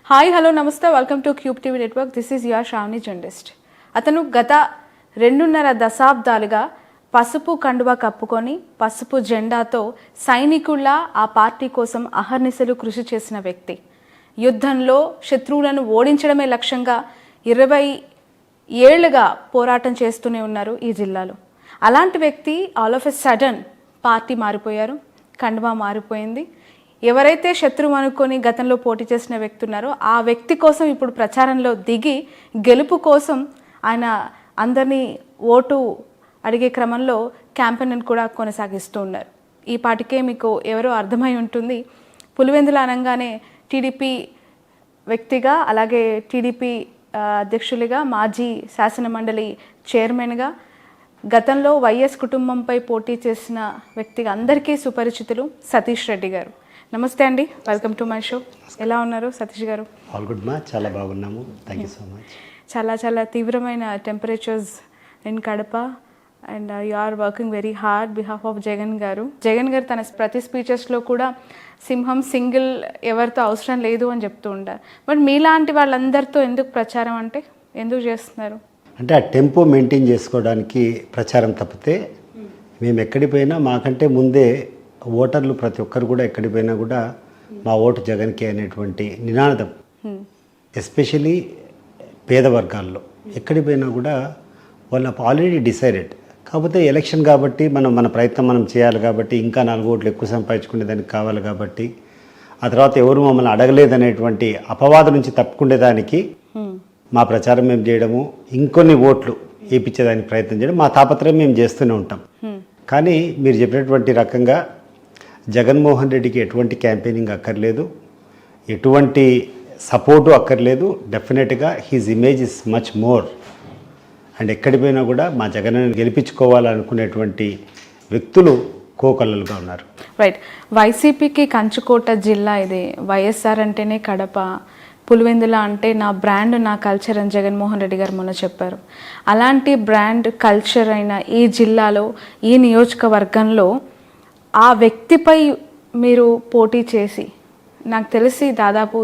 Hi hello namaste welcome to Cube TV network. This is your Sravani journalist. అతను గత 2.5 దశాబ్దాలుగా పసుపు కండువా కప్పుకొని పసుపు జెండాతో సైనికుల్లా ఆ పార్టీ కోసం అహర్నిశలు కృషి చేసిన వ్యక్తి. యుద్ధంలో శత్రువులను ఓడించడమే లక్ష్యంగా 20 ఏళ్లుగా పోరాటం చేస్తూనే ఉన్నారు ఈ జిల్లాలో. అలాంటి వ్యక్తి all of a sudden party మారిపోయారు, కండువా మారిపోయింది. ఎవరైతే శత్రువు అనుకొని గతంలో పోటీ చేసిన వ్యక్తి ఉన్నారో ఆ వ్యక్తి కోసం ఇప్పుడు ప్రచారంలో దిగి గెలుపు కోసం ఆయన అందరినీ ఓటు అడిగే క్రమంలో క్యాంపెయిన్ కూడా కొనసాగిస్తూ ఉన్నారు. ఈ పాటికే మీకు ఎవరో అర్థమై ఉంటుంది. పులివెందుల అనగానే టీడీపీ వ్యక్తిగా, అలాగే టీడీపీ అధ్యక్షులుగా, మాజీ శాసనమండలి చైర్మన్గా, గతంలో వైఎస్ కుటుంబంపై పోటీ చేసిన వ్యక్తిగా అందరికీ సుపరిచితులు సతీష్ రెడ్డి గారు. నమస్తే అండి, వెల్కమ్ టు మై షో. ఎలా ఉన్నారు సతీష్ గారు? ఆల్ గుడ్ మా, చాలా బాగున్నాము. Thank you so much. చాలా తీవ్రమైన temperatures in Kadapa and you are working very hard behalf of Jagan garu తన ప్రతి స్పీచెస్లో కూడా సింహం సింగిల్ ఎవరితో అవసరం లేదు అని చెప్తూ ఉంటారు. బట్ మీలాంటి వాళ్ళందరితో ఎందుకు ప్రచారం అంటే ఎందుకు చేస్తున్నారు? అంటే ఆ టెంపో మెయింటైన్ చేసుకోవడానికి ప్రచారం తప్పితే మేము ఎక్కడికి పోయినా మాకంటే ముందే ఓటర్లు ప్రతి ఒక్కరు కూడా ఎక్కడికి పోయినా కూడా మా ఓటు జగన్కి అనేటువంటి నినాదం, ఎస్పెషలీ పేద వర్గాల్లో ఎక్కడికి పోయినా కూడా వాళ్ళు ఆల్రెడీ డిసైడెడ్. కాకపోతే ఎలక్షన్ కాబట్టి మన ప్రయత్నం మనం చేయాలి కాబట్టి, ఇంకా 4 ఓట్లు ఎక్కువ సంపాదించుకునేదానికి కావాలి కాబట్టి, ఆ తర్వాత ఎవరు మమ్మల్ని అడగలేదనేటువంటి అపవాదం నుంచి తప్పుకునేదానికి మా ప్రచారం మేము చేయడము, ఇంకొన్ని ఓట్లు వేయించేదానికి ప్రయత్నం చేయడం మా తాపత్రయం మేము చేస్తూనే ఉంటాం. కానీ మీరు చెప్పినటువంటి రకంగా జగన్మోహన్ రెడ్డికి ఎటువంటి క్యాంపెయినింగ్ అక్కర్లేదు, ఎటువంటి సపోర్టు అక్కర్లేదు. డెఫినెట్గా his image is much more. And ఎక్కడికి పోయినా కూడా మా జగన్ గెలిపించుకోవాలనుకునేటువంటి వ్యక్తులు కోకొల్లలుగా ఉన్నారు. రైట్. వైసీపీకి కంచుకోట జిల్లా ఇది. వైఎస్ఆర్ అంటేనే కడప, పులివెందుల అంటే నా బ్రాండ్, నా కల్చర్ అని జగన్మోహన్ రెడ్డి గారు మొన్న చెప్పారు. అలాంటి బ్రాండ్ కల్చర్ అయిన ఈ జిల్లాలో, ఈ నియోజకవర్గంలో ఆ వ్యక్తిపై మీరు పోటీ చేసి, నాకు తెలిసి దాదాపు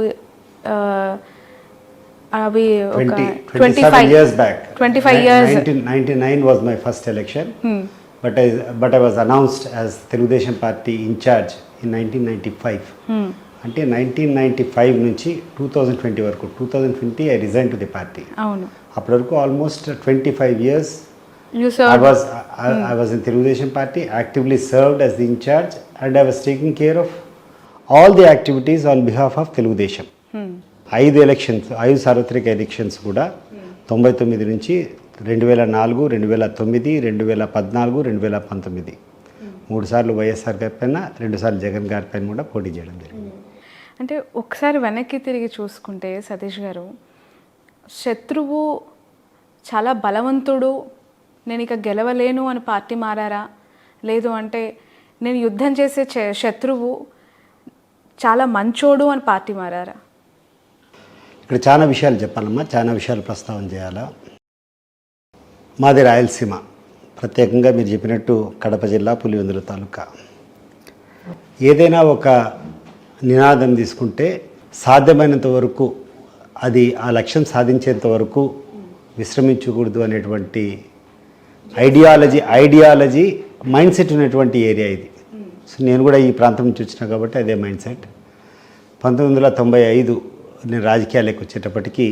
అవి 25 years back. 25 years. 1999 was my first election. But I was announced as Telugudesam Party in charge in 1995. అంటే 1995 నుంచి 2020 వరకు, 2020 I resigned to the party. అవును. అప్పటి వరకు almost 25 years I was in Telugudesam Party, actively served as the in charge, and I was taking care of all the activities on behalf of Telugudesam. 5 సార్వత్రిక elections కూడా 99 నుంచి 2004, 2009, 2014, 2019 3 సార్లు వైఎస్ఆర్ గారి పైన, 2 సార్లు జగన్ గారి పైన కూడా పోటీ చేయడం జరిగింది. అంటే ఒకసారి వెనక్కి తిరిగి చూసుకుంటే సతీష్ గారు, శత్రువు చాలా బలవంతుడు, నేను ఇక గెలవలేను అని పార్టీ మారారా, లేదు అంటే నేను యుద్ధం చేసే శత్రువు చాలా మంచోడు అని పార్టీ మారారా? ఇక్కడ చాలా విషయాలు చెప్పాలమ్మా, చాలా విషయాలు ప్రస్తావన చేయాలా. మాది రాయలసీమ, ప్రత్యేకంగా మీరు చెప్పినట్టు కడప జిల్లా, పులివెందుల తాలూకా. ఏదైనా ఒక నినాదం తీసుకుంటే సాధ్యమైనంత వరకు అది ఆ లక్ష్యం సాధించేంత వరకు విశ్రమించకూడదు అనేటువంటి ఐడియాలజీ మైండ్ సెట్ ఉన్నటువంటి ఏరియా ఇది. సో నేను కూడా ఈ ప్రాంతం నుంచి వచ్చినా కాబట్టి అదే మైండ్ సెట్. 1995 నేను రాజకీయాలకు వచ్చేటప్పటికీ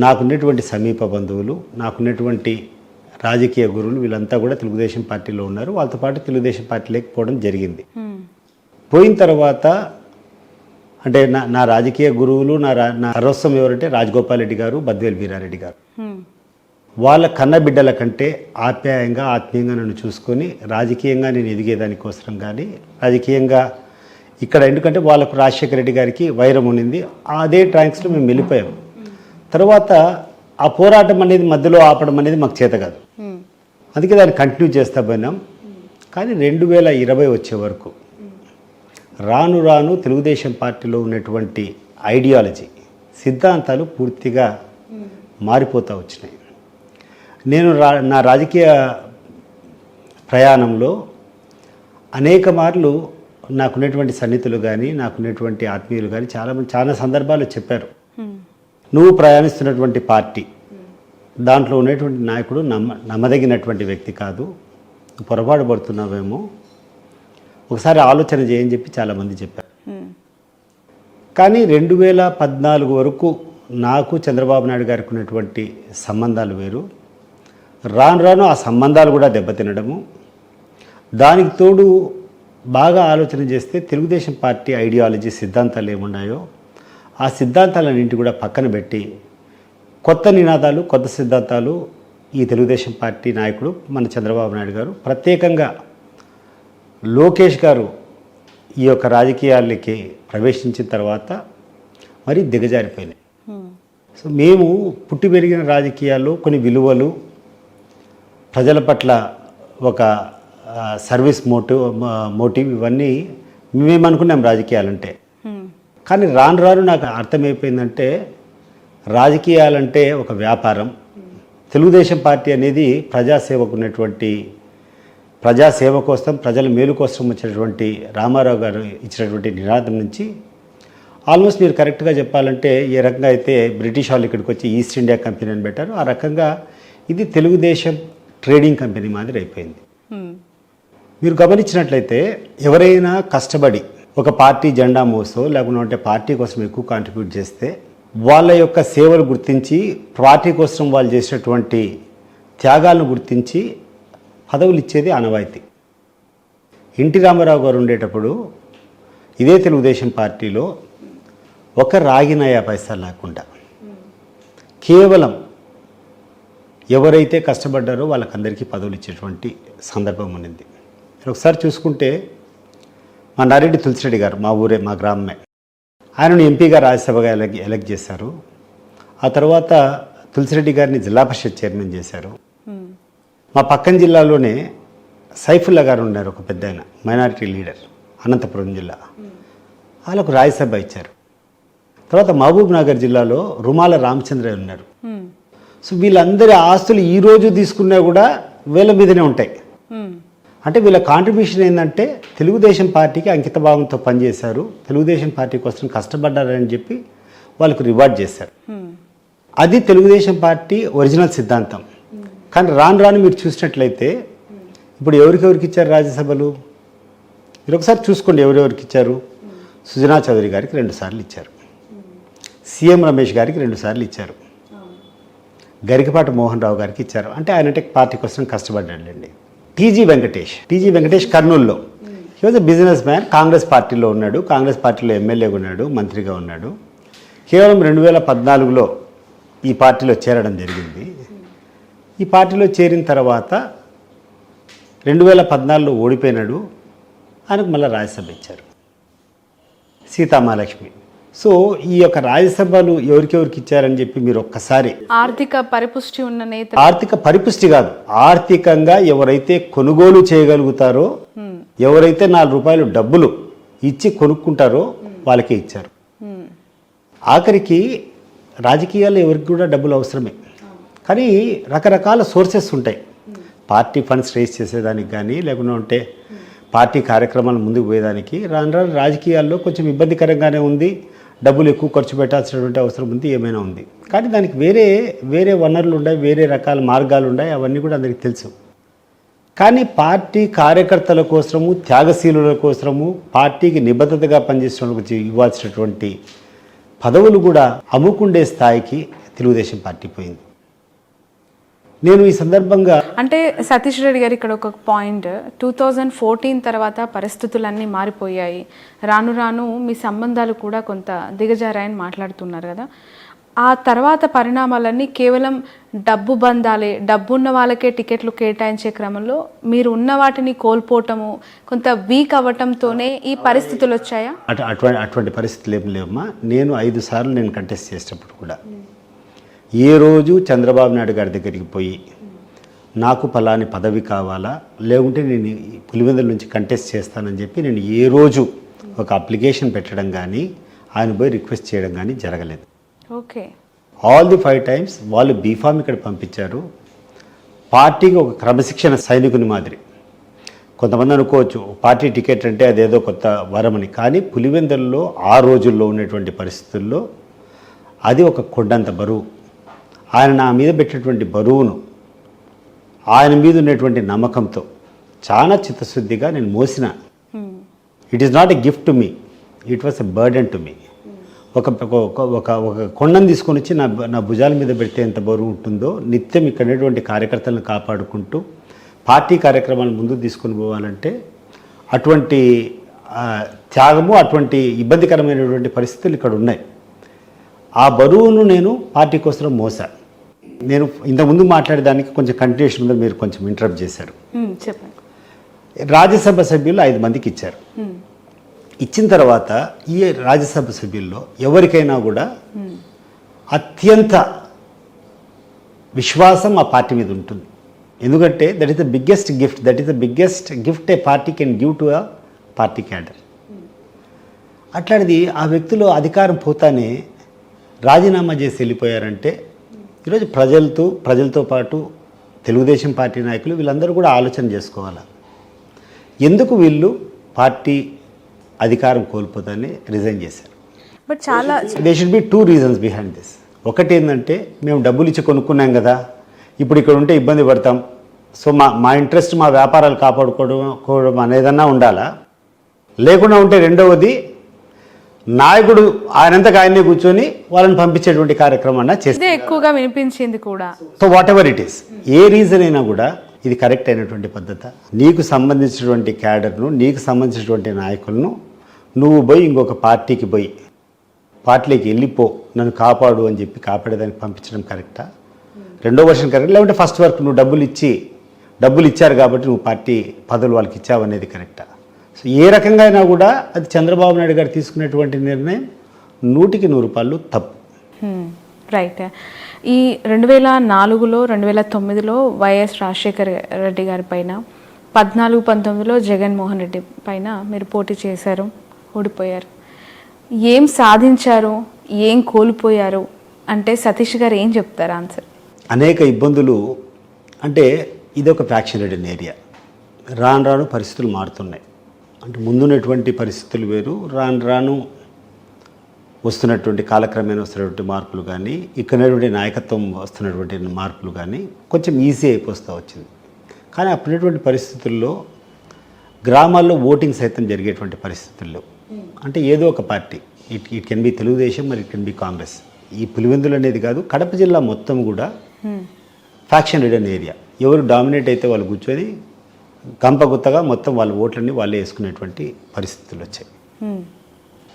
నాకున్నటువంటి సమీప బంధువులు, నాకున్నటువంటి రాజకీయ గురువులు వీళ్ళంతా కూడా తెలుగుదేశం పార్టీలో ఉన్నారు. వాళ్ళతో పాటు తెలుగుదేశం పార్టీలోకి పోవడం జరిగింది. పోయిన తర్వాత అంటే నా రాజకీయ గురువులు, నా సర్వస్వం ఎవరంటే రాజగోపాల్ రెడ్డి గారు, బద్వేల్ వీరారెడ్డి గారు. వాళ్ళ కన్న బిడ్డల కంటే ఆప్యాయంగా, ఆత్మీయంగా నన్ను చూసుకొని రాజకీయంగా నేను ఎదిగేదానికోసం కానీ, రాజకీయంగా ఇక్కడ ఎందుకంటే వాళ్ళకు రాజశేఖర రెడ్డి గారికి వైరం ఉండింది, అదే ట్రాక్స్లో మేము వెళ్ళిపోయాం. తర్వాత ఆ పోరాటం అనేది మధ్యలో ఆపడం అనేది మాకు చేత కాదు, అందుకే దాన్ని కంటిన్యూ చేస్తా పోయినాం. కానీ 2020 వచ్చే వరకు రాను తెలుగుదేశం పార్టీలో ఉన్నటువంటి ఐడియాలజీ, సిద్ధాంతాలు పూర్తిగా మారిపోతూ వచ్చినాయి. నేను నా రాజకీయ ప్రయాణంలో అనేక మార్లు నాకున్నటువంటి సన్నిహితులు కానీ నాకున్నటువంటి ఆత్మీయులు కానీ చాలా సందర్భాలు చెప్పారు, నువ్వు ప్రయాణిస్తున్నటువంటి పార్టీ దాంట్లో ఉన్నటువంటి నాయకుడు నమ్మదగినటువంటి వ్యక్తి కాదు, నువ్వు పొరపాటు పడుతున్నావేమో, ఒకసారి ఆలోచన చేయని చెప్పి చాలామంది చెప్పారు. కానీ 2014 వరకు నాకు చంద్రబాబు నాయుడు గారికి ఉన్నటువంటి సంబంధాలు వేరు. రాను రాను ఆ సంబంధాలు కూడా దెబ్బతినడము, దానికి తోడు బాగా ఆలోచన చేస్తే తెలుగుదేశం పార్టీ ఐడియాలజీ సిద్ధాంతాలు ఏమున్నాయో ఆ సిద్ధాంతాలన్నింటి కూడా పక్కన పెట్టి కొత్త నినాదాలు కొత్త సిద్ధాంతాలు ఈ తెలుగుదేశం పార్టీ నాయకుడు మన చంద్రబాబు నాయుడు గారు, ప్రత్యేకంగా లోకేష్ గారు ఈ యొక్క రాజకీయాలకి ప్రవేశించిన తర్వాత మరీ దిగజారిపోయినాయి. సో మేము పుట్టి పెరిగిన రాజకీయాల్లో కొన్ని విలువలు, ప్రజల పట్ల ఒక సర్వీస్ మోటివ్ ఇవన్నీ మేమనుకున్నాం రాజకీయాలంటే. కానీ రాను రాను నాకు అర్థమైపోయిందంటే రాజకీయాలంటే ఒక వ్యాపారం. తెలుగుదేశం పార్టీ అనేది ప్రజాసేవకు ఉన్నటువంటి ప్రజాసేవ కోసం ప్రజల మేలు కోసం వచ్చినటువంటి రామారావు గారు ఇచ్చినటువంటి నినాదం నుంచి ఆల్మోస్ట్ మీరు కరెక్ట్గా చెప్పాలంటే ఏ రకంగా అయితే బ్రిటిష్ వాళ్ళు ఇక్కడికి వచ్చి ఈస్ట్ ఇండియా కంపెనీ అని పెట్టారు, ఆ రకంగా ఇది తెలుగుదేశం ట్రేడింగ్ కంపెనీ మాదిరి అయిపోయింది. మీరు గమనించినట్లయితే ఎవరైనా కష్టపడి ఒక పార్టీ జెండా మోసో లేకుంటే పార్టీ కోసం ఎక్కువ కాంట్రిబ్యూట్ చేస్తే వాళ్ళ యొక్క సేవలు గుర్తించి పార్టీ కోసం వాళ్ళు చేసినటువంటి త్యాగాలను గుర్తించి పదవులు ఇచ్చేది ఆనవాయితీ. ఎన్టీ రామారావు గారు ఉండేటప్పుడు ఇదే తెలుగుదేశం పార్టీలో ఒక రాగినయా పైసా లేకుండా కేవలం ఎవరైతే కష్టపడ్డారో వాళ్ళకందరికీ పదవులు ఇచ్చేటువంటి సందర్భం ఉన్నింది. ఒకసారి చూసుకుంటే మా నారెడ్డి తులసిరెడ్డి గారు మా ఊరే మా గ్రామమే, ఆయనను ఎంపీగా రాజ్యసభగా ఎలక్ట్ చేశారు. ఆ తర్వాత తులసిరెడ్డి గారిని జిల్లా పరిషత్ చైర్మన్ చేశారు. మా పక్కన జిల్లాలోనే సైఫుల్లా గారు ఉన్నారు, ఒక పెద్ద ఆయన మైనారిటీ లీడర్, అనంతపురం జిల్లా, వాళ్ళకు రాజ్యసభ ఇచ్చారు. తర్వాత మహబూబ్ నగర్ జిల్లాలో రుమాల రామచంద్ర ఉన్నారు. సో వీళ్ళందరి ఆస్తులు ఈరోజు తీసుకున్నా కూడా వీళ్ళ మీదనే ఉంటాయి. అంటే వీళ్ళ కాంట్రిబ్యూషన్ ఏంటంటే తెలుగుదేశం పార్టీకి అంకిత భావంతో పనిచేశారు, తెలుగుదేశం పార్టీ కోసం కష్టపడ్డారని చెప్పి వాళ్ళకు రివార్డ్ చేశారు. అది తెలుగుదేశం పార్టీ ఒరిజినల్ సిద్ధాంతం. కానీ రాను రాను మీరు చూసినట్లయితే ఇప్పుడు ఎవరికెవరికి ఇచ్చారు రాజ్యసభలు మీరు ఒకసారి చూసుకోండి. ఎవరెవరికి ఇచ్చారు? సుజనా చౌదరి గారికి 2 సార్లు ఇచ్చారు, సీఎం రమేష్ గారికి 2 సార్లు ఇచ్చారు, గరికపాటి మోహన్ రావు గారికి ఇచ్చారు. అంటే ఆయన పార్టీ కోసం కష్టపడ్డాడండి. టీజీ వెంకటేష్ కర్నూలులో he was a business man, Congress పార్టీలో ఉన్నాడు, కాంగ్రెస్ పార్టీలో ఎమ్మెల్యేగా ఉన్నాడు, మంత్రిగా ఉన్నాడు. కేవలం 2014లో ఈ పార్టీలో చేరడం జరిగింది. ఈ పార్టీలో చేరిన తర్వాత 2014లో ఓడిపోయినాడు, ఆయనకు మళ్ళీ రాజ్యసభ ఇచ్చారు, సీతామహాలక్ష్మి. సో ఈ యొక్క రాజ్యసభలు ఎవరికెవరికి ఇచ్చారని చెప్పి మీరు ఒక్కసారి ఆర్థిక పరిపుష్టి ఉన్న నేత, ఆర్థిక పరిపుష్టి కాదు, ఆర్థికంగా ఎవరైతే కొనుగోలు చేయగలుగుతారో, ఎవరైతే 4 రూపాయలు డబ్బులు ఇచ్చి కొనుక్కుంటారో వాళ్ళకే ఇచ్చారు. ఆఖరికి రాజకీయాల్లో ఎవరికి కూడా డబ్బులు అవసరమే, కానీ రకరకాల సోర్సెస్ ఉంటాయి. పార్టీ ఫండ్స్ రేస్ చేసేదానికి కానీ లేకుంటే పార్టీ కార్యక్రమాలు ముందుకు పోయేదానికి రాను రాను రాజకీయాల్లో కొంచెం ఇబ్బందికరంగానే ఉంది, డబ్బులు ఎక్కువ ఖర్చు పెట్టాల్సినటువంటి అవసరం ఉంది, ఏమైనా ఉంది. కానీ దానికి వేరే వనరులు ఉన్నాయి, వేరే రకాల మార్గాలు ఉన్నాయి, అవన్నీ కూడా అందరికీ తెలుసు. కానీ పార్టీ కార్యకర్తల కోసము, త్యాగశీలుల కోసము, పార్టీకి నిబద్ధతగా పనిచేసిన వాళ్ళకి ఇవ్వాల్సినటువంటి పదవులు కూడా అమ్ముకుండే స్థాయికి తెలుగుదేశం పార్టీ పోయింది. నేను ఈ సందర్భంగా అంటే సతీష్ రెడ్డి గారు ఇక్కడ ఒక పాయింట్, 2014 తర్వాత పరిస్థితులన్నీ మారిపోయాయి, రాను రాను మీ సంబంధాలు కూడా కొంత దిగజారాయని మాట్లాడుతున్నారు కదా. ఆ తర్వాత పరిణామాలన్నీ కేవలం డబ్బు బంధాలే, డబ్బున్న వాళ్ళకే టికెట్లు కేటాయించే క్రమంలో మీరు ఉన్న వాటిని కోల్పోవటము, కొంత వీక్ అవ్వటంతోనే ఈ పరిస్థితులు వచ్చాయా? అటువంటి పరిస్థితులు ఏం లేవమ్మా. నేను 5 సార్లు నేను కంటెస్ట్ చేసేటప్పుడు కూడా ఏ రోజు చంద్రబాబు నాయుడు గారి దగ్గరికి పోయి నాకు పలాని పదవి కావాలా, లేకుంటే నేను పులివెందుల నుంచి కంటెస్ట్ చేస్తానని చెప్పి నేను ఏ రోజు ఒక అప్లికేషన్ పెట్టడం కానీ ఆయన పోయి రిక్వెస్ట్ చేయడం కానీ జరగలేదు. ఓకే, ఆల్ ది 5 టైమ్స్ వాళ్ళు బీఫామ్ ఇక్కడ పంపించారు. పార్టీకి ఒక క్రమశిక్షణ సైనికుని మాదిరి కొంతమంది అనుకోవచ్చు పార్టీ టికెట్ అంటే అదేదో కొత్త వరమని, కానీ పులివెందులలో ఆ రోజుల్లో ఉన్నటువంటి పరిస్థితుల్లో అది ఒక కొండంత బరువు. ఆయన నా మీద పెట్టినటువంటి బరువును ఆయన మీద ఉన్నటువంటి నమ్మకంతో చాలా చిత్తశుద్ధిగా నేను మోసిన. It is not a gift to me, it was a burden to me. ఒక కొండను తీసుకొని వచ్చి నా భుజాల మీద పెడితే ఎంత బరువు ఉంటుందో, నిత్యం ఇక్కడ ఉన్నటువంటి కార్యకర్తలను కాపాడుకుంటూ పార్టీ కార్యక్రమాలను ముందుకు తీసుకొని పోవాలంటే అటువంటి త్యాగము, అటువంటి ఇబ్బందికరమైనటువంటి పరిస్థితులు ఇక్కడ ఉన్నాయి. ఆ బరువును నేను పార్టీ కోసం మోసా. నేను ఇంతకుముందు మాట్లాడేదానికి కొంచెం కంటిన్యూషన్ మీద మీరు కొంచెం ఇంటరప్ట్ చేశారు. చెప్పండి. రాజ్యసభ సభ్యులు 5 మందికి ఇచ్చారు. ఇచ్చిన తర్వాత ఈ రాజ్యసభ సభ్యుల్లో ఎవరికైనా కూడా అత్యంత విశ్వాసం ఆ పార్టీ మీద ఉంటుంది. ఎందుకంటే that is the biggest gift A party can give to a party cadre. అట్లాంటిది ఆ వ్యక్తులు అధికారం పోతానే రాజీనామా చేసి వెళ్ళిపోయారంటే ఈరోజు ప్రజలతో పాటు తెలుగుదేశం పార్టీ నాయకులు వీళ్ళందరూ కూడా ఆలోచన చేసుకోవాలి. ఎందుకు వీళ్ళు పార్టీ అధికారం కోల్పోతానే రిజైన్ చేశారు? బట్ చాలా they should be 2 reasons behind this. ఒకటి ఏంటంటే, మేము డబ్బులు ఇచ్చి కొనుక్కున్నాం కదా, ఇప్పుడు ఇక్కడ ఉంటే ఇబ్బంది పడతాం, సో మా ఇంట్రెస్ట్, మా వ్యాపారాలు కాపాడుకోవడం అనేదన్నా ఉండాలా. లేకుండా ఉంటే రెండవది, నాయకుడు ఆయనంతకు ఆయనే కూర్చొని వాళ్ళని పంపించేటువంటి కార్యక్రమాన్ని చేస్తే ఎక్కువగా వినిపించింది కూడా. So what ever it is, A reason అయినా కూడా ఇది కరెక్ట్ అయినటువంటి పద్ధత. నీకు సంబంధించినటువంటి క్యాడర్ను, నీకు సంబంధించినటువంటి నాయకులను నువ్వు పోయి ఇంకొక పార్టీకి పోయి పార్టీలోకి వెళ్ళిపో, నన్ను కాపాడు అని చెప్పి కాపాడేదానికి పంపించడం కరెక్టా? రెండో వర్షన్ కరెక్ట్, లేకుంటే ఫస్ట్ వర్క్ నువ్వు డబ్బులు ఇచ్చారు కాబట్టి నువ్వు పార్టీ పదవులు వాళ్ళకి ఇచ్చావు అనేది కరెక్టా? సో ఏ రకంగా అయినా కూడా అది చంద్రబాబు నాయుడు గారు తీసుకున్నటువంటి నిర్ణయం 100కి 100 తప్పు. రైట్. ఈ 2004లో 2009లో వైఎస్ రాజశేఖర్ రెడ్డి గారి పైన, 14-19లో జగన్మోహన్ రెడ్డి పైన మీరు పోటీ చేశారు, ఓడిపోయారు. ఏం సాధించారు, ఏం కోల్పోయారు అంటే సతీష్ గారు ఏం చెప్తారు ఆన్సర్? అనేక ఇబ్బందులు. అంటే ఇది ఒక ఫ్యాక్షన్ రిడెన్ ఏరియా. రాను పరిస్థితులు మారుతున్నాయి. అంటే ముందున్నటువంటి పరిస్థితులు వేరు, రాను వస్తున్నటువంటి కాలక్రమేణా వస్తున్నటువంటి మార్పులు కానీ, ఇక్కడటువంటి నాయకత్వం వస్తున్నటువంటి మార్పులు కానీ కొంచెం ఈజీ అయిపోతూ వచ్చింది. కానీ అప్పుడున్నటువంటి పరిస్థితుల్లో గ్రామాల్లో ఓటింగ్ సైతం జరిగేటువంటి పరిస్థితుల్లో, అంటే ఏదో ఒక party, it can be Telugu Desam, మరి ఇట్ కెన్ బి కాంగ్రెస్. ఈ పులివెందులు అనేది కాదు, కడప జిల్లా మొత్తం కూడా ఫ్యాక్షన్ రిడెన్ ఏరియా. ఎవరు డామినేట్ అయితే వాళ్ళు కూర్చొని గంపగుత్తగా మొత్తం వాళ్ళ ఓట్లన్నీ వాళ్ళే వేసుకునేటువంటి పరిస్థితులు వచ్చాయి.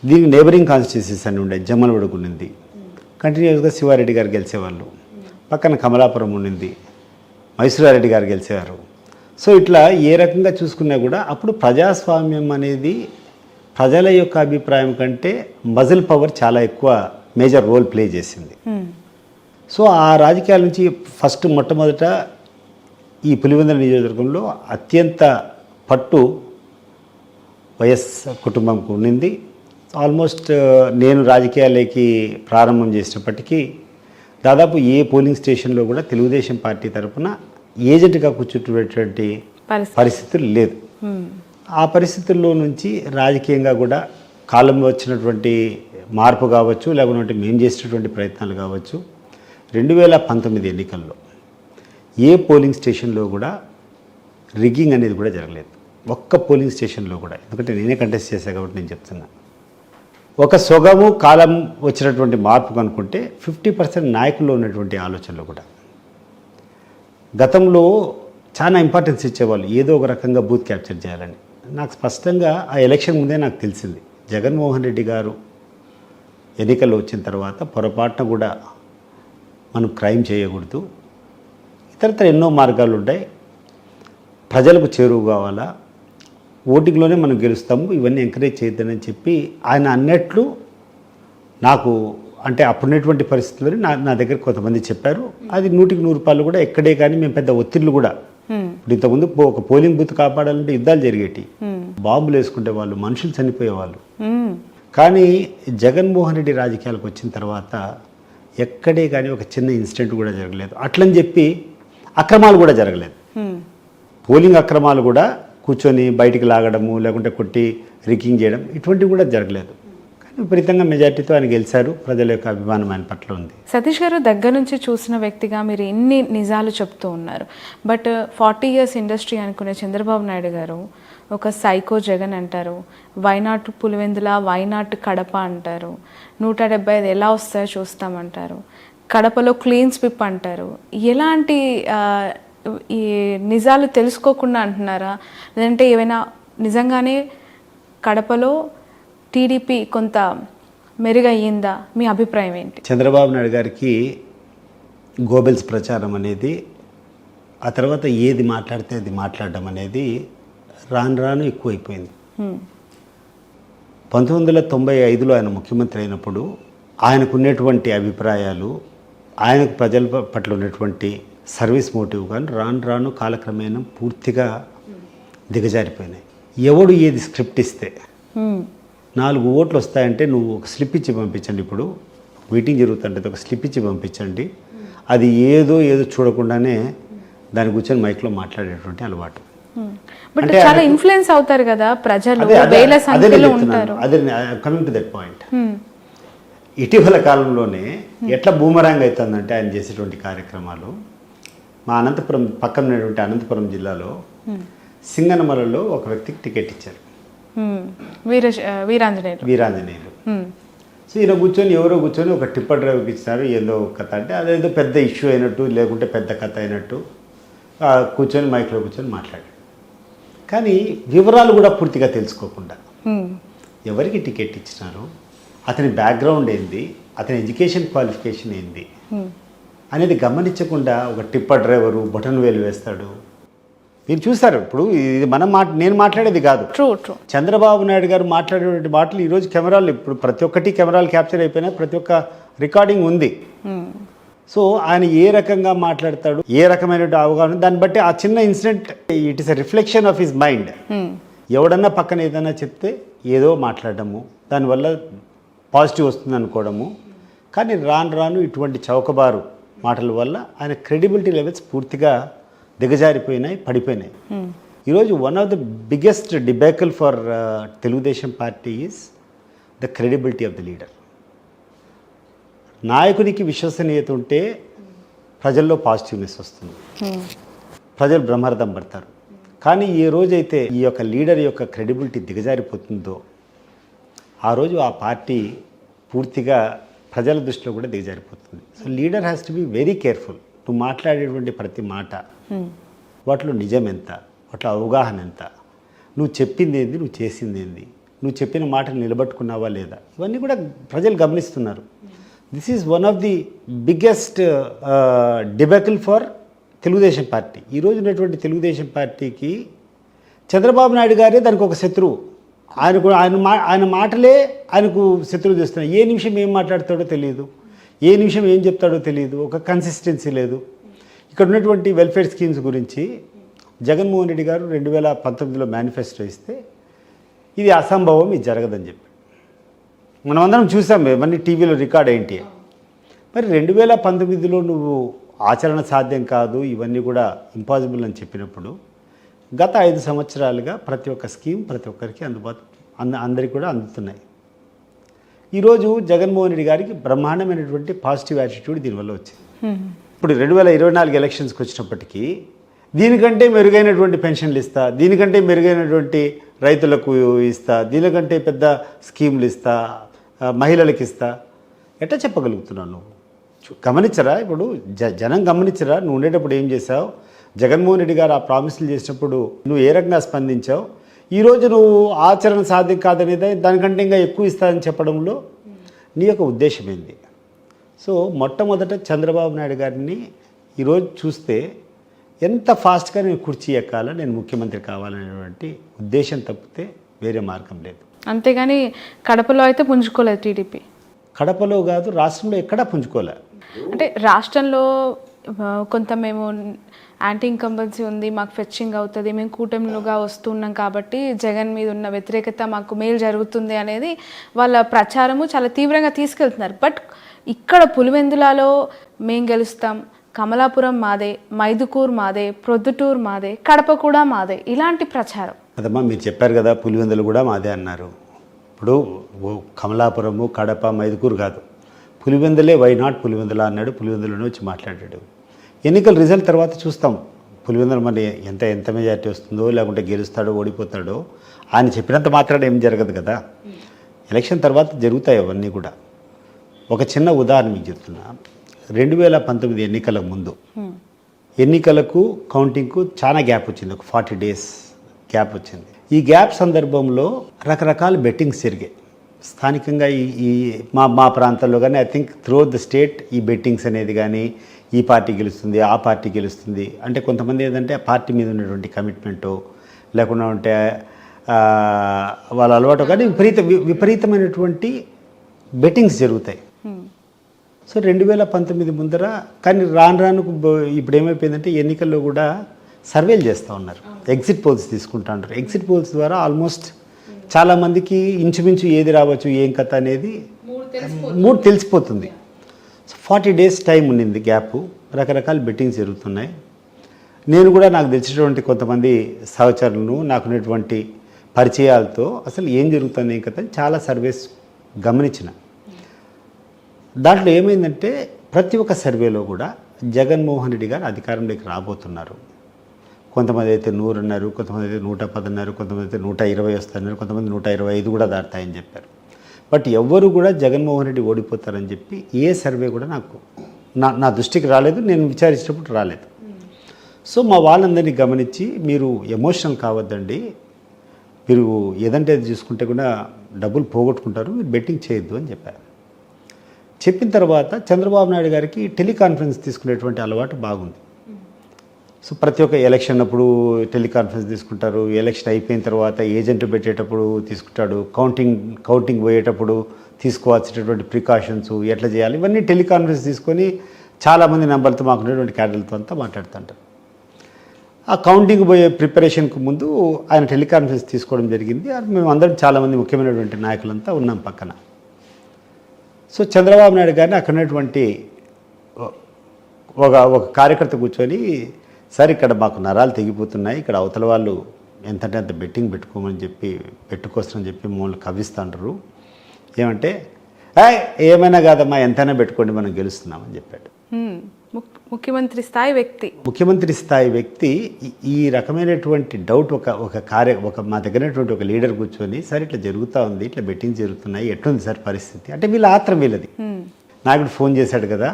దీనికి నేబరింగ్ కాన్స్టిట్యూన్సీస్ అని ఉండే, జమ్మలమడుగు ఉండింది, కంటిన్యూస్గా శివారెడ్డి గారు గెలిచేవాళ్ళు, పక్కన కమలాపురం ఉండింది, మైసూరారెడ్డి గారు గెలిచేవారు. సో ఇట్లా ఏ రకంగా చూసుకున్నా కూడా అప్పుడు ప్రజాస్వామ్యం అనేది ప్రజల యొక్క అభిప్రాయం కంటే మజిల్ పవర్ చాలా ఎక్కువ మేజర్ రోల్ ప్లే చేసింది. సో ఆ రాజకీయాల నుంచి మొట్టమొదట ఈ పులివెందుల నియోజకవర్గంలో అత్యంత పట్టు వైఎస్ కుటుంబంకు ఉండింది. ఆల్మోస్ట్ నేను రాజకీయాలకి ప్రారంభం చేసినప్పటికీ దాదాపు ఏ పోలింగ్ స్టేషన్లో కూడా తెలుగుదేశం పార్టీ తరఫున ఏజెంట్గా కూర్చుంటున్నటువంటి పరిస్థితులు లేదు. ఆ పరిస్థితుల్లో నుంచి రాజకీయంగా కూడా కాలం వచ్చినటువంటి మార్పు కావచ్చు, లేకుంటే మేము చేసినటువంటి ప్రయత్నాలు కావచ్చు, 2019 ఎన్నికల్లో ఏ పోలింగ్ స్టేషన్లో కూడా రిగ్గింగ్ అనేది కూడా జరగలేదు. ఒక్క పోలింగ్ స్టేషన్లో కూడా. ఎందుకంటే నేనే కంటెస్ట్ చేశాను కాబట్టి నేను చెప్తున్నా. ఒక సొగము కాలం వచ్చినటువంటి మార్పు కనుక్కుంటే 50% నాయకుల్లో ఉన్నటువంటి ఆలోచనలు కూడా. గతంలో చాలా ఇంపార్టెన్స్ ఇచ్చేవాళ్ళు, ఏదో ఒక రకంగా బూత్ క్యాప్చర్ చేయాలని. నాకు స్పష్టంగా ఆ ఎలక్షన్ ముందే నాకు తెలిసింది, జగన్మోహన్ రెడ్డి గారు ఎన్నికల్లో వచ్చిన తర్వాత పొరపాటున కూడా మనం క్రైమ్ చేయకూడదు, ఇతరత్ర ఎన్నో మార్గాలు ఉంటాయి, ప్రజలకు చేరువు కావాలా, ఓటింగ్లోనే మనం గెలుస్తాము, ఇవన్నీ ఎంకరేజ్ చేయొద్దని చెప్పి ఆయన అన్నట్లు నాకు, అంటే అప్పుడున్నటువంటి పరిస్థితుల్లో నా దగ్గర కొంతమంది చెప్పారు. అది 100కి 100 కూడా ఎక్కడే కానీ మేము పెద్ద ఒత్తిళ్లు కూడా, ఇప్పుడు ఇంతకుముందు ఒక పోలింగ్ బూత్ కాపాడాలంటే యుద్ధాలు జరిగేటి, బాంబులు వేసుకుంటే వాళ్ళు, మనుషులు చనిపోయేవాళ్ళు. కానీ జగన్మోహన్ రెడ్డి రాజకీయాలకు వచ్చిన తర్వాత ఎక్కడే కానీ ఒక చిన్న ఇన్సిడెంట్ కూడా జరగలేదు. అట్లని చెప్పి అక్రమాలు కూడా జరగలేదు. పోలింగ్ అక్రమాలు కూడా కూర్చొని బయటికి లాగడము లేకుంటే కొట్టి రికింగ్ చేయడం ఇటువంటివి కూడా జరగలేదు. కానీ విపరీతంగా మెజార్టీతో ఆయన గెలిచారు. ప్రజల యొక్క అభిమానం ఆయన పట్ల ఉంది. సతీష్ గారు దగ్గర నుంచి చూసిన వ్యక్తిగా మీరు ఎన్ని నిజాలు చెప్తూ ఉన్నారు. బట్ 40 years ఇండస్ట్రీ అనుకునే చంద్రబాబు నాయుడు గారు ఒక సైకో జగన్ అంటారు, వైనాట్ పులివెందుల, వైనాట్ కడప అంటారు, 175 ఎలా వస్తాయో చూస్తామంటారు, కడపలో క్లీన్ స్విప్ అంటారు. ఎలాంటి ఈ నిజాలు తెలుసుకోకుండా అంటున్నారా, లేదంటే ఏమైనా నిజంగానే కడపలో టీడీపీ కొంత మెరుగయ్యిందా? మీ అభిప్రాయం ఏంటి? చంద్రబాబు నాయుడు గారికి గోబెల్స్ ప్రచారం అనేది, ఆ తర్వాత ఏది మాట్లాడితే అది మాట్లాడడం అనేది రాను రాను ఎక్కువైపోయింది. 1995లో ఆయన ముఖ్యమంత్రి అయినప్పుడు ఆయనకున్నటువంటి అభిప్రాయాలు, ఆయనకు ప్రజల పట్ల ఉన్నటువంటి సర్వీస్ మోటివ్ కానీ రాను రాను కాలక్రమేణా పూర్తిగా దిగజారిపోయినాయి. ఎవడు ఏది స్క్రిప్ట్ ఇస్తే 4 ఓట్లు వస్తాయంటే నువ్వు ఒక స్లిప్ ఇచ్చి పంపించండి, ఇప్పుడు మీటింగ్ జరుగుతుంటే ఒక స్లిప్ ఇచ్చి పంపించండి, అది ఏదో చూడకుండానే దాని కూర్చొని మైక్లో మాట్లాడేటువంటి అలవాటు. బట్ చాలా ఇన్ఫ్లుయెన్స్ అవుతారు కదా ప్రజలు, వేల సంఖ్యలో ఉంటారు. అదే కమింగ్ టు దట్ పాయింట్. ఇటీవల కాలంలోనే ఎట్లా బూమరాంగ్ అవుతుందంటే ఆయన చేసేటువంటి కార్యక్రమాలు, మా అనంతపురం పక్కన ఉన్నటువంటి అనంతపురం జిల్లాలో సింగనమలలో ఒక వ్యక్తికి టికెట్ ఇచ్చారు, వీరాంజనేయులు. సో ఈయన కూర్చొని ఎవరో కూర్చొని ఒక టిప్పర్ డ్రైవర్కి ఇచ్చినారు, ఏదో కథ అంటే అదేదో పెద్ద ఇష్యూ అయినట్టు లేకుంటే పెద్ద కథ అయినట్టు కూర్చొని మైక్లో కూర్చొని మాట్లాడాడు. కానీ వివరాలు కూడా పూర్తిగా తెలుసుకోకుండా ఎవరికి టికెట్ ఇచ్చినారు, అతని బ్యాక్గ్రౌండ్ ఏంది, అతని ఎడ్యుకేషన్ క్వాలిఫికేషన్ ఏంది అనేది గమనించకుండా ఒక టిప్పర్ డ్రైవరు బటన్ వేలు వేస్తాడు. మీరు చూసారు, ఇప్పుడు ఇది నేను మాట్లాడేది కాదు, చంద్రబాబు నాయుడు గారు మాట్లాడేటువంటి మాటలు ఈరోజు కెమెరాలు, ఇప్పుడు ప్రతి ఒక్కటి కెమెరాలు క్యాప్చర్ అయిపోయినా, ప్రతి ఒక్క రికార్డింగ్ ఉంది. సో ఆయన ఏ రకంగా మాట్లాడతాడు, ఏ రకమైన అవగాహన, దాన్ని బట్టి ఆ చిన్న incident it is a reflection of his mind. ఎవడన్నా పక్కన ఏదైనా చెప్తే ఏదో మాట్లాడము, దానివల్ల పాజిటివ్ వస్తుంది అనుకోవడము. కానీ రాను రాను ఇటువంటి చౌకబారు మాటల వల్ల ఆయన క్రెడిబిలిటీ లెవెల్స్ పూర్తిగా దిగజారిపోయినాయి, పడిపోయినాయి. ఈరోజు one of the biggest debacle for Telugu Desam party is the credibility of the leader. నాయకునికి విశ్వసనీయత ఉంటే ప్రజల్లో పాజిటివ్నెస్ వస్తుంది, ప్రజలు బ్రహ్మరథం పడతారు. కానీ ఏ రోజైతే ఈ యొక్క లీడర్ యొక్క క్రెడిబిలిటీ దిగజారిపోతుందో ఆ రోజు ఆ పార్టీ పూర్తిగా ప్రజల దృష్టిలో కూడా దిగజారిపోతుంది. So leader has to be very careful. నువ్వు మాట్లాడేటువంటి ప్రతి మాట, వాటిలో నిజం ఎంత, వాటిలో అవగాహన ఎంత, నువ్వు చెప్పింది ఏంది, నువ్వు చేసింది ఏంది, నువ్వు చెప్పిన మాటలు నిలబట్టుకున్నావా లేదా, ఇవన్నీ కూడా ప్రజలు గమనిస్తున్నారు. This is one of the biggest debacle for Telugu Desam party. ఈరోజు ఉన్నటువంటి తెలుగుదేశం పార్టీకి చంద్రబాబు నాయుడు గారే దానికి ఒక శత్రువు. ఆయన మాటలే ఆయనకు శత్రువు చేస్తున్నాయి. ఏ నిమిషం ఏం మాట్లాడతాడో తెలియదు, ఏ నిమిషం ఏం చెప్తాడో తెలియదు, ఒక కన్సిస్టెన్సీ లేదు. ఇక్కడ ఉన్నటువంటి వెల్ఫేర్ స్కీమ్స్ గురించి జగన్మోహన్ రెడ్డి గారు 2019లో మేనిఫెస్టో ఇస్తే ఇది అసంభవం, ఇది జరగదని చెప్పి మనం అందరం చూసాం, ఇవన్నీ టీవీలో రికార్డ్ ఏంటి. మరి 2019లో నువ్వు ఆచరణ సాధ్యం కాదు, ఇవన్నీ కూడా ఇంపాసిబుల్ అని చెప్పినప్పుడు గత 5 సంవత్సరాలుగా ప్రతి ఒక్క స్కీమ్ ప్రతి ఒక్కరికి అందరికీ కూడా అందుతున్నాయి. ఈరోజు జగన్మోహన్ రెడ్డి గారికి బ్రహ్మాండమైనటువంటి పాజిటివ్ యాటిట్యూడ్ దీనివల్ల వచ్చింది. ఇప్పుడు 2024 ఎలక్షన్స్కి వచ్చినప్పటికీ దీనికంటే మెరుగైనటువంటి పెన్షన్లు ఇస్తా, దీనికంటే మెరుగైనటువంటి రైతులకు ఇస్తా, దీనికంటే పెద్ద స్కీమ్లు ఇస్తా, మహిళలకు ఇస్తా, ఎట్లా చెప్పగలుగుతున్నావు? నువ్వు గమనించరా? ఇప్పుడు జనం గమనించరా? నువ్వు ఉండేటప్పుడు ఏం చేసావు? జగన్మోహన్ రెడ్డి గారు ఆ ప్రామిసులు చేసినప్పుడు నువ్వు ఏ రకంగా స్పందించావు? ఈరోజు నువ్వు ఆచరణ సాధ్యం కాదనేది, దానికంటే ఇంకా ఎక్కువ ఇస్తానని చెప్పడంలో నీ యొక్క ఉద్దేశం ఏంది? సో మొట్టమొదట చంద్రబాబు నాయుడు గారిని ఈరోజు చూస్తే ఎంత ఫాస్ట్గా నేను కుర్చీ ఎక్కాలా, నేను ముఖ్యమంత్రి కావాలనేటువంటి ఉద్దేశం తప్పితే వేరే మార్గం లేదు. అంతేగాని కడపలో అయితే పుంజుకోలేదు టీడీపీ. కడపలో కాదు, రాష్ట్రంలో ఎక్కడా పుంజుకోలే. అంటే రాష్ట్రంలో కొంత మేము యాంటీ ఇన్కంబెన్సీ ఉంది, మాకు ఫెచ్చింగ్ అవుతుంది, మేము కూటమిలుగా వస్తున్నాం కాబట్టి జగన్ మీద ఉన్న వ్యతిరేకత మాకు మేలు జరుగుతుంది అనేది వాళ్ళ ప్రచారము చాలా తీవ్రంగా తీసుకెళ్తున్నారు. బట్ ఇక్కడ పులివెందులలో మేము గెలుస్తాం, కమలాపురం మాదే, మైదుకూర్ మాదే, ప్రొద్దుటూరు మాదే, కడప కూడా మాదే, ఇలాంటి ప్రచారం. అదమ్మా మీరు చెప్పారు కదా పులివెందులు కూడా మాదే అన్నారు. ఇప్పుడు కమలాపురము, కడప, మైదుకూరు కాదు, పులివెందులే, వై నాట్ పులివెందుల అన్నాడు. పులివెందులోనే వచ్చి మాట్లాడాడు. ఎన్నికల రిజల్ట్ తర్వాత చూస్తాం పులివెందులు మరి ఎంత మెజార్టీ వస్తుందో, లేకుంటే గెలుస్తాడో ఓడిపోతాడో. ఆయన చెప్పినంత మాత్రాన ఏం జరగదు కదా. ఎలక్షన్ తర్వాత జరుగుతాయి అవన్నీ కూడా. ఒక చిన్న ఉదాహరణ మీకు చెప్తున్నా. 2019 ఎన్నికల ముందు ఎన్నికలకు కౌంటింగ్కు చాలా గ్యాప్ వచ్చింది. ఒక 40 days గ్యాప్ వచ్చింది. ఈ గ్యాప్ సందర్భంలో రకరకాల బెట్టింగ్స్ జరిగాయి స్థానికంగా. ఈ మా ప్రాంతాల్లో కానీ I think through the state ఈ బెట్టింగ్స్ అనేది కానీ, ఈ పార్టీ గెలుస్తుంది, ఆ పార్టీ గెలుస్తుంది అంటే కొంతమంది ఏంటంటే ఆ పార్టీ మీద ఉన్నటువంటి కమిట్మెంటు లేకుండా ఉంటే వాళ్ళ అలవాటు కానీ విపరీతమైనటువంటి బెట్టింగ్స్ జరుగుతాయి. సో 2019 ముందర కానీ రాను ఇప్పుడు ఏమైపోయిందంటే ఎన్నికల్లో కూడా సర్వేలు చేస్తూ ఉన్నారు, ఎగ్జిట్ పోల్స్ తీసుకుంటా ఉంటారు. ఎగ్జిట్ పోల్స్ ద్వారా ఆల్మోస్ట్ చాలామందికి ఇంచుమించు ఏది రావచ్చు, ఏం కథ అనేది మూడు తెలిసిపోతుంది. సో 40 days టైం ఉండింది గ్యాప్. రకరకాల బెట్టింగ్స్ జరుగుతున్నాయి. నేను కూడా నాకు తెలిసినటువంటి కొంతమంది సహచరులను, నాకున్నటువంటి పరిచయాలతో అసలు ఏం జరుగుతుంది ఏం కథ చాలా సర్వేస్ గమనించిన. దాంట్లో ఏమైందంటే ప్రతి ఒక్క సర్వేలో కూడా జగన్మోహన్ రెడ్డి గారు అధికారంలోకి రాబోతున్నారు. కొంతమంది అయితే 100 అన్నారు, కొంతమంది అయితే 110 అన్నారు, కొంతమంది అయితే 120 వస్తున్నారు, కొంతమంది 125 కూడా దాటుతాయని చెప్పారు. బట్ ఎవ్వరు కూడా జగన్మోహన్ రెడ్డి ఓడిపోతారని చెప్పి ఏ సర్వే కూడా నా దృష్టికి రాలేదు, నేను విచారించినప్పుడు రాలేదు. సో మా వాళ్ళందరినీ గమనించి మీరు ఎమోషనల్ కావద్దండి, మీరు ఏదంటే అది చూసుకుంటే కూడా డబ్బులు పోగొట్టుకుంటారు, మీరు బెట్టింగ్ చేయొద్దు అని చెప్పారు. చెప్పిన తర్వాత చంద్రబాబు నాయుడు గారికి టెలికాన్ఫరెన్స్ తీసుకునేటువంటి అలవాటు బాగుంది. సో ప్రతి ఒక్క ఎలక్షన్ అప్పుడు టెలికాన్ఫరెన్స్ తీసుకుంటారు, ఎలక్షన్ అయిపోయిన తర్వాత ఏజెంట్ పెట్టేటప్పుడు తీసుకుంటాడు, కౌంటింగ్ పోయేటప్పుడు తీసుకోవాల్సినటువంటి ప్రికాషన్స్ ఎట్లా చేయాలి ఇవన్నీ టెలికాన్ఫరెన్స్ తీసుకొని చాలామంది నెంబర్లతో మాకున్నటువంటి క్యాడర్లతో అంతా మాట్లాడుతుంటారు. ఆ కౌంటింగ్ పోయే ప్రిపరేషన్కు ముందు ఆయన టెలికాన్ఫరెన్స్ తీసుకోవడం జరిగింది. మేము అందరం చాలామంది ముఖ్యమైనటువంటి నాయకులంతా ఉన్నాం పక్కన. సో చంద్రబాబు నాయుడు గారిని అక్కడ ఉన్నటువంటి ఒక కార్యకర్త కూర్చొని, సార్ ఇక్కడ మాకు నరాలు తెగిపోతున్నాయి, ఇక్కడ అవతల వాళ్ళు ఎంతంటే అంత బెట్టింగ్ పెట్టుకోమని చెప్పి పెట్టుకోవచ్చని చెప్పి మమ్మల్ని కవ్విస్తుంటారు, ఏమంటే ఏమైనా కాదమ్మా ఎంతైనా పెట్టుకోండి మనం గెలుస్తున్నామని చెప్పాడు. ముఖ్యమంత్రి స్థాయి వ్యక్తి ఈ రకమైనటువంటి డౌట్ ఒక మా దగ్గరటువంటి ఒక లీడర్ కూర్చొని, సార్ ఇట్లా జరుగుతూ ఉంది, ఇట్లా బెట్టింగ్ జరుగుతున్నాయి, ఎట్లుంది సార్ పరిస్థితి అంటే వీళ్ళ ఆత్రం వీళ్ళది. నాయకుడు ఫోన్ చేశాడు కదా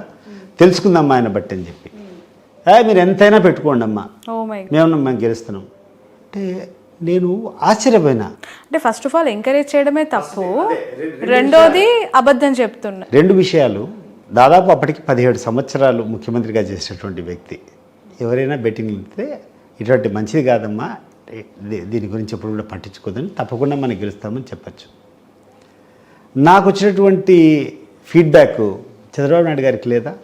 తెలుసుకుందామ్మా ఆయన బట్టి అని చెప్పి, మీరు ఎంతైనా పెట్టుకోండి అమ్మా మేము గెలుస్తున్నాం అంటే నేను ఆశ్చర్యపోయినా. అంటే ఫస్ట్ ఆఫ్ ఆల్ ఎంకరేజ్ చేయడమే తప్పు, రెండోది అబద్ధం చెప్తున్నా. రెండు విషయాలు. దాదాపు అప్పటికి 17 సంవత్సరాలు ముఖ్యమంత్రిగా చేసినటువంటి వ్యక్తి ఎవరైనా బెట్టింగ్ ఇస్తే ఇటువంటి మంచిది కాదమ్మా, దీని గురించి ఎప్పుడు కూడా పట్టించుకోదని, తప్పకుండా మనం గెలుస్తామని చెప్పచ్చు. నాకు వచ్చినటువంటి ఫీడ్బ్యాక్ చంద్రబాబు నాయుడు గారికి లేదా?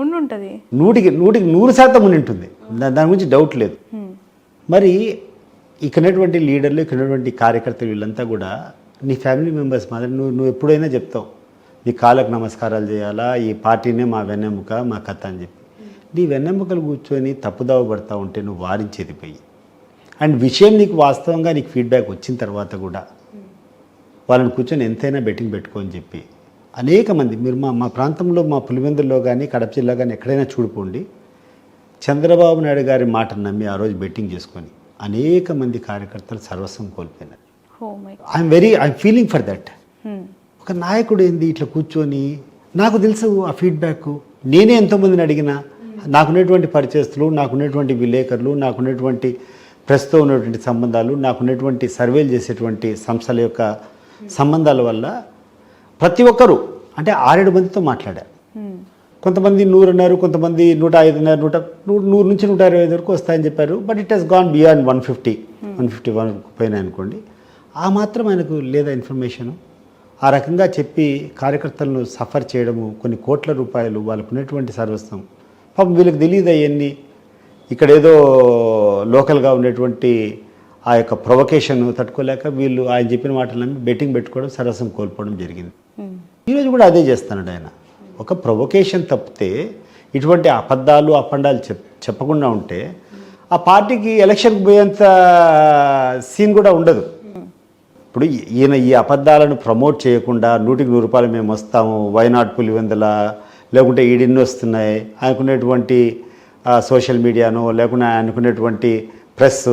ఉండుంటుంది, 100% ఉండి ఉంటుంది, దాని గురించి డౌట్ లేదు. మరి ఇక్కడటువంటి లీడర్లు, ఇక్కడటువంటి కార్యకర్తలు వీళ్ళంతా కూడా నీ ఫ్యామిలీ మెంబర్స్ మాత్రం నువ్వు ఎప్పుడైనా చెప్తావు నీ కాళ్ళకు నమస్కారాలు చేయాలా, ఈ పార్టీనే మా వెన్నెముక, మా కథ అని చెప్పి. నీ వెన్నెముకలు కూర్చొని తప్పుదావ పడతా ఉంటే నువ్వు వారించేది పోయి, అండ్ విషయం నీకు వాస్తవంగా నీకు ఫీడ్బ్యాక్ వచ్చిన తర్వాత కూడా వాళ్ళని కూర్చొని ఎంతైనా బెట్టింగ్ పెట్టుకోని చెప్పి అనేక మంది, మీరు మా ప్రాంతంలో మా పులివెందుల్లో కానీ కడప జిల్లా కానీ ఎక్కడైనా చూడుకోండి, చంద్రబాబు నాయుడు గారి మాటను నమ్మి ఆ రోజు బెట్టింగ్ చేసుకొని అనేక మంది కార్యకర్తలు సర్వస్వం కోల్పోయినారు. I'm feeling for that. ఒక నాయకుడు ఏంది ఇట్లా కూర్చొని, నాకు తెలుసు ఆ ఫీడ్బ్యాక్, నేనే ఎంతోమందిని అడిగినా, నాకున్నటువంటి పరిచయస్తులు, నాకున్నటువంటి విలేకరులు, నాకున్నటువంటి ప్రస్తుతం ఉన్నటువంటి సంబంధాలు, నాకున్నటువంటి సర్వేలు చేసేటువంటి సంస్థల యొక్క సంబంధాల వల్ల ప్రతి ఒక్కరూ అంటే 6-7 మందితో మాట్లాడారు. కొంతమంది 100 అన్నారు, కొంతమంది 105 అన్నారు, 100 నుంచి 125 వరకు వస్తాయని చెప్పారు. But it has gone beyond 150 పోయినాయి అనుకోండి. ఆ మాత్రం ఆయనకు లేదా ఇన్ఫర్మేషను. ఆ రకంగా చెప్పి కార్యకర్తలను సఫర్ చేయడము, కొన్ని కోట్ల రూపాయలు వాళ్ళకు ఉన్నటువంటి సర్వస్వం, పాపం వీళ్ళకి తెలియదు అవన్నీ. ఇక్కడ ఏదో లోకల్గా ఉండేటువంటి ఆ యొక్క ప్రొవకేషన్ తట్టుకోలేక వీళ్ళు ఆయన చెప్పిన మాటలన్నీ బెట్టింగ్ పెట్టుకోవడం, సర్వస్వం కోల్పోవడం జరిగింది. ఈరోజు కూడా అదే చేస్తున్నాడు ఆయన. ఒక ప్రొవకేషన్ తప్పితే ఇటువంటి అబద్ధాలు అపండాలు చెప్పకుండా ఉంటే ఆ పార్టీకి ఎలక్షన్కి పోయేంత సీన్ కూడా ఉండదు. ఇప్పుడు ఈయన ఈ అబద్ధాలను ప్రమోట్ చేయకుండా 100కి 100 రూపాయలు మేము వస్తాము, వైనాట్ పులివెందుల, లేకుంటే ఈడిన్ని వస్తున్నాయి అనుకునేటువంటి సోషల్ మీడియాను, లేకుంటే అనుకునేటువంటి ప్రెస్,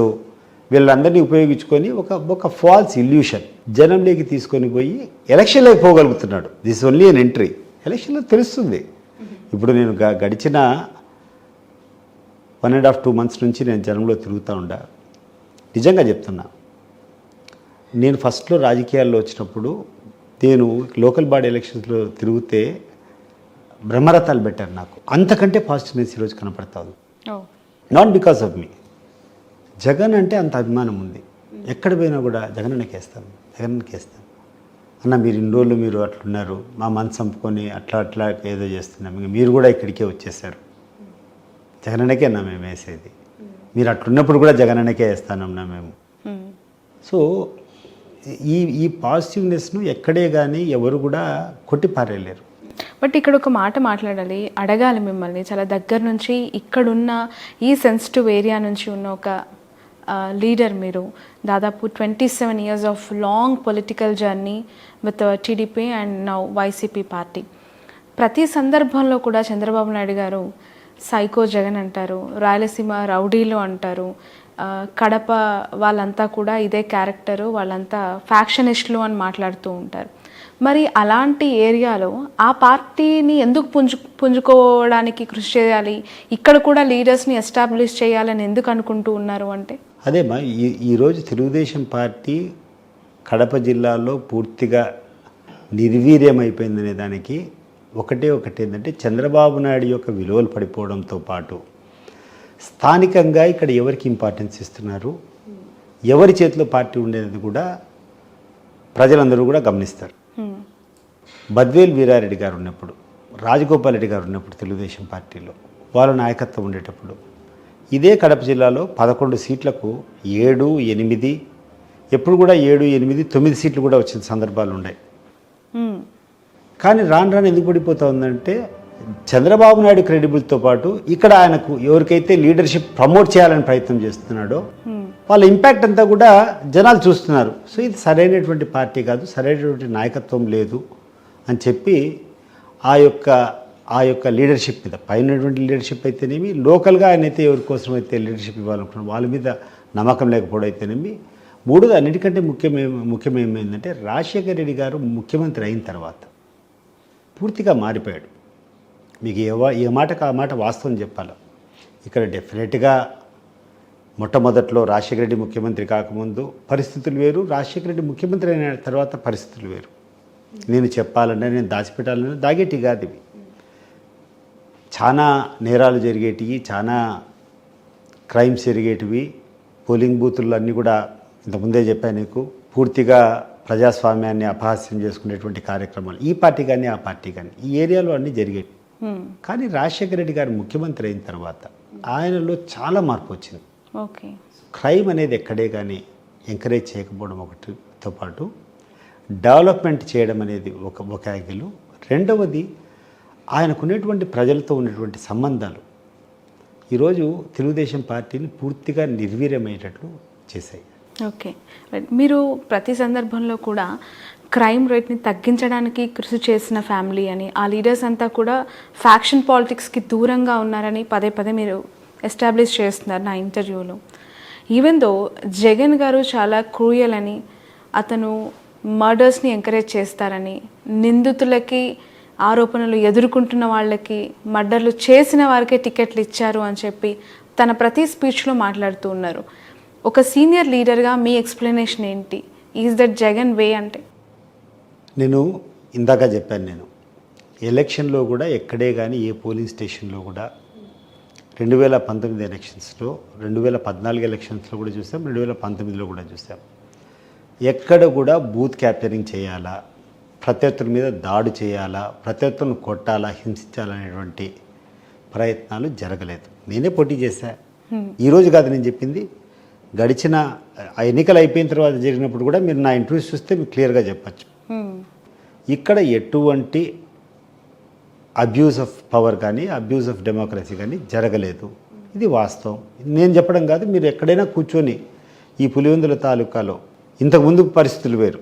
వీళ్ళందరినీ ఉపయోగించుకొని ఒక ఫాల్స్ ఇల్యూషన్ జనంలోకి తీసుకొని పోయి ఎలక్షన్లోకి పోగలుగుతున్నాడు. This only an entry. ఎలక్షన్లో తెలుస్తుంది. ఇప్పుడు నేను గడిచిన 1.5-2 months నుంచి నేను జనంలో తిరుగుతూ ఉండా. నిజంగా చెప్తున్నా, నేను ఫస్ట్లో రాజకీయాల్లో వచ్చినప్పుడు నేను లోకల్ బాడీ ఎలక్షన్స్లో తిరిగితే బ్రహ్మరథాలు పెట్టారు నాకు. అంతకంటే పాజిటివ్నెస్ ఈరోజు కనపడుతుంది. నాట్ బికాస్ ఆఫ్ మీ. జగన్ అంటే అంత అభిమానం ఉంది. ఎక్కడ పోయినా కూడా జగనన్నకి వేస్తాను, జగనన్నకి వేస్తాను అన్న. మీరు ఇన్ని రోజులు మీరు అట్లున్నారు, మా మనసు చంపుకొని అట్లా ఏదో చేస్తున్నాం, ఇంకా మీరు కూడా ఇక్కడికే వచ్చేసారు, జగనన్నకే అన్నా మేము వేసేది, మీరు అట్లున్నప్పుడు కూడా జగనన్నకే వేస్తానన్నా మేము. సో ఈ పాజిటివ్నెస్ను ఎక్కడే కానీ ఎవరు కూడా కొట్టిపారేయలేరు. బట్ ఇక్కడ ఒక మాట మాట్లాడాలి, అడగాలి మిమ్మల్ని. చాలా దగ్గర నుంచి ఇక్కడున్న ఈ సెన్సిటివ్ ఏరియా నుంచి ఉన్న ఒక లీడర్ మీరు. దాదాపు 27 years of long political journey with TDP and now YCP party. ప్రతి సందర్భంలో కూడా చంద్రబాబు నాయుడు గారు సైకో జగన్ అంటారు, రాయలసీమ రౌడీలు అంటారు, కడప వాళ్ళంతా కూడా ఇదే క్యారెక్టరు, వాళ్ళంతా ఫ్యాక్షనిస్టులు అని మాట్లాడుతూ ఉంటారు. మరి అలాంటి ఏరియాలో ఆ పార్టీని ఎందుకు పుంజుకోవడానికి కృషి చేయాలి, ఇక్కడ కూడా లీడర్స్ని ఎస్టాబ్లిష్ చేయాలని ఎందుకు అనుకుంటూ ఉన్నారు అంటే? అదేమా, ఈరోజు తెలుగుదేశం పార్టీ కడప జిల్లాలో పూర్తిగా నిర్వీర్యమైపోయిందనే దానికి ఒకటి ఏంటంటే చంద్రబాబు నాయుడు యొక్క విలువలు పడిపోవడంతో పాటు స్థానికంగా ఇక్కడ ఎవరికి ఇంపార్టెన్స్ ఇస్తున్నారు, ఎవరి చేతిలో పార్టీ ఉండేది కూడా ప్రజలందరూ కూడా గమనిస్తారు. బద్వేల్ వీరారెడ్డి గారు ఉన్నప్పుడు, రాజగోపాల్ రెడ్డి గారు ఉన్నప్పుడు తెలుగుదేశం పార్టీలో వాళ్ళ నాయకత్వం ఉండేటప్పుడు ఇదే కడప జిల్లాలో 11 సీట్లకు 7, 8, ఎప్పుడు కూడా 7, 8, 9 సీట్లు కూడా వచ్చిన సందర్భాలు ఉన్నాయి. కానీ రాను ఎందుకు పడిపోతా ఉందంటే చంద్రబాబు నాయుడు క్రెడిబుల్తో పాటు ఇక్కడ ఆయనకు ఎవరికైతే లీడర్షిప్ ప్రమోట్ చేయాలని ప్రయత్నం చేస్తున్నాడో వాళ్ళ ఇంపాక్ట్ అంతా కూడా జనాలు చూస్తున్నారు. సో ఇది సరైనటువంటి పార్టీ కాదు, సరైనటువంటి నాయకత్వం లేదు అని చెప్పి ఆ యొక్క లీడర్షిప్ మీద, పైనటువంటి లీడర్షిప్ అయితేనేమి, లోకల్గా ఆయన అయితే ఎవరి కోసం అయితే లీడర్షిప్ ఇవ్వాలనుకున్నాం వాళ్ళ మీద నమ్మకం లేకపోవడం అయితేనేమి. మూడోది అన్నిటికంటే ముఖ్యమేమైందంటే రాజశేఖర రెడ్డి గారు ముఖ్యమంత్రి అయిన తర్వాత పూర్తిగా మారిపోయాడు. మీకు ఏ మాటకు ఆ మాట వాస్తవం చెప్పాలి. ఇక్కడ డెఫినెట్గా మొట్టమొదట్లో రాజశేఖర రెడ్డి ముఖ్యమంత్రి కాకముందు పరిస్థితులు వేరు, రాజశేఖర రెడ్డి ముఖ్యమంత్రి అయిన తర్వాత పరిస్థితులు వేరు. నేను చెప్పాలంటే నేను దాచిపెట్టాలని దాగేటి కాదు ఇవి. చాలా నేరాలు జరిగేటివి, చాలా క్రైమ్స్ జరిగేటివి, పోలింగ్ బూతులు అన్నీ కూడా ఇంతకుముందే చెప్పాను నీకు, పూర్తిగా ప్రజాస్వామ్యాన్ని అపహాస్యం చేసుకునేటువంటి కార్యక్రమాలు ఈ పార్టీ కానీ ఆ పార్టీ కానీ ఈ ఏరియాలో అన్నీ జరిగేవి. కానీ రాజశేఖర రెడ్డి గారు ముఖ్యమంత్రి అయిన తర్వాత ఆయనలో చాలా మార్పు వచ్చింది. ఓకే, క్రైమ్ అనేది ఎక్కడే కానీ ఎంకరేజ్ చేయకపోవడం ఒకటితో పాటు డెవలప్మెంట్ చేయడం అనేది ఒక యాంగిల్. రెండవది ఆయనకున్నటువంటి ప్రజలతో ఉన్నటువంటి సంబంధాలు ఈరోజు తెలుగుదేశం పార్టీని పూర్తిగా నిర్వీర్యమయ్యేటట్లు చేశాయి. ఓకే, మీరు ప్రతి సందర్భంలో కూడా క్రైమ్ రేట్ని తగ్గించడానికి కృషి చేసిన ఫ్యామిలీ అని, ఆ లీడర్స్ అంతా కూడా ఫ్యాక్షన్ పాలిటిక్స్కి దూరంగా ఉన్నారని పదే మీరు ఎస్టాబ్లిష్ చేస్తున్నారు నా ఇంటర్వ్యూలో. ఈవెన్ దో జగన్ గారు చాలా క్రూయల్ అని, అతను మర్డర్స్ని ఎంకరేజ్ చేస్తారని, నిందితులకి ఆరోపణలు ఎదుర్కొంటున్న వాళ్ళకి మర్డర్లు చేసిన వారికే టికెట్లు ఇచ్చారు అని చెప్పి తన ప్రతి స్పీచ్లో మాట్లాడుతూ ఉన్నారు. ఒక సీనియర్ లీడర్గా మీ ఎక్స్ప్లెనేషన్ ఏంటి? ఈజ్ దట్ జగన్ వే అంటే? నేను ఇందాక చెప్పాను, నేను ఎలక్షన్లో కూడా ఎక్కడే కానీ ఏ పోలింగ్ స్టేషన్లో కూడా 2019 ఎలక్షన్స్లో, 2014 ఎలక్షన్స్లో కూడా చూసాం, 2019లో కూడా చూసాం, ఎక్కడ కూడా బూత్ క్యాప్చరింగ్ చేయాలా, ప్రత్యర్థుల మీద దాడి చేయాలా, ప్రత్యర్థులను కొట్టాలా, హింసించాలనేటువంటి ప్రయత్నాలు జరగలేదు. నేనే పోటీ చేశా. ఈరోజు కాదు నేను చెప్పింది, గడిచిన ఎన్నికలు అయిపోయిన తర్వాత జరిగినప్పుడు కూడా మీరు నా ఇంటర్వ్యూస్ చూస్తే మీకు క్లియర్గా చెప్పచ్చు. ఇక్కడ ఎటువంటి అబ్యూస్ ఆఫ్ పవర్ కానీ అబ్యూస్ ఆఫ్ డెమోక్రసీ కానీ జరగలేదు. ఇది వాస్తవం. నేను చెప్పడం కాదు, మీరు ఎక్కడైనా కూర్చొని ఈ పులివెందుల తాలూకాలో ఇంతకుముందు పరిస్థితులు వేరు,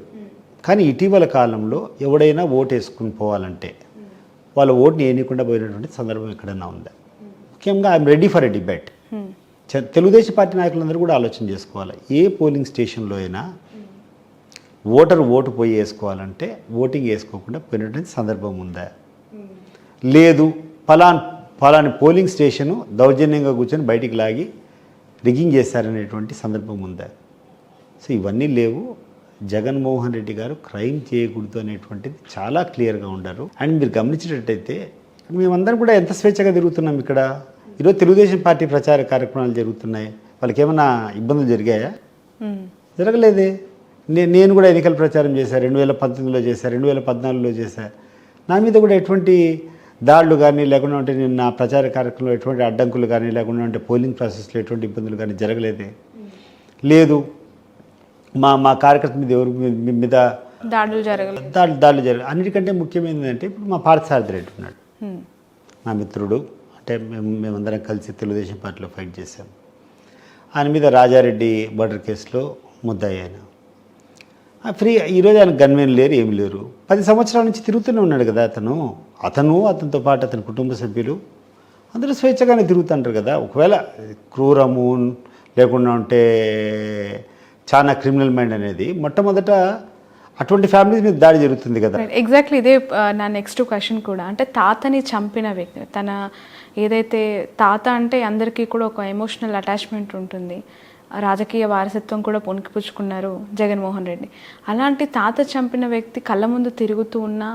కానీ ఇటీవల కాలంలో ఎవడైనా ఓటు వేసుకుని పోవాలంటే వాళ్ళ ఓటుని వేయకుండా పోయినటువంటి సందర్భం ఎక్కడైనా ఉందా? ముఖ్యంగా I'm ready for a debate. Telugu Desam party నాయకులందరూ కూడా ఆలోచన చేసుకోవాలి. ఏ పోలింగ్ స్టేషన్లో అయినా ఓటరు ఓటు పోయి వేసుకోవాలంటే ఓటింగ్ వేసుకోకుండా పోయినటువంటి సందర్భం ఉందా? లేదు, ఫలాని పోలింగ్ స్టేషను దౌర్జన్యంగా కూర్చొని బయటికి లాగి రిగ్గింగ్ చేశారనేటువంటి సందర్భం ఉందా? సో ఇవన్నీ లేవు. జగన్మోహన్ రెడ్డి గారు క్రైమ్ చేయకూడదు అనేటువంటిది చాలా క్లియర్గా ఉండారు. అండ్ మీరు గమనించేటట్టయితే మేమందరం కూడా ఎంత స్వేచ్ఛగా తిరుగుతున్నాం ఇక్కడ. ఈరోజు తెలుగుదేశం పార్టీ ప్రచార కార్యక్రమాలు జరుగుతున్నాయి, వాళ్ళకి ఏమైనా ఇబ్బందులు జరిగాయా? జరగలేదే. నేను కూడా ఎన్నికల ప్రచారం చేశాను, 2019లో చేశాను, 2014లో చేశాను. నా మీద కూడా ఎటువంటి దాడులు కానీ లేకుండా ఉంటే నేను నా ప్రచార కార్యక్రమంలో ఎటువంటి అడ్డంకులు కానీ లేకుండా ఉంటే పోలింగ్ ప్రాసెస్లో ఎటువంటి ఇబ్బందులు కానీ జరగలేదే. లేదు, మా కార్యకర్త మీద ఎవరి మీద దాడులు జరగలేదు. దాడులు జరగలేదు. అన్నిటికంటే ముఖ్యమైనది ఏంటంటే ఇప్పుడు మా పార్థసారథి రెడ్డి ఉన్నాడు, నా మిత్రుడు. అంటే మేమందరం కలిసి తెలుగుదేశం పార్టీలో ఫైట్ చేశాం. ఆయన మీద రాజారెడ్డి మర్డర్ కేసులో ముద్దాయి ఆయన ఫ్రీ. ఈరోజు ఆయన గన్మెన్ లేరు, ఏమి లేరు. 10 సంవత్సరాల నుంచి తిరుగుతూనే ఉన్నాడు కదా అతనితో పాటు అతని కుటుంబ సభ్యులు అందరూ స్వేచ్ఛగానే తిరుగుతుంటారు కదా. ఒకవేళ క్రూరము లేకుండా ఉంటే చాలా క్రిమినల్ మైండ్ అనేది మొట్టమొదట అటువంటి ఫ్యామిలీస్ మీద దాడి జరుగుతుంది కదా. ఎగ్జాక్ట్లీ ఇదే నా నెక్స్ట్ క్వశ్చన్ కూడా. అంటే తాతని చంపిన వ్యక్తి, తన ఏదైతే తాత అంటే అందరికీ కూడా ఒక ఎమోషనల్ అటాచ్మెంట్ ఉంటుంది, రాజకీయ వారసత్వం కూడా పొనికిపుచ్చుకున్నారు జగన్మోహన్ రెడ్డి. అలాంటి తాత చంపిన వ్యక్తి కళ్ళ ముందు తిరుగుతూ ఉన్నా,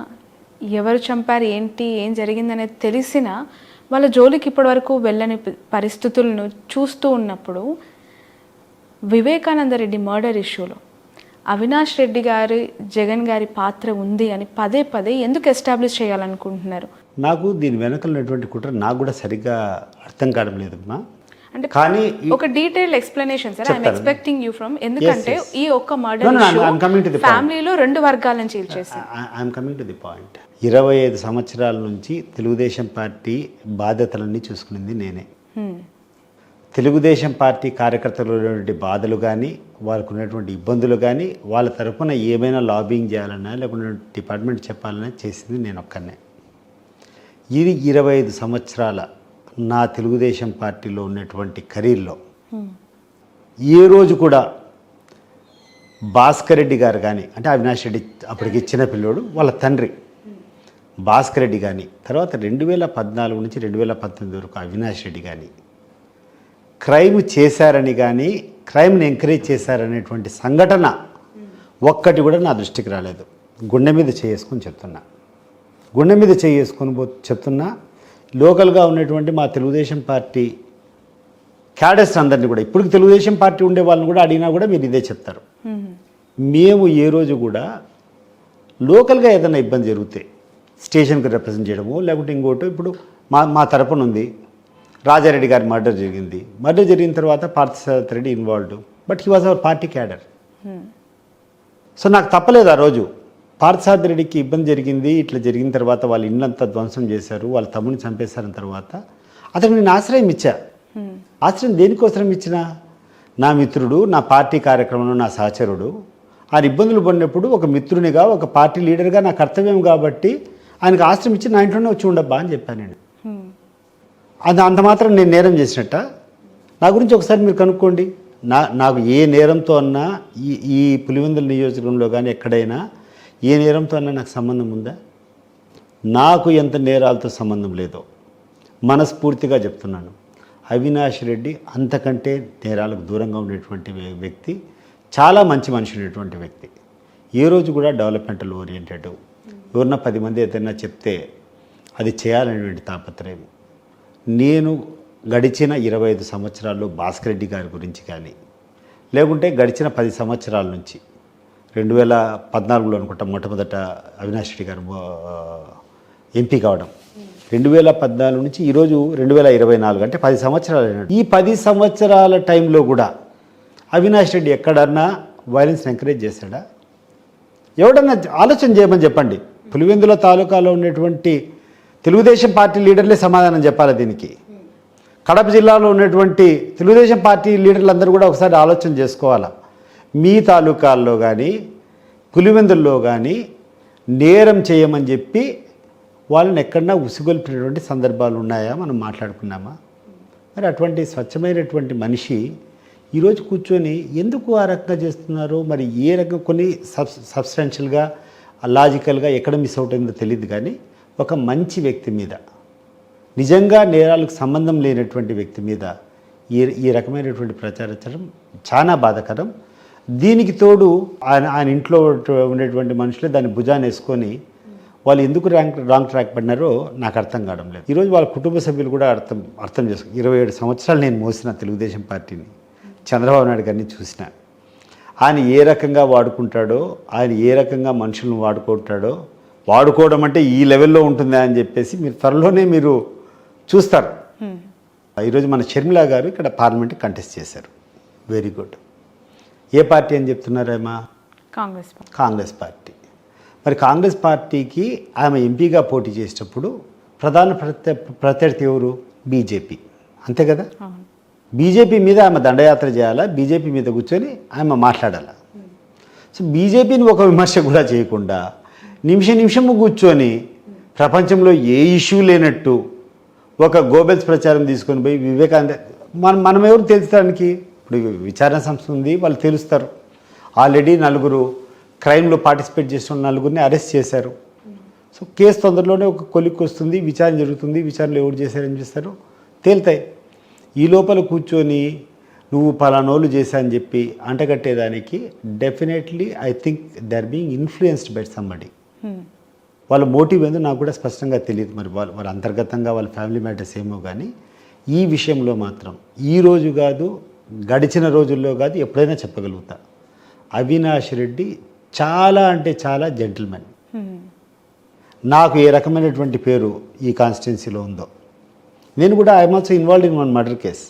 ఎవరు చంపారు ఏంటి ఏం జరిగిందనేది తెలిసినా వాళ్ళ జోలికి ఇప్పటివరకు వెళ్ళని పరిస్థితులను చూస్తూ ఉన్నప్పుడు వివేకానంద రెడ్డి మర్డర్ ఇష్యూలో అవినాష్ రెడ్డి గారి జగన్ గారి పాత్ర ఉంది అని పదే పదే ఎందుకు ఎస్టాబ్లిష్ చేయాలనుకుంటున్నారు? నాకు దీని వెనకాల ఉన్నటువంటి కుట్ర నాకు కూడా సరిగ్గా అర్థం కావడం లేదమ్మా. అంటే కానీ ఒక detail explanation sir I'm expecting you from. ఎందుకంటే ఈ ఒక్క మర్డర్ ఫ్యామిలీలో 2 వర్గాలను చీల్చేసింది. I'm coming to the point. 25 సంవత్సరాల నుంచి తెలుగుదేశం పార్టీ బాధ్యతలన్నీ చూసుకునింది నేనే. తెలుగుదేశం పార్టీ కార్యకర్తలు ఉన్నటువంటి బాధలు కానీ వాళ్ళకు ఉన్నటువంటి ఇబ్బందులు కానీ వాళ్ళ తరఫున ఏమైనా లాబింగ్ చేయాలన్నా లేకుంటే డిపార్ట్మెంట్ చెప్పాలన్నా చేసింది నేను ఒక్కనే. ఇది 25 సంవత్సరాల నా తెలుగుదేశం పార్టీలో ఉన్నటువంటి కెరీర్లో ఏ రోజు కూడా భాస్కర్ రెడ్డి గారు కానీ, అంటే అవినాష్ రెడ్డి అప్పటికి చిన్న పిల్లోడు, వాళ్ళ తండ్రి భాస్కర్ రెడ్డి కానీ, తర్వాత 2014 నుంచి 2019 వరకు అవినాష్ రెడ్డి కానీ క్రైమ్ చేశారని కానీ క్రైమ్ని ఎంకరేజ్ చేశారనేటువంటి సంఘటన ఒక్కటి కూడా నా దృష్టికి రాలేదు. గుండె మీద చేసుకొని చెప్తున్నా, గుండె మీద చేసుకొని చెప్తున్నా. లోకల్గా ఉన్నటువంటి మా తెలుగుదేశం పార్టీ క్యాడర్స్ అందరినీ కూడా, ఇప్పుడు తెలుగుదేశం పార్టీ ఉండే వాళ్ళని కూడా అడిగినా కూడా మీరు ఇదే చెప్తారు. మేము ఏ రోజు కూడా లోకల్గా ఏదైనా ఇబ్బంది జరిగితే స్టేషన్కి రిప్రజెంట్ చేయడము లేకుంటే ఇంకోటి, ఇప్పుడు మా తరపున ఉంది రాజారెడ్డి గారి మర్డర్ జరిగింది. మర్డర్ జరిగిన తర్వాత Parthasarathi Reddy involved, but he was our party cadre. So నాకు తప్పలేదు ఆ రోజు. పార్థసారథి రెడ్డికి ఇబ్బంది జరిగింది, ఇట్లా జరిగిన తర్వాత వాళ్ళ ఇల్లంతా ధ్వంసం చేశారు, వాళ్ళ తమ్ముడిని చంపేశారన్న తర్వాత అతను నేను ఆశ్రయం ఇచ్చా. ఆశ్రయం దేనికోసం ఇచ్చినా, నా మిత్రుడు, నా పార్టీ కార్యక్రమంలో నా సహచరుడు ఆయన ఇబ్బందులు పడినప్పుడు ఒక మిత్రునిగా ఒక పార్టీ లీడర్గా నా కర్తవ్యం కాబట్టి ఆయనకు ఆశ్రయం ఇచ్చి నా ఇంట్లోనే వచ్చి ఉండబ్బా అని చెప్పాను నేను. అది అంత మాత్రం నేను నేరం చేసినట్ట? నా గురించి ఒకసారి మీరు కనుక్కోండి. నాకు ఏ నేరంతో అన్నా ఈ పులివెందుల నియోజకవర్గంలో కానీ ఎక్కడైనా ఏ నేరంతో అన్నా నాకు సంబంధం ఉందా? నాకు ఎంత నేరాలతో సంబంధం లేదో మనస్ఫూర్తిగా చెప్తున్నాను. అవినాష్ రెడ్డి అంతకంటే నేరాలకు దూరంగా ఉండేటువంటి వ్యక్తి, చాలా మంచి మనిషి ఉండేటువంటి వ్యక్తి. ఏ రోజు కూడా డెవలప్మెంటల్ ఓరియంటెడ్, ఎవరన్నా 10 మంది ఏదైనా చెప్తే అది చేయాలనేటువంటి తాపత్రయం. నేను గడిచిన 25 సంవత్సరాల్లో భాస్కర్ రెడ్డి గారి గురించి కానీ లేకుంటే గడిచిన 10 సంవత్సరాల నుంచి 2014లో అనుకుంటా మొట్టమొదట అవినాష్ రెడ్డి గారు ఎంపీ కావడం, 2014 నుంచి ఈరోజు 2024 అంటే 10 సంవత్సరాలు అయినాడు. ఈ 10 సంవత్సరాల టైంలో కూడా అవినాష్ రెడ్డి ఎక్కడన్నా వైలెన్స్ని ఎంకరేజ్ చేశాడా? ఎవడన్నా ఆలోచన చేయమని చెప్పండి. పులివెందుల తాలూకాలో ఉన్నటువంటి తెలుగుదేశం పార్టీ లీడర్లే సమాధానం చెప్పాలి దీనికి. కడప జిల్లాలో ఉన్నటువంటి తెలుగుదేశం పార్టీ లీడర్లందరూ కూడా ఒకసారి ఆలోచన చేసుకోవాలా. మీ తాలూకాల్లో కానీ పులివెందుల్లో కానీ నేరం చేయమని చెప్పి వాళ్ళని ఎక్కడన్నా ఉసిగొల్పినటువంటి సందర్భాలు ఉన్నాయా, మనం మాట్లాడుకున్నామా? మరి అటువంటి స్వచ్ఛమైనటువంటి మనిషి ఈరోజు కూర్చొని ఎందుకు ఆ రకంగా చేస్తున్నారు? మరి ఏ రకం కొన్ని సబ్స్టాన్షియల్గా లాజికల్గా ఎక్కడ మిస్ అవుట్ అయిందో తెలియదు, కానీ ఒక మంచి వ్యక్తి మీద, నిజంగా నేరాలకు సంబంధం లేనటువంటి వ్యక్తి మీద ఈ రకమైనటువంటి ప్రచారం చాలా బాధాకరం. దీనికి తోడు ఆయన ఇంట్లో ఉండేటువంటి మనుషులే దాన్ని భుజాన్ని వేసుకొని వాళ్ళు ఎందుకు రాంగ్ ట్రాక్ పడినారో నాకు అర్థం కావడం లేదు. ఈరోజు వాళ్ళ కుటుంబ సభ్యులు కూడా అర్థం చేసుకో. 27 సంవత్సరాలు నేను మోసిన తెలుగుదేశం పార్టీని, చంద్రబాబు నాయుడు గారిని చూసిన. ఆయన ఏ రకంగా వాడుకుంటాడో, ఆయన ఏ రకంగా మనుషులను వాడుకోవడం అంటే ఈ లెవెల్లో ఉంటుందా అని చెప్పేసి మీరు త్వరలోనే మీరు చూస్తారు. ఈరోజు మన షర్మిల గారు ఇక్కడ పార్లమెంట్కి కంటెస్ట్ చేశారు. Very good. ఏ పార్టీ అని చెప్తున్నారేమా? కాంగ్రెస్ పార్టీ. మరి కాంగ్రెస్ పార్టీకి ఆమె ఎంపీగా పోటీ చేసేటప్పుడు ప్రధాన ప్రత్యర్థి ఎవరు? బీజేపీ, అంతే కదా? బీజేపీ మీద ఆమె దండయాత్ర చేయాలా, బీజేపీ మీద కూర్చొని ఆమె మాట్లాడాలా. సో బీజేపీని ఒక విమర్శ కూడా చేయకుండా నిమిషము కూర్చొని ప్రపంచంలో ఏ ఇష్యూ లేనట్టు ఒక గోబెల్స్ ప్రచారం తీసుకొని పోయి వివేకానంద మనం ఎవరు తెలుసడానికి? ఇప్పుడు విచారణ సంస్థ ఉంది, వాళ్ళు తెలుస్తారు. ఆల్రెడీ 4 క్రైమ్లో పార్టిసిపేట్ చేసిన 4 అరెస్ట్ చేశారు. సో కేసు తొందరలోనే ఒక కొలిక్కి వస్తుంది, విచారణ జరుగుతుంది. విచారణలో ఎవరు చేశారని చూస్తారు, తేలుతాయి. ఈ లోపల కూర్చొని నువ్వు పలానోళ్ళు చేశారని చెప్పి అంటగట్టేదానికి definitely I think they are being influenced by somebody. వాళ్ళ మోటివ్ ఏందో నాకు కూడా స్పష్టంగా తెలియదు. మరి వాళ్ళ అంతర్గతంగా వాళ్ళ ఫ్యామిలీ మ్యాటర్స్ ఏమో, కానీ ఈ విషయంలో మాత్రం ఈ రోజు కాదు, గడిచిన రోజుల్లో కాదు, ఎప్పుడైనా చెప్పగలుగుతా, అవినాష్ రెడ్డి చాలా అంటే చాలా జెంటిల్మెన్. నాకు ఏ రకమైనటువంటి పేరు ఈ కాన్స్టిట్యున్సీలో ఉందో, నేను కూడా I'm also involved in 1 murder case.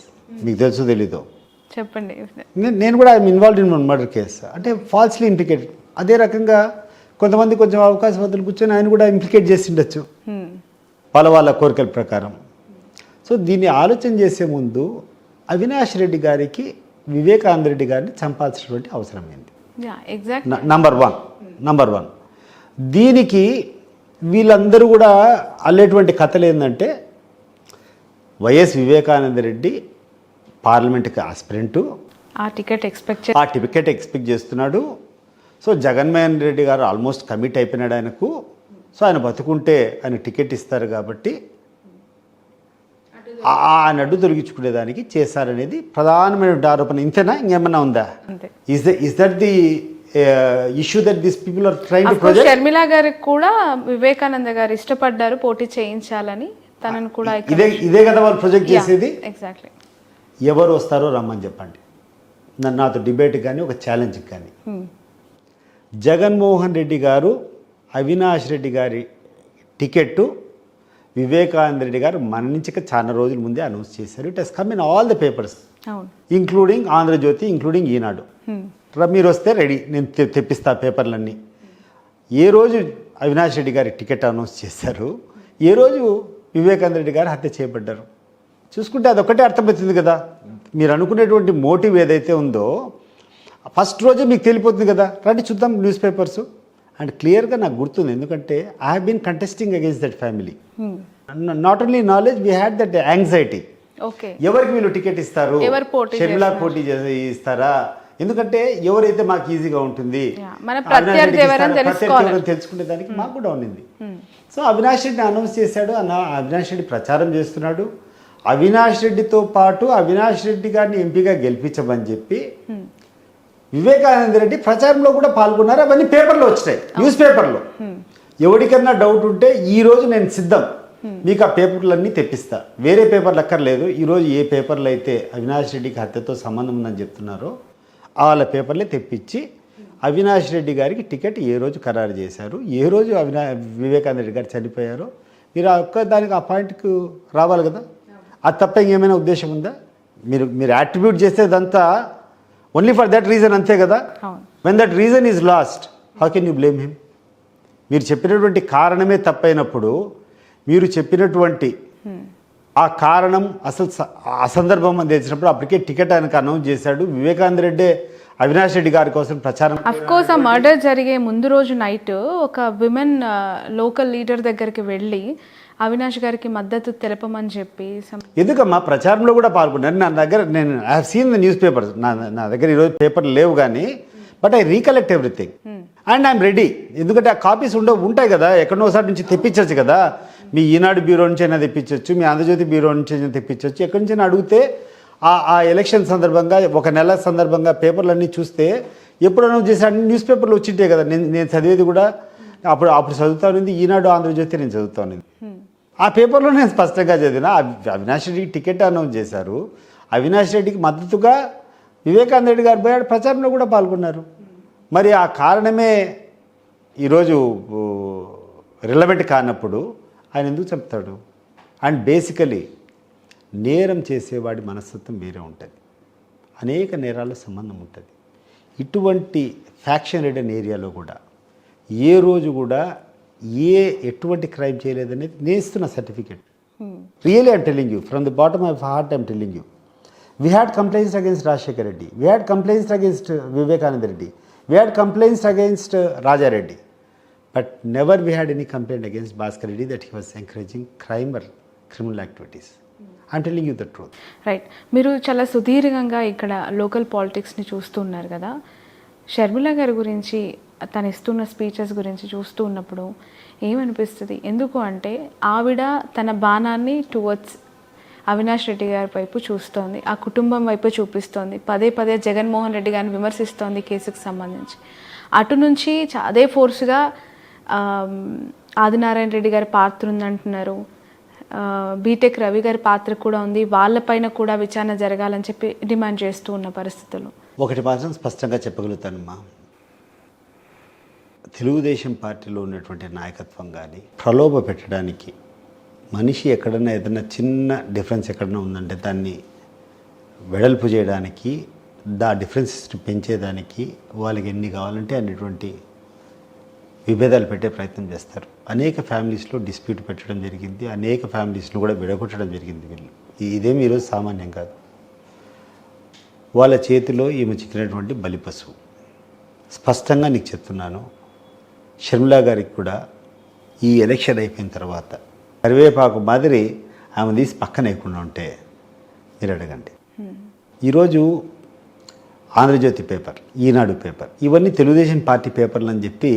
మీకు తెలుసో తెలీదో చెప్పండి. నేను కూడా I'm involved in 1 murder case, అంటే ఫాల్స్లీ ఇంప్లికేటెడ్. అదే రకంగా కొంతమంది కొంచెం అవకాశవాదులు కూర్చొని ఆయన కూడా ఇంప్లికేట్ చేసి ఉండొచ్చు వాళ్ళ కోరికల ప్రకారం. సో దీన్ని ఆలోచన చేసే ముందు అవినాష్ రెడ్డి గారికి వివేకానంద రెడ్డి గారిని చంపాల్సినటువంటి అవసరం ఏంది? Number one. దీనికి వీళ్ళందరూ కూడా అల్లేటువంటి కథలు ఏంటంటే, వైఎస్ వివేకానంద రెడ్డి పార్లమెంట్కి ఆస్పిరెంటు, ఆ టికెట్ ఎక్స్పెక్ట్ చేస్తున్నాడు. సో జగన్మోహన్ రెడ్డి గారు ఆల్మోస్ట్ కమిట్ అయిపోయినాడు ఆయనకు. సో ఆయన బతుకుంటే ఆయన టికెట్ ఇస్తారు కాబట్టి ఆయన అడ్డు తొలగించుకునేదానికి చేశారనేది ప్రధానమైన ఆరోపణ. ఇంతేనా, ఇంకేమన్నా ఉందా? Is that the issue that this people are trying to project? Sharmila గారికి కూడా వివేకానంద గారు ఇష్టపడ్డారు పోటీ చేయించాలని, తనను కూడా ఇదే కదా వాళ్ళు ప్రొజెక్ట్ చేసేది. ఎగ్జాక్ట్లీ. ఎవరు వస్తారో రమ్మని చెప్పండి, నాతో డిబేట్ కానీ ఒక ఛాలెంజ్ కానీ. జగన్మోహన్ రెడ్డి గారు అవినాష్ రెడ్డి గారి టికెట్టు వివేకానంద రెడ్డి గారు మరణించక చాలా రోజుల ముందే అనౌన్స్ చేశారు. It has come in all the papers, including Andhra Jyothi, including Eenadu. మీరు వస్తే రెడీ, నేను తెప్పిస్తా పేపర్లన్నీ. ఏ రోజు అవినాష్ రెడ్డి గారి టికెట్ అనౌన్స్ చేశారు, ఏ రోజు వివేకానంద రెడ్డి గారు హత్య చేయబడ్డారు, చూసుకుంటే అదొక్కటే అర్థమవుతుంది కదా. మీరు అనుకునేటువంటి మోటివ్ ఏదైతే ఉందో ఫస్ట్ రోజే మీకు తెలిపోతుంది కదా. రండి చూద్దాం న్యూస్ పేపర్స్. అండ్ క్లియర్గా నాకు గుర్తుంది, ఎందుకంటే I have been contesting against that family. Not only knowledge, we had that anxiety. ఎవరికి వీళ్ళు టికెట్ ఇస్తారు, షర్మిలా పోటీ ఇస్తారా, ఎందుకంటే ఎవరైతే మాకు ఈజీగా ఉంటుంది తెలుసుకునే దానికి మాకు కూడా ఉండింది. సో అవినాష్ రెడ్డిని అనౌన్స్ చేశాడు, అవినాష్ రెడ్డి ప్రచారం చేస్తున్నాడు. అవినాష్ రెడ్డితో పాటు అవినాష్ రెడ్డి గారిని ఎంపీగా గెలిపించమని చెప్పి వివేకానంద రెడ్డి ప్రచారంలో కూడా పాల్గొన్నారు. అవన్నీ పేపర్లో వచ్చినాయి, న్యూస్ పేపర్లో. ఎవరికన్నా డౌట్ ఉంటే ఈ రోజు నేను సిద్ధం, మీకు ఆ పేపర్లన్నీ తెప్పిస్తా. వేరే పేపర్లు అక్కర్లేదు. ఈరోజు ఏ పేపర్లు అయితే అవినాష్ రెడ్డికి హత్యతో సంబంధం ఉందని చెప్తున్నారో వాళ్ళ పేపర్లే తెప్పించి అవినాష్ రెడ్డి గారికి టికెట్ ఏ రోజు ఖరారు చేశారు, ఏ రోజు వివేకానంద రెడ్డి గారు చనిపోయారో మీరు దానికి ఆ పాయింట్కు రావాలి కదా. అది తప్ప ఇంకేమైనా ఉద్దేశం ఉందా? మీరు యాట్రిబ్యూట్ చేసేదంతా ఓన్లీ ఫర్ దట్ రీజన్, అంతే కదా. When that reason is lost, how can you blame him? మీరు చెప్పినటువంటి కారణమే తప్పైనప్పుడు మీరు చెప్పినటువంటి ఆ కారణం అసలు అసందర్భం అని తెలిసినప్పుడు అప్పటికే టికెట్ ఆయనకు అనౌన్స్ చేశాడు. వివేకానంద రెడ్డి అవినాష్ రెడ్డి గారి కోసం ప్రచారం. అఫ్ కోర్స్ ఆ మర్డర్ జరిగే ముందు రోజు నైట్ ఒక విమెన్ లోకల్ లీడర్ దగ్గరికి వెళ్ళి అవినాష్ గారికి మద్దతు తెలపమని చెప్పి ఎందుకమ్మా ప్రచారంలో కూడా పాల్గొన్నాను. నా దగ్గర నేను I have seen the news papers. నా దగ్గర ఈరోజు పేపర్లు లేవు కానీ but I recollect everything and I'm ready. ఎందుకంటే ఆ కాపీస్ ఉంటాయి కదా, ఎక్కడోసారి నుంచి తెప్పించవచ్చు కదా. మీ ఈనాడు బ్యూరో నుంచి అయినా తెప్పించవచ్చు, మీ ఆంధ్రజ్యోతి బ్యూరో నుంచి అయినా తెప్పించవచ్చు. ఎక్కడి నుంచి అడిగితే ఆ ఎలక్షన్ సందర్భంగా ఒక నెల సందర్భంగా పేపర్లన్నీ చూస్తే ఎప్పుడు అనౌన్స్ చేసే న్యూస్ పేపర్లు వచ్చింటే కదా. నేను చదివేది కూడా అప్పుడు చదువుతా ఉంది ఈనాడు ఆంధ్రజ్యోతి నేను చదువుతా ఉంది. ఆ పేపర్లో నేను స్పష్టంగా చదివిన అవినాష్ రెడ్డికి టికెట్ అనౌన్స్ చేశారు. అవినాష్ రెడ్డికి మద్దతుగా వివేకానంద రెడ్డి గారు పోయాడు, ప్రచారంలో కూడా పాల్గొన్నారు. మరి ఆ కారణమే ఈరోజు రిలవెంట్ కానప్పుడు ఆయన ఎందుకు చెప్తాడు? అండ్ బేసికలీ నేరం చేసేవాడి మనస్తత్వం వేరే ఉంటుంది, అనేక నేరాల సంబంధం ఉంటుంది. ఇటువంటి ఫ్యాక్షన్ రిడన్ ఏరియాలో కూడా ఏ రోజు కూడా ఎటువంటి క్రైమ్ చేయలేదనేది నేను ఇస్తున్న certificate. Really I'm telling you from the bottom of heart I'm telling you. We had complaints against Rajasekhar Reddy, we had complaints against Vivekananda Reddy, we had complaints against Rajareddy, but never we had any complaint against Bhaskar Reddy that he was encouraging crime or criminal activities. I'm telling you the truth. Right. మీరు చాలా సుదీర్ఘంగా ఇక్కడ local పాలిటిక్స్ని చూస్తున్నారు కదా. షర్మిల గారి గురించి తను ఇస్తున్న స్పీచెస్ గురించి చూస్తూ ఉన్నప్పుడు ఏమనిపిస్తుంది? ఎందుకు అంటే ఆవిడ తన బాణాన్ని టువర్డ్స్ అవినాష్ రెడ్డి గారి వైపు చూస్తోంది, ఆ కుటుంబం వైపు చూపిస్తోంది, పదే పదే జగన్మోహన్ రెడ్డి గారిని విమర్శిస్తోంది కేసుకు సంబంధించి. అటు నుంచి అదే ఫోర్స్గా ఆదినారాయణ రెడ్డి గారి పాత్ర ఉందంటున్నారు, బీటెక్ రవి గారి పాత్ర కూడా ఉంది, వాళ్ళపైన కూడా విచారణ జరగాలని చెప్పి డిమాండ్ చేస్తూ ఉన్న పరిస్థితులు. ఒకటి మాత్రం స్పష్టంగా చెప్పగలుగుతానమ్మా, తెలుగుదేశం పార్టీలో ఉన్నటువంటి నాయకత్వం కానీ ప్రలోభ పెట్టడానికి, మనిషి ఎక్కడన్నా ఏదైనా చిన్న డిఫరెన్స్ ఎక్కడన్నా ఉందంటే దాన్ని వెడల్పు చేయడానికి, డిఫరెన్సెస్ని పెంచేదానికి వాళ్ళకి ఎన్ని కావాలంటే అన్నిటువంటి విభేదాలు పెట్టే ప్రయత్నం చేస్తారు. అనేక ఫ్యామిలీస్లో డిస్ప్యూట్ పెట్టడం జరిగింది, అనేక ఫ్యామిలీస్లో కూడా విడగొట్టడం జరిగింది. వీళ్ళు ఇదేమి ఈరోజు సామాన్యం కాదు. వాళ్ళ చేతిలో ఈమె చిక్కినటువంటి బలిపశువు. స్పష్టంగా నీకు చెప్తున్నాను, షర్మిలా గారికి కూడా ఈ ఎలక్షన్ అయిపోయిన తర్వాత కరివేపాకు మాదిరి ఆమె తీసి పక్కన వేయకుండా ఉంటే మీరు అడగండి. ఈరోజు ఆంధ్రజ్యోతి పేపర్, ఈనాడు పేపర్, ఇవన్నీ తెలుగుదేశం పార్టీ పేపర్లు అని చెప్పి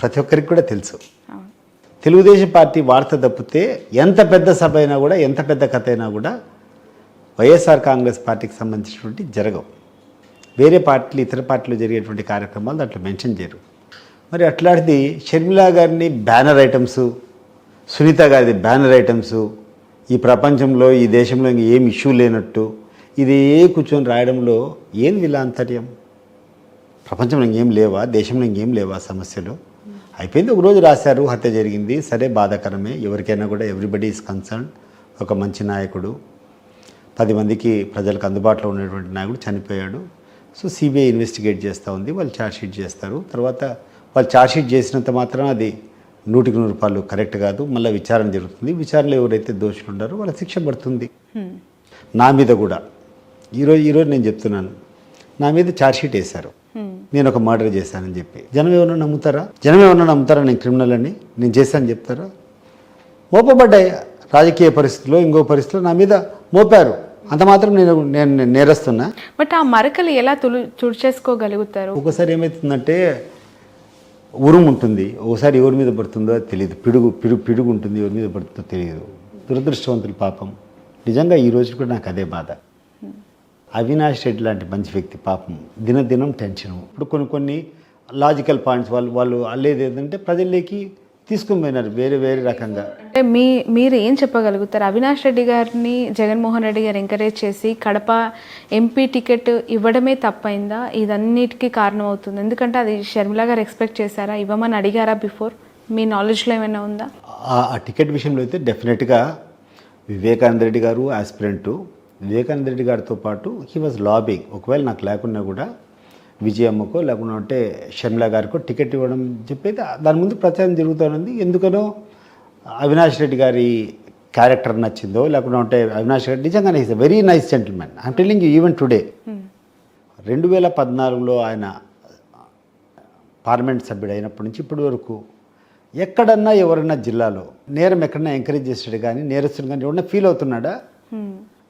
ప్రతి ఒక్కరికి కూడా తెలుసు. తెలుగుదేశం పార్టీ వార్త తప్పితే ఎంత పెద్ద సభ అయినా కూడా, ఎంత పెద్ద కథ అయినా కూడా వైఎస్ఆర్ కాంగ్రెస్ పార్టీకి సంబంధించినటువంటి జరగవు. వేరే పార్టీలు, ఇతర పార్టీలు జరిగేటువంటి కార్యక్రమాలు దాంట్లో మెన్షన్ చేయరు. మరి అట్లాంటిది షర్మిలా గారిని బ్యానర్ ఐటమ్స్, సునీత గారిది బ్యానర్ ఐటమ్స్, ఈ ప్రపంచంలో ఈ దేశంలో ఇంక ఏం ఇష్యూ లేనట్టు ఇది కూర్చొని రాయడంలో ఏం వీళ్ళంతర్యం? ప్రపంచంలో ఇంకేం లేవా, దేశంలో ఇంకేం లేవా సమస్యలు? అయిపోయింది, ఒకరోజు రాశారు, హత్య జరిగింది, సరే బాధాకరమే, ఎవరికైనా కూడా ఎవ్రీబడి ఈజ్ కన్సర్న్. ఒక మంచి నాయకుడు, 10 మందికి ప్రజలకు అందుబాటులో ఉన్నటువంటి నాయకుడు చనిపోయాడు. సో సిబిఐ ఇన్వెస్టిగేట్ చేస్తూ ఉంది, వాళ్ళు ఛార్జ్షీట్ చేస్తారు. తర్వాత వాళ్ళు ఛార్జ్షీట్ చేసినంత మాత్రం అది 100కి 100 కరెక్ట్ కాదు, మళ్ళీ విచారణ జరుగుతుంది. విచారణలో ఎవరైతే దోషులు ఉన్నారో వాళ్ళ శిక్ష పడుతుంది. నా మీద కూడా ఈరోజు నేను చెప్తున్నాను, నా మీద ఛార్జ్షీట్ వేశారు, నేను ఒక మర్డర్ చేశానని చెప్పి. జనం ఏమన్నా నమ్ముతారా? నేను క్రిమినల్ అని నేను చేశానని చెప్తారా? మోపబడ్డాయి రాజకీయ పరిస్థితుల్లో, ఇంకో పరిస్థితిలో నా మీద మోపారు, అంత మాత్రం నేను నేరస్తున్నా. బట్ ఆ మరకలు ఎలా తుడిచేసుకోగలుగుతారు? ఒకసారి ఏమవుతుందంటే ఉరుము ఉంటుంది, ఒకసారి ఎవరి మీద పడుతుందో తెలియదు, పిడుగు ఉంటుంది, ఎవరి మీద పడుతుందో తెలియదు. దురదృష్టవంతులు పాపం. నిజంగా ఈ రోజు కూడా నాకు అదే బాధ. అవినాష్ రెడ్డి లాంటి మంచి వ్యక్తి పాపం దినదినం టెన్షన్. ఇప్పుడు కొన్ని లాజికల్ పాయింట్స్ వాళ్ళు అల్లేది ఏంటంటే ప్రజల్లోకి తీసుకుని పోయినారు వేరే రకంగా. అంటే మీరు ఏం చెప్పగలుగుతారు? అవినాష్ రెడ్డి గారిని జగన్మోహన్ రెడ్డి గారు ఎంకరేజ్ చేసి కడప ఎంపీ టికెట్ ఇవ్వడమే తప్పైందా? ఇదన్నిటికీ కారణం అవుతుంది. ఎందుకంటే అది షర్మిల గారు ఎక్స్పెక్ట్ చేశారా? ఇవ్వమని అడిగారా బిఫోర్? మీ నాలెడ్జ్లో ఏమైనా ఉందా? ఆ టికెట్ విషయంలో అయితే డెఫినెట్గా వివేకానంద రెడ్డి గారు ఆస్పిరెంటు, వివేకానంద రెడ్డి గారితో పాటు హీ వాజ్ లాబింగ్. ఒకవేళ నాకు లేకున్నా కూడా విజయమ్మకో లేకుండా అంటే షర్మిల గారికో టికెట్ ఇవ్వడం చెప్పేది దాని ముందు ప్రచారం జరుగుతూ ఉంది. ఎందుకనో అవినాష్ రెడ్డి గారి క్యారెక్టర్ నచ్చిందో లేకుంటే అవినాష్ రెడ్డి నిజంగానే is a very nice gentlemen. I'm telling you even today. 2014లో ఆయన పార్లమెంట్ సభ్యుడు అయినప్పటి నుంచి ఇప్పటి వరకు ఎక్కడన్నా ఎవరన్నా జిల్లాలో నేరం ఎక్కడన్నా ఎంకరేజ్ చేసాడు కానీ నేరస్తుడు కానీ ఎవరన్నా ఫీల్ అవుతున్నాడా?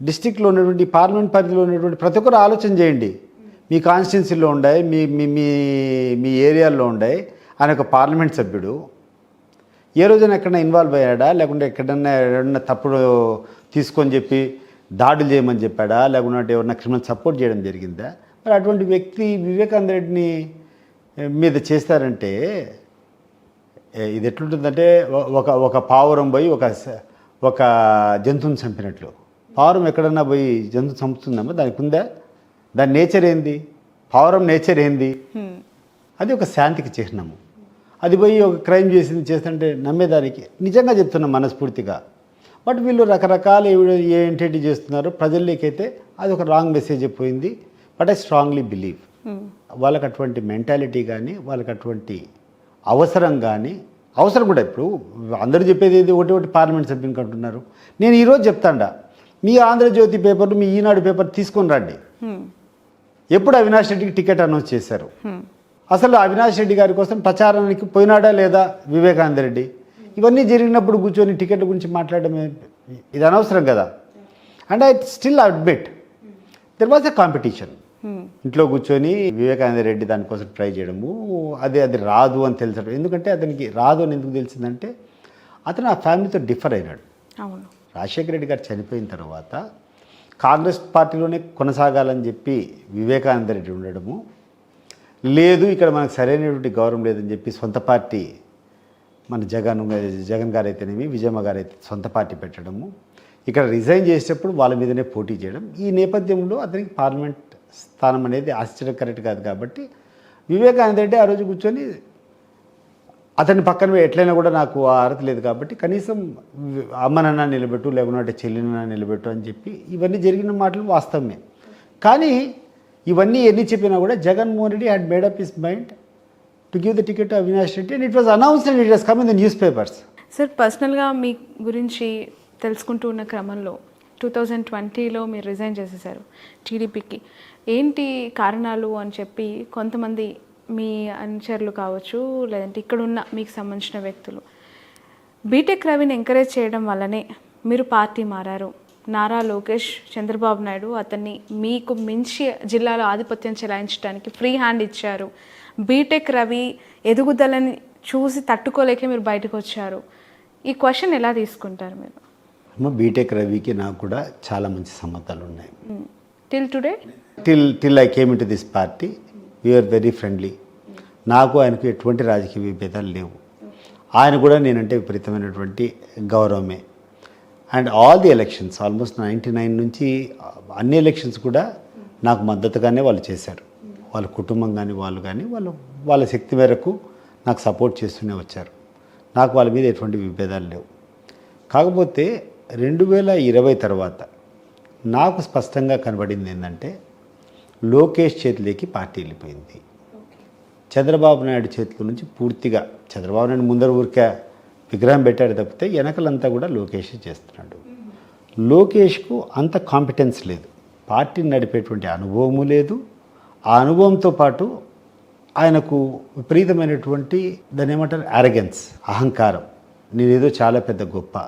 డిస్టిక్లో ఉన్నటువంటి పార్లమెంట్ పరిధిలో ఉన్నటువంటి ప్రతి ఒక్కరు ఆలోచన చేయండి. మీ కాన్స్టిట్యున్సీలో ఉండే మీ మీ మీ మీ ఏరియాల్లో ఉండే ఆయన ఒక పార్లమెంట్ సభ్యుడు ఏ రోజైనా ఎక్కడన్నా ఇన్వాల్వ్ అయ్యాడా? లేకుంటే ఎక్కడన్నా తప్పుడు తీసుకొని చెప్పి దాడులు చేయమని చెప్పాడా? లేకుంటే ఎవరన్నా క్రిమినల్ సపోర్ట్ చేయడం జరిగిందా? మరి అటువంటి వ్యక్తి వివేకానంద రెడ్డిని మీద చేస్తారంటే ఇది ఎట్లుంటుందంటే ఒక పావురం పోయి ఒక జంతువుని చంపినట్లు. పావురం ఎక్కడన్నా పోయి జంతువు చంపుతుందమ్మా? దానికి ఉందా? దాని నేచర్ ఏంది? పావురం నేచర్ ఏంది? అది ఒక శాంతికి చిహ్నము. అది పోయి ఒక క్రైమ్ చేస్తుంటే నమ్మేదానికి నిజంగా చెప్తున్నాం మనస్ఫూర్తిగా. బట్ వీళ్ళు రకరకాల ఏంటి చేస్తున్నారు ప్రజల్లోకైతే అది ఒక రాంగ్ మెసేజ్ అయిపోయింది. బట్ ఐ స్ట్రాంగ్లీ బిలీవ్ వాళ్ళకి అటువంటి మెంటాలిటీ కానీ వాళ్ళకి అటువంటి అవసరం కానీ అవసరం కూడా. ఇప్పుడు అందరూ చెప్పేది ఏది ఒకటి పార్లమెంట్ సభ్యునికి అంటున్నారు. నేను ఈరోజు చెప్తాండా, మీ ఆంధ్రజ్యోతి పేపర్లు మీ ఈనాడు పేపర్ తీసుకొని రండి. ఎప్పుడు అవినాష్ రెడ్డికి టికెట్ అనౌన్స్ చేశారు? అసలు అవినాష్ రెడ్డి గారి కోసం ప్రచారానికి పోయినాడా లేదా వివేకానంద రెడ్డి? ఇవన్నీ జరిగినప్పుడు కూర్చొని టికెట్ల గురించి మాట్లాడడం ఇది అనవసరం కదా. And I still admit there was a competition. ఇంట్లో కూర్చొని వివేకానంద రెడ్డి దానికోసం ట్రై చేయడము, అది రాదు అని తెలుసడం. ఎందుకంటే అతనికి రాదు అని ఎందుకు తెలిసిందంటే అతను ఆ ఫ్యామిలీతో డిఫర్ అయినాడు. రాజశేఖర రెడ్డి గారు చనిపోయిన తర్వాత కాంగ్రెస్ పార్టీలోనే కొనసాగాలని చెప్పి వివేకానంద రెడ్డి ఉండడము, లేదు ఇక్కడ మనకు సరైనటువంటి గౌరవం లేదని చెప్పి సొంత పార్టీ మన జగన్ గారు అయితేనేమి విజయమ్మ గారు అయితే సొంత పార్టీ పెట్టడము, ఇక్కడ రిజైన్ చేసేటప్పుడు వాళ్ళ మీదనే పోటీ చేయడం. ఈ నేపథ్యంలో అతనికి పార్లమెంట్ స్థానం అనేది ఆశ్చర్యం కరెక్ట్ కాదు. కాబట్టి వివేకానంద రెడ్డి ఆ రోజు కూర్చొని అతని పక్కన ఎట్లయినా కూడా నాకు ఆ అర్హత లేదు కాబట్టి కనీసం అమ్మనన్నా నిలబెట్టు లేకుంటే చెల్లినన్నా నిలబెట్టు అని చెప్పి ఇవన్నీ జరిగిన మాటలు వాస్తవమే. కానీ ఇవన్నీ ఎన్ని చెప్పినా కూడా Jaganmohan Reddy had made up his mind to give the ticket to Avinash Reddy and it was announced and it was come in the news papers. Sir, పర్సనల్గా మీ గురించి తెలుసుకుంటూ ఉన్న క్రమంలో 2020లో మీరు రిజైన్ చేసేసారు టీడీపీకి. ఏంటి కారణాలు అని చెప్పి కొంతమంది మీ అనుచరులు కావచ్చు, లేదంటే ఇక్కడున్న మీకు సంబంధించిన వ్యక్తులు బీటెక్ రవిని ఎంకరేజ్ చేయడం వల్లనే మీరు పార్టీ మారారు. నారా లోకేష్, చంద్రబాబు నాయుడు అతన్ని మీకు మించి జిల్లాలో ఆధిపత్యం చెలాయించడానికి ఫ్రీ హ్యాండ్ ఇచ్చారు. బీటెక్ రవి ఎదుగుదలని చూసి తట్టుకోలేకే మీరు బయటకు వచ్చారు. ఈ క్వశ్చన్ ఎలా తీసుకుంటారు మీరు? బీటెక్ రవికి నాకు కూడా చాలా మంచి సంబంధాలు ఉన్నాయి. Till today till I came in to this party we are very friendly. నాకు ఆయనకు ఎటువంటి రాజకీయ విభేదాలు లేవు. ఆయన కూడా నేనంటే విపరీతమైనటువంటి గౌరవమే. And all the elections almost 99 నుంచి అన్ని ఎలక్షన్స్ కూడా నాకు మద్దతుగానే వాళ్ళు చేశారు. వాళ్ళ కుటుంబం కానీ వాళ్ళు కానీ వాళ్ళ శక్తి మేరకు నాకు సపోర్ట్ చేస్తూనే వచ్చారు. నాకు వాళ్ళ మీద ఎటువంటి విభేదాలు లేవు. కాకపోతే 2020 తర్వాత నాకు స్పష్టంగా కనబడింది ఏంటంటే లోకేష్ చేతిలోకి పార్టీ వెళ్ళిపోయింది. చంద్రబాబు నాయుడు చేతుల నుంచి పూర్తిగా చంద్రబాబు నాయుడు ముందర ఊరికే విగ్రహం పెట్టాడు తప్పితే వెనకలంతా కూడా లోకేష్ చేస్తున్నాడు. లోకేష్కు అంత కాంపిటెన్స్ లేదు, పార్టీని నడిపేటువంటి అనుభవము లేదు. ఆ అనుభవంతో పాటు ఆయనకు విపరీతమైనటువంటి దాన్ని ఏమంటారు అరగెన్స్, అహంకారం. నేనేదో చాలా పెద్ద గొప్ప,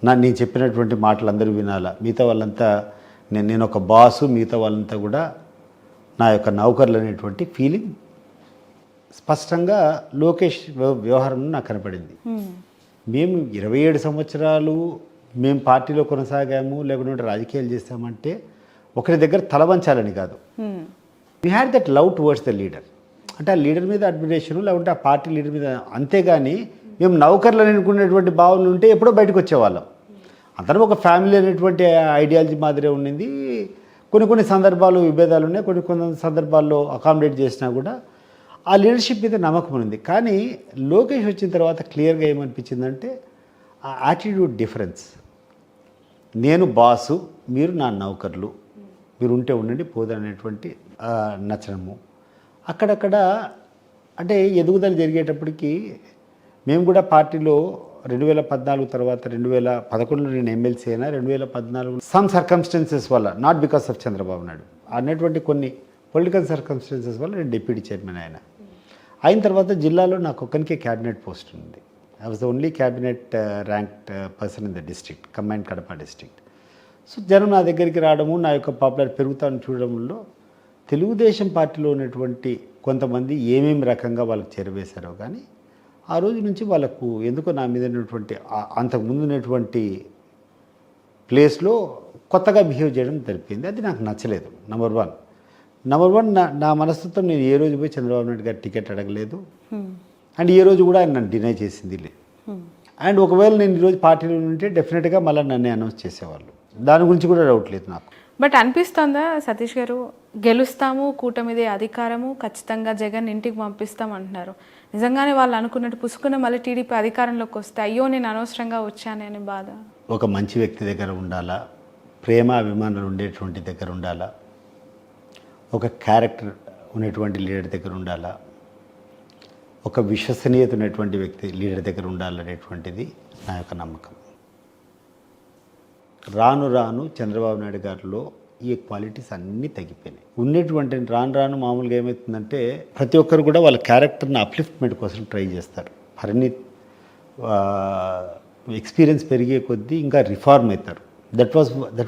నేను చెప్పినటువంటి మాటలు అందరూ వినాలా, మిగతా వాళ్ళంతా నేను ఒక బాసు, మిగతా వాళ్ళంతా కూడా నా యొక్క నౌకర్లు అనేటువంటి ఫీలింగ్ స్పష్టంగా లోకేష్ వ్యవహారంలో నాకు కనపడింది. మేము 27 సంవత్సరాలు మేము పార్టీలో కొనసాగాము, లేకుంటే రాజకీయాలు చేస్తామంటే ఒకరి దగ్గర తలవంచాలని కాదు. We had that love towards the leader. అంటే ఆ లీడర్ మీద అడ్మిరేషను, లేకుంటే ఆ పార్టీ లీడర్ మీద. అంతేగాని మేము నౌకర్లు అనుకునేటువంటి భావనలు ఉంటే ఎప్పుడో బయటకు వచ్చేవాళ్ళం. అందరం ఒక ఫ్యామిలీ అనేటువంటి ఐడియాలజీ మాదిరే ఉండింది. కొన్ని సందర్భాలు విభేదాలు ఉన్నాయి, కొన్ని సందర్భాల్లో అకామిడేట్ చేసినా కూడా ఆ లీడర్షిప్ మీద నమ్మకం ఉంది. కానీ లోకేష్ వచ్చిన తర్వాత క్లియర్గా ఏమనిపించిందంటే ఆ యాటిట్యూడ్ డిఫరెన్స్. నేను బాసు, మీరు నా నౌకర్లు, మీరు ఉంటే ఉండండి పోదనేటువంటి నచ్చడము. అక్కడక్కడ అంటే ఎదుగుదల జరిగేటప్పటికి మేము కూడా పార్టీలో 2014 తర్వాత 2011లో నేను ఎమ్మెల్సీ అయినా 2014 సమ్ సర్కమ్స్టెన్సెస్ వల్ల, not because of Chandrababu Naidu, అన్నటువంటి కొన్ని పొలిటికల్ సర్కమ్స్టెన్సెస్ వల్ల నేను డిప్యూటీ చైర్మన్ అయిన తర్వాత జిల్లాలో నాకు ఒక్కరికే క్యాబినెట్ పోస్ట్ ఉంది. I was the only cabinet ranked person in the district, combined Kadapa district. So జనం నా దగ్గరికి రావడము, నా యొక్క పాపులారిటీ పెరుగుతాను చూడడంలో తెలుగుదేశం పార్టీలో ఉన్నటువంటి కొంతమంది ఏమేమి రకంగా వాళ్ళకి చేరవేశారో కానీ ఆ రోజు నుంచి వాళ్ళకు ఎందుకో నా మీద ఉన్నటువంటి అంతకుముందు ఉన్నటువంటి ప్లేస్లో కొత్తగా బిహేవ్ చేయడం తెలిపింది. అది నాకు నచ్చలేదు. నెంబర్ వన్ నా మనస్తత్వం, నేను ఏ రోజు పోయి చంద్రబాబు నాయుడు గారి టికెట్ అడగలేదు. అండ్ ఏ రోజు కూడా ఆయన నన్ను డినై చేసింది లేదు. అండ్ ఒకవేళ నేను ఈరోజు పార్టీలో ఉంటే డెఫినెట్గా మళ్ళీ నన్నే అనౌన్స్ చేసేవాళ్ళు. దాని గురించి కూడా డౌట్ లేదు నాకు. బట్ అనిపిస్తుందా సతీష్ గారు, గెలుస్తాము, కూటమిదే అధికారము, ఖచ్చితంగా జగన్ ఇంటికి పంపిస్తాం అంటున్నారు. నిజంగానే వాళ్ళు అనుకున్నట్టు పుసుకున్న మళ్ళీ టీడీపీ అధికారంలోకి వస్తే అయ్యో నేను అనవసరంగా వచ్చానే అనే బాధ? ఒక మంచి వ్యక్తి దగ్గర ఉండాలా, ప్రేమ అభిమానాలు ఉండేటువంటి దగ్గర ఉండాలా, ఒక క్యారెక్టర్ ఉన్నటువంటి లీడర్ దగ్గర ఉండాలా, ఒక విశ్వసనీయత ఉన్నటువంటి వ్యక్తి లీడర్ దగ్గర ఉండాలనేటువంటిది నా యొక్క నమ్మకం. రాను రాను చంద్రబాబు నాయుడు గారిలో ఈ క్వాలిటీస్ అన్నీ తగ్గిపోయినాయి. ఉన్నటువంటి రాను మామూలుగా ఏమవుతుందంటే ప్రతి ఒక్కరు కూడా వాళ్ళ క్యారెక్టర్ని అప్లిఫ్ట్మెంట్ కోసం ట్రై చేస్తారు. ఎక్స్పీరియన్స్ పెరిగే కొద్దీ ఇంకా రిఫార్మ్ అవుతారు. That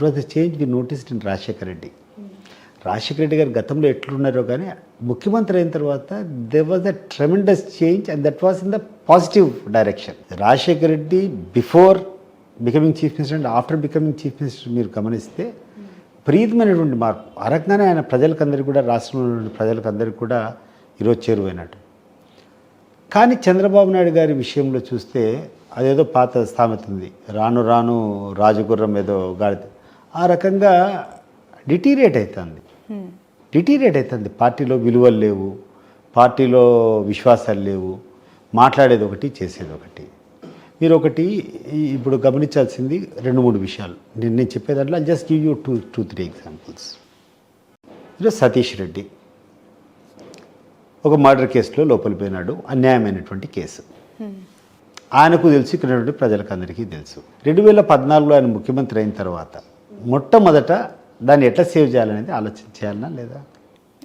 was the change we noticed in Rajasekhara Reddy. Rajasekhara Reddy garu గతంలో ఎట్లున్నారో కానీ ముఖ్యమంత్రి అయిన తర్వాత there was a tremendous change and that was in the positive direction. Rajasekhara Reddy before becoming chief minister and after becoming chief minister మీరు గమనిస్తే ప్రీతమైనటువంటి మార్పు. ఆ రకంగానే ఆయన ప్రజలకందరికీ కూడా, రాష్ట్రంలో ఉన్న ప్రజలకందరికీ కూడా ఈరోజు చేరువైనట్టు. కానీ చంద్రబాబు నాయుడు గారి విషయంలో చూస్తే అదేదో పాత సామెత ఉంది, రాను రాను రాజగుర్రం ఏదో గాడిద. ఆ రకంగా డిటీరియేట్ అవుతుంది. పార్టీలో విలువలు లేవు, పార్టీలో విశ్వాసాలు లేవు, మాట్లాడేది ఒకటి, చేసేది ఒకటి. మీరు ఒకటి ఇప్పుడు గమనించాల్సింది 2-3 విషయాలు నేను చెప్పే దాంట్లో. I just give you 2-3 examples. ఈరోజు సతీష్ రెడ్డి ఒక మర్డర్ కేసులో లోపలి పోయినాడు, అన్యాయమైనటువంటి కేసు. ఆయనకు తెలుసు, ఇక్కడ ప్రజలకు అందరికీ తెలుసు. 2014లో ఆయన ముఖ్యమంత్రి అయిన తర్వాత మొట్టమొదట దాన్ని ఎట్లా సేవ్ చేయాలనేది ఆలోచన చేయాలన్నా లేదా?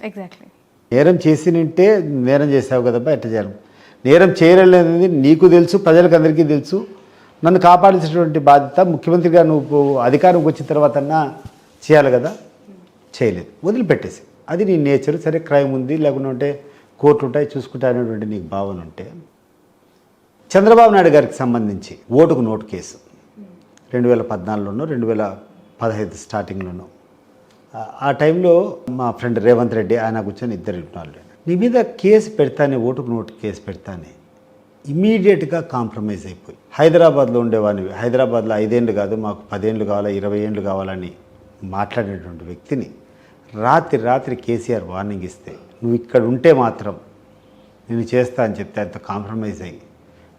ఎగ్జాక్ట్లీ. నేరం చేసి నింటే నేరం చేసావు కదబ్బా, ఎట్లా చేయాలి? నేరం చేయలేదనేది నీకు తెలుసు, ప్రజలకు అందరికీ తెలుసు. నన్ను కాపాడాల్సినటువంటి బాధ్యత ముఖ్యమంత్రిగా నువ్వు అధికారంకి వచ్చిన తర్వాత చేయాలి కదా, చేయలేదు, వదిలిపెట్టేసి. అది నీ నేచర్. సరే, క్రైమ్ ఉంది, లేకుంటే కోర్టులు ఉంటాయి, చూసుకుంటా అనేటువంటి నీకు భావన ఉంటే. చంద్రబాబు నాయుడు గారికి సంబంధించి ఓటుకు నోటు కేసు 2014లోనో 2015 స్టార్టింగ్లోనో, ఆ టైంలో మా ఫ్రెండ్ రేవంత్ రెడ్డి ఆయన కూర్చొని ఇద్దరు వాళ్ళు నీ మీద కేసు పెడతానే, ఓటుకు నోటు కేసు పెడతానే ఇమీడియట్గా కాంప్రమైజ్ అయిపోయి, హైదరాబాద్లో ఉండేవాడివి, హైదరాబాద్లో 5 ఏళ్ళు కాదు మాకు 10 ఏళ్ళు కావాలా, 20 ఏళ్ళు కావాలని మాట్లాడేటువంటి వ్యక్తిని రాత్రి కేసీఆర్ వార్నింగ్ ఇస్తే నువ్వు ఇక్కడ ఉంటే మాత్రం నేను చేస్తా అని చెప్తే అంత కాంప్రమైజ్ అయ్యి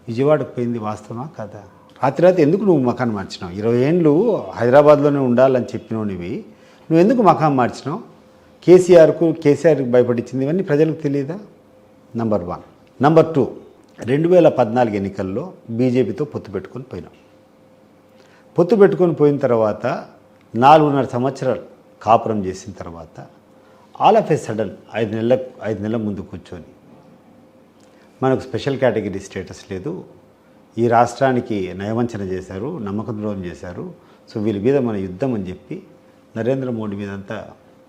విజయవాడకు పోయింది వాస్తవమా కదా? రాత్రి ఎందుకు నువ్వు మకాన్ మార్చినావు? 20 ఏళ్ళు హైదరాబాద్లోనే ఉండాలని చెప్పినావు నువ్వు ఎందుకు మకాన్ మార్చినావు? కేసీఆర్కి భయపడించింది, ఇవన్నీ ప్రజలకు తెలియదా? నంబర్ 1. నంబర్ 2, 2014 ఎన్నికల్లో బీజేపీతో పొత్తు పెట్టుకొని పోయిన తర్వాత 4.5 సంవత్సరాలు కాపురం చేసిన తర్వాత ఆల్ ఆఫ్ ఏ సడన్ 5 నెలల ముందు కూర్చొని మనకు స్పెషల్ కేటగిరీ స్టేటస్ లేదు, ఈ రాష్ట్రానికి నయవంచన చేశారు, నమ్మక ద్రోహం చేశారు, సో వీళ్ళ మీద మన యుద్ధం అని చెప్పి నరేంద్ర మోడీ మీద అంతా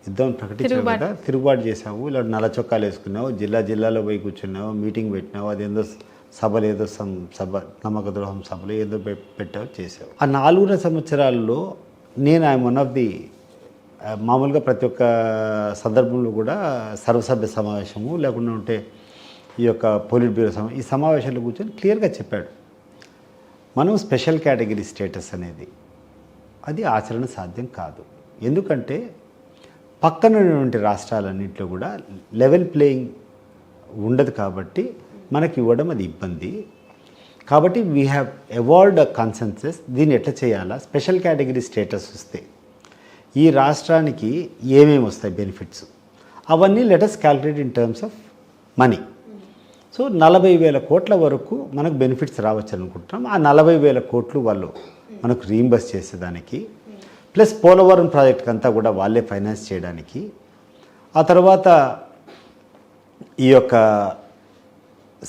యుద్ధం ప్రకటించావు కదా, తిరుగుబాటు చేసావు, ఇలా నల్ల చొక్కాలు వేసుకున్నావు, జిల్లాలో పోయి కూర్చున్నావు, మీటింగ్ పెట్టినావు, అదేందో సభలు, ఏదో సభ, నమ్మక ద్రోహం సభలు ఏదో పెట్టావు, చేసావు. ఆ 4 సంవత్సరాల్లో నేను ఐఎమ్ వన్ ఆఫ్ ది, మామూలుగా ప్రతి ఒక్క సందర్భంలో కూడా సర్వసభ్య సమావేశము లేకుండా ఉంటే ఈ యొక్క పోలిట్ బ్యూరో ఈ సమావేశాల్లో కూర్చొని క్లియర్గా చెప్పాడు, మనం స్పెషల్ కేటగిరీ స్టేటస్ అనేది అది ఆచరణ సాధ్యం కాదు. ఎందుకంటే పక్కన ఉన్నటువంటి రాష్ట్రాలన్నింటిలో కూడా లెవెల్ ప్లేయింగ్ ఉండదు కాబట్టి మనకి ఇవ్వడం అది ఇబ్బంది. కాబట్టి we have evolved a consensus, దీన్ని ఎట్లా చేయాలా, స్పెషల్ కేటగిరీ స్టేటస్ వస్తే ఈ రాష్ట్రానికి ఏమేమి వస్తాయి బెనిఫిట్స్, అవన్నీ let us calculate in terms of money. So 40,000 కోట్ల వరకు మనకు బెనిఫిట్స్ రావచ్చు అనుకుంటున్నాం. ఆ 40,000 కోట్లు వాళ్ళు మనకు రీయింబర్స్ చేసేదానికి, ప్లస్ పోలవరం ప్రాజెక్ట్ అంతా కూడా వాళ్ళే ఫైనాన్స్ చేయడానికి, ఆ తర్వాత ఈ యొక్క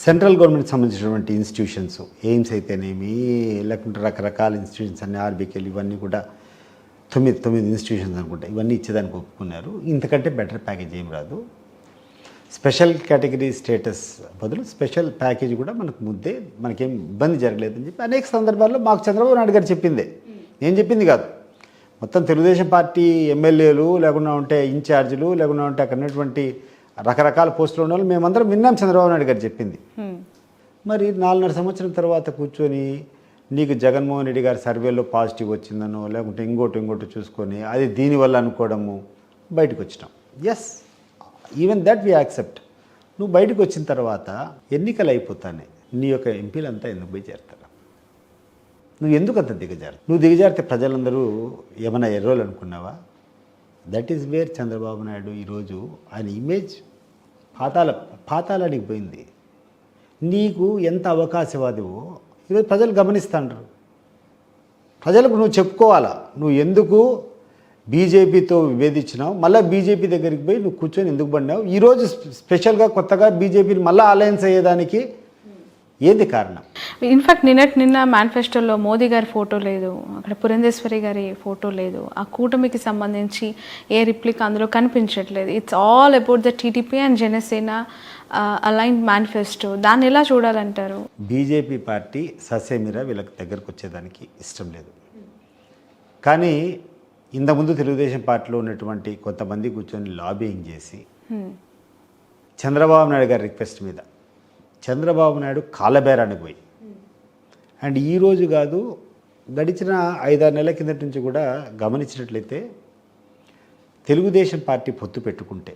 సెంట్రల్ గవర్నమెంట్ సంబంధించినటువంటి ఇన్స్టిట్యూషన్స్, ఎయిమ్స్ అయితేనేమి, లేకుంటే రకరకాల ఇన్స్టిట్యూషన్స్ అన్ని, ఆర్బీకేలు, ఇవన్నీ కూడా 9 ఇన్స్టిట్యూషన్స్ అనుకుంటా, ఇవన్నీ ఇచ్చేదానికి ఒప్పుకున్నారు. ఇంతకంటే బెటర్ ప్యాకేజ్ ఏం రాదు. స్పెషల్ కేటగిరీ స్టేటస్ బదులు స్పెషల్ ప్యాకేజ్ కూడా మనకు ముద్దే, మనకేం ఇబ్బంది జరగలేదని చెప్పి అనేక సందర్భాల్లో మాకు చంద్రబాబు నాయుడు గారు చెప్పిందే, నేను చెప్పింది కాదు. మొత్తం తెలుగుదేశం పార్టీ ఎమ్మెల్యేలు, లేకుండా ఉంటే ఇన్ఛార్జీలు, లేకుండా ఉంటే అక్కడ ఉన్నటువంటి రకరకాల పోస్టులు ఉన్న వాళ్ళు మేమందరం విన్నాం చంద్రబాబు నాయుడు గారు చెప్పింది. మరి 4.5 సంవత్సరం తర్వాత కూర్చొని నీకు జగన్మోహన్ రెడ్డి గారి సర్వేలో పాజిటివ్ వచ్చిందనో, లేకుంటే ఇంకోటి చూసుకొని అది దీనివల్ల అనుకోవడము బయటకు వచ్చినాం. Yes, even that we accept. నువ్వు బయటకు వచ్చిన తర్వాత ఎన్నికలు అయిపోతానే నీ యొక్క ఎంపీలంతా ఎందుకు పోయి చేరుతారు? నువ్వు ఎందుకు అంత దిగజారు? నువ్వు దిగజారితే ప్రజలందరూ ఏమైనా ఎర్రోలు అనుకున్నావా? That is where Chandrababu Naidu ఈరోజు ఆయన ఇమేజ్ పాతాళానికి పోయింది. నీకు ఎంత అవకాశవాదివో ఈరోజు ప్రజలు గమనిస్తాండ్రు. ప్రజలకు నువ్వు చెప్పుకోవాలా, నువ్వు ఎందుకు బీజేపీతో విభేదించినావు, మళ్ళీ బీజేపీ దగ్గరికి పోయి నువ్వు కూర్చొని ఎందుకు పడినావు, ఈరోజు స్పెషల్గా కొత్తగా బీజేపీని మళ్ళీ అలయన్స్ అయ్యేదానికి ఏంది కారణం? ఇన్ఫాక్ట్ నిన్న మేనిఫెస్టోలో మోదీ గారి ఫోటో లేదు, అక్కడ పురంధేశ్వరి గారి ఫోటో లేదు, ఆ కూటమికి సంబంధించి ఏ రిప్లిక్ అందులో కనిపించట్లేదు. It's all about the TDP and Janasena align manifesto. దాన్ని ఎలా చూడాలంటారు? బీజేపీ పార్టీ ససేమిరా వీళ్ళకి దగ్గరకు వచ్చేదానికి ఇష్టం లేదు. కానీ ఇంతకుముందు తెలుగుదేశం పార్టీలో ఉన్నటువంటి కొంతమంది కూర్చొని లాబింగ్ చేసి చంద్రబాబు నాయుడు గారి రిక్వెస్ట్ మీద చంద్రబాబు నాయుడు కాళ్ళబేరానికి పోయి, అండ్ ఈరోజు కాదు గడిచిన 5-6 నెలల కిందటి నుంచి కూడా గమనించినట్లయితే తెలుగుదేశం పార్టీ పొత్తు పెట్టుకుంటే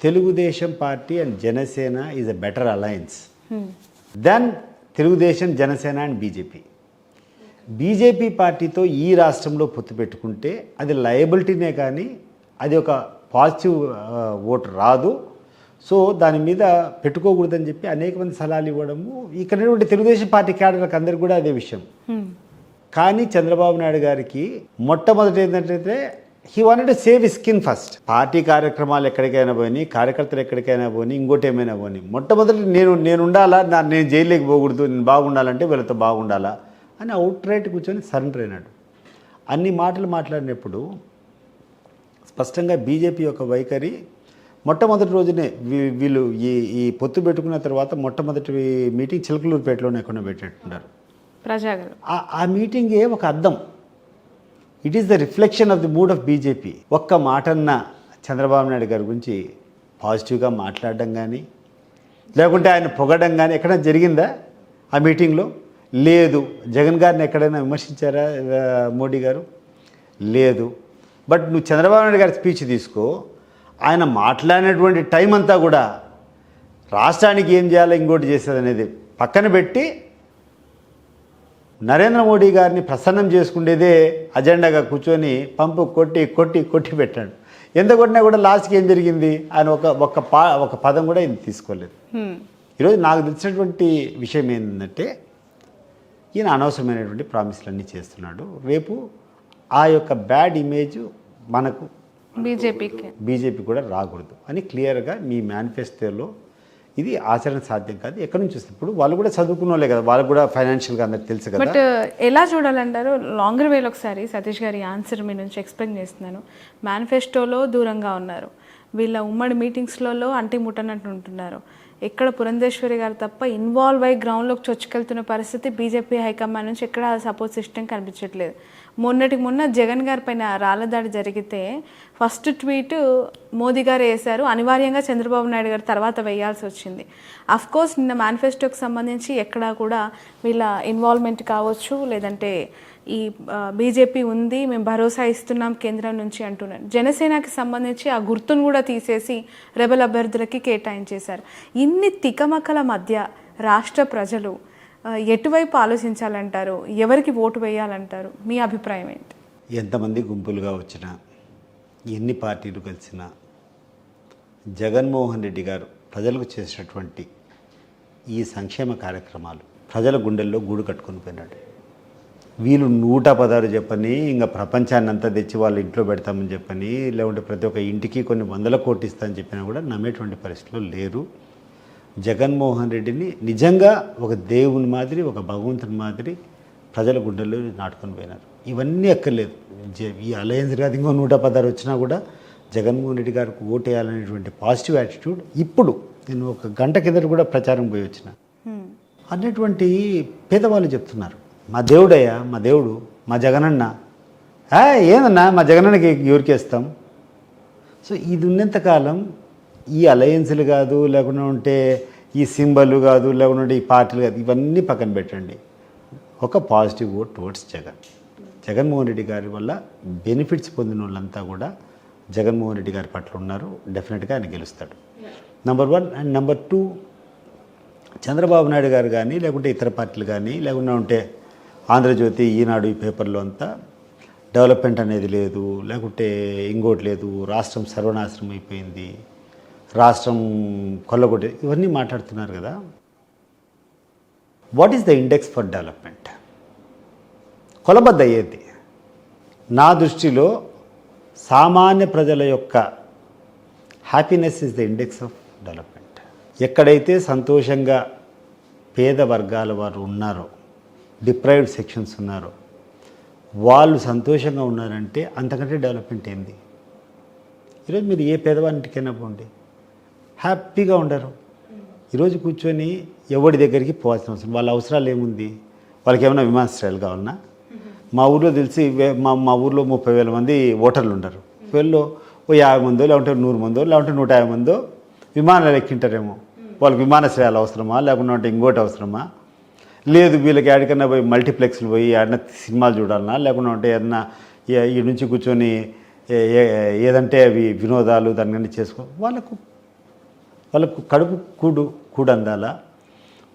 Telugu Desam party and Janasena is a better alliance then Telugu Desam, Janasena and BJP. BJP పార్టీతో ఈ రాష్ట్రంలో పొత్తు పెట్టుకుంటే అది లయబిలిటీనే కానీ అది ఒక పాజిటివ్ ఓటు రాదు. సో దాని మీద పెట్టుకోకూడదని చెప్పి అనేక మంది సలహాలు ఇవ్వడము, ఇక్కడ తెలుగుదేశం పార్టీ క్యాడర్లకు అందరికీ కూడా అదే విషయం. కానీ చంద్రబాబు నాయుడు గారికి మొట్టమొదటి ఏంటంటే he wanted to save his skin first. Party కార్యక్రమాలు ఎక్కడికైనా పోయి, కార్యకర్తలు ఎక్కడికైనా పోయి, ఇంకోటి ఏమైనా పోయి, మొట్టమొదటి నేను ఉండాలా, నేను జైల్లోకి పోకూడదు, నేను బాగుండాలంటే వీళ్ళతో బాగుండాలా అని అవుట్ రైట్ కూర్చొని సరెండర్ అయినాడు. అన్ని మాటలు మాట్లాడినప్పుడు స్పష్టంగా బీజేపీ యొక్క వైఖరి మొట్టమొదటి రోజునే వీళ్ళు ఈ పొత్తు పెట్టుకున్న తర్వాత మొట్టమొదటి మీటింగ్ చిలకలూరుపేటలోనే ఎక్కడ పెట్టేట్టున్నారు ప్రజాగరు. ఆ మీటింగే ఒక అద్దం. It is the reflection of the mood of BJP. ఒక్క మాటన్న చంద్రబాబు నాయుడు గారి గురించి పాజిటివ్గా మాట్లాడడం కానీ, లేకుంటే ఆయన పొగడం కానీ ఎక్కడైనా జరిగిందా ఆ మీటింగ్లో? లేదు. జగన్ గారిని ఎక్కడైనా విమర్శించారా మోడీ గారు? లేదు. బట్ నువ్వు చంద్రబాబు నాయుడు గారి స్పీచ్ తీసుకో, ఆయన మాట్లాడినటువంటి టైం అంతా కూడా రాష్ట్రానికి ఏం చేయాలో ఇంకోటి చేసేది అనేది పక్కన పెట్టి నరేంద్ర మోడీ గారిని ప్రసన్నం చేసుకునేదే అజెండాగా కూర్చొని పంపు కొట్టి పెట్టాడు. ఎంత కొట్టినా కూడా లాస్ట్కి ఏం జరిగింది? ఆయన ఒక పదం కూడా ఈయన తీసుకోలేదు. ఈరోజు నాకు తెలిసినటువంటి విషయం ఏంటంటే ఈయన అనవసరమైనటువంటి ప్రామిస్లన్నీ చేస్తున్నాడు. రేపు ఆ యొక్క బ్యాడ్ ఇమేజ్ మనకు బీజేపీ కూడా రాకూడదు అని క్లియర్గా మీ మేనిఫెస్టోలో ఇది ఆచరణ సాధ్యం కాదు. ఎక్కడి నుంచి వస్తుంది? ఇప్పుడు వాళ్ళు కూడా చదువుకున్న వాళ్ళే కదా, వాళ్ళకు కూడా ఫైనాన్షియల్గా అందరికి తెలుసు కదా. బట్ ఎలా చూడాలంటారు? లాంగర్ వేలో ఒకసారి సతీష్ గారి ఆన్సర్ మీ నుంచి ఎక్స్పెక్ట్ చేస్తున్నాను. మేనిఫెస్టోలో దూరంగా ఉన్నారు, వీళ్ళ ఉమ్మడి మీటింగ్స్లలో అంటి ముట్టనట్టు ఉంటున్నారు. ఎక్కడ పురంధేశ్వరి గారు తప్ప ఇన్వాల్వ్ అయ్యి గ్రౌండ్లోకి చొచ్చుకెళ్తున్న పరిస్థితి బీజేపీ హైకమాండ్ నుంచి ఎక్కడ సపోర్ట్ సిస్టమ్ కనిపించట్లేదు. మొన్న జగన్ గారి పైన రాళ్ళదాడి జరిగితే ఫస్ట్ ట్వీట్ మోదీ గారు వేశారు, అనివార్యంగా చంద్రబాబు నాయుడు గారు తర్వాత వేయాల్సి వచ్చింది. అఫ్కోర్స్ నిన్న మేనిఫెస్టోకి సంబంధించి ఎక్కడా కూడా వీళ్ళ ఇన్వాల్వ్మెంట్ కావచ్చు, లేదంటే ఈ బీజేపీ ఉంది, మేము భరోసా ఇస్తున్నాం కేంద్రం నుంచి అంటున్నారు. జనసేనకి సంబంధించి ఆ గుర్తును కూడా తీసేసి రెబల్ అభ్యర్థులకి కేటాయించేశారు. ఇన్ని తికమకల మధ్య రాష్ట్ర ప్రజలు ఎటువైపు ఆలోచించాలంటారు? ఎవరికి ఓటు వేయాలంటారు? మీ అభిప్రాయం ఏంటి? ఎంతమంది గుంపులుగా వచ్చినా, ఎన్ని పార్టీలు కలిసినా, జగన్మోహన్ రెడ్డి గారు ప్రజలకు చేసినటువంటి ఈ సంక్షేమ కార్యక్రమాలు ప్రజల గుండెల్లో గూడు కట్టుకొని పోయినాడు. వీళ్ళు 116 చెప్పని ఇంకా ప్రపంచాన్ని అంతా తెచ్చి వాళ్ళ ఇంట్లో పెడతామని చెప్పని, లేకుంటే ప్రతి ఒక్క ఇంటికి కొన్ని 100 కోట్లు ఇస్తామని చెప్పినా కూడా నమ్మేటువంటి పరిస్థితిలో లేరు. జగన్మోహన్ రెడ్డిని నిజంగా ఒక దేవుని మాదిరి, ఒక భగవంతుని మాదిరి ప్రజల గుండెల్లో నాటుకొని పోయినారు. ఇవన్నీ అక్కర్లేదు. ఈ అలయన్స్ కాదు ఇంకో 116 వచ్చినా కూడా జగన్మోహన్ రెడ్డి గారికి ఓటు వేయాలనేటువంటి పాజిటివ్ యాటిట్యూడ్ ఇప్పుడు నేను ఒక గంట కిందట కూడా ప్రచారం పోయి వచ్చిన అన్నటువంటి పేదవాళ్ళు చెప్తున్నారు. మా దేవుడయ్యా, మా దేవుడు, మా జగనన్న. ఏందన్నా మా జగనన్నకి ఎవరికేస్తాం? సో ఇది ఉన్నంతకాలం ఈ అలయన్స్లు కాదు, లేకుండా ఉంటే ఈ సింబల్ కాదు, లేకుండా ఈ పార్టీలు కాదు, ఇవన్నీ పక్కన పెట్టండి. ఒక positive vote towards Jaganmohan Reddy గారి వల్ల బెనిఫిట్స్ పొందిన వాళ్ళంతా కూడా జగన్మోహన్ రెడ్డి గారి పట్ల ఉన్నారు. డెఫినెట్గా ఆయన గెలుస్తాడు. Number 1. And number 2, Chandrababu Naidu గారు కానీ, లేకుంటే ఇతర పార్టీలు కానీ, లేకుండా ఉంటే ఆంధ్రజ్యోతి, ఈనాడు, ఈ పేపర్లో అంతా డెవలప్మెంట్ అనేది లేదు, లేకుంటే ఇంకోటి లేదు, రాష్ట్రం సర్వనాశనం అయిపోయింది, రాష్ట్రం కొల్లగొట్టే, ఇవన్నీ మాట్లాడుతున్నారు కదా. What is the index for development? కొలబద్ద అయ్యేది నా దృష్టిలో సామాన్య ప్రజల యొక్క happiness is the index of development. ఎక్కడైతే సంతోషంగా పేద వర్గాల వారు ఉన్నారో, డిప్రైవ్డ్ సెక్షన్స్ ఉన్నారో, వాళ్ళు సంతోషంగా ఉన్నారంటే అంతకంటే డెవలప్మెంట్ ఏంది? ఈరోజు మీరు ఏ పేదవారింటికైనా పోండి, హ్యాపీగా ఉండరు. ఈరోజు కూర్చొని ఎవరి దగ్గరికి పోవాల్సిన అవసరం, వాళ్ళ అవసరాలు ఏముంది? వాళ్ళకి ఏమైనా విమానాశ్రయాలు కావాలన్నా? మా ఊర్లో తెలిసి మా ఊర్లో 30,000 మంది ఓటర్లు ఉండరు. వీళ్ళు ఓ 50 మందో, లేకుంటే 100 మందో, లేకుంటే 150 మందో విమానాలు ఎక్కింటారేమో. వాళ్ళకి విమానాశ్రయాలు అవసరమా, లేకుండా ఇంకోటి అవసరమా? లేదు, వీళ్ళకి ఎక్కడికన్నా పోయి మల్టీప్లెక్స్లు పోయి ఏడన్నా సినిమాలు చూడాలన్నా, లేకుండా ఉంటే ఏదన్నా ఈ నుంచి కూర్చొని ఏదంటే అవి వినోదాలు దాన్ని చేసుకో. వాళ్ళకు కడుపు కూడు అందాలా,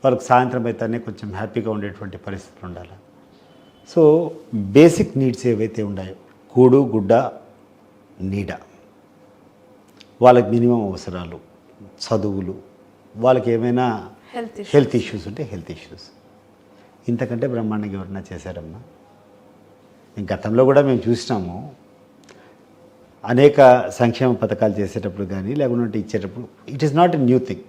వాళ్ళకు సాయంత్రం అయితేనే కొంచెం హ్యాపీగా ఉండేటువంటి పరిస్థితులు ఉండాలి. సో బేసిక్ నీడ్స్ ఏవైతే ఉన్నాయో, కూడు, గుడ్డ, నీడ, వాళ్ళకి మినిమం అవసరాలు, చదువులు, వాళ్ళకి ఏమైనా హెల్త్ ఇష్యూస్ ఉంటే హెల్త్ ఇష్యూస్, ఇంతకంటే బ్రహ్మాండంగా ఎవరన్నా చేశారమ్మా? గతంలో కూడా మేము చూసినాము. అనేక సంక్షేమ పథకాలు చేసేటప్పుడు కానీ, లేకుంటే ఇచ్చేటప్పుడు it is not a new thing.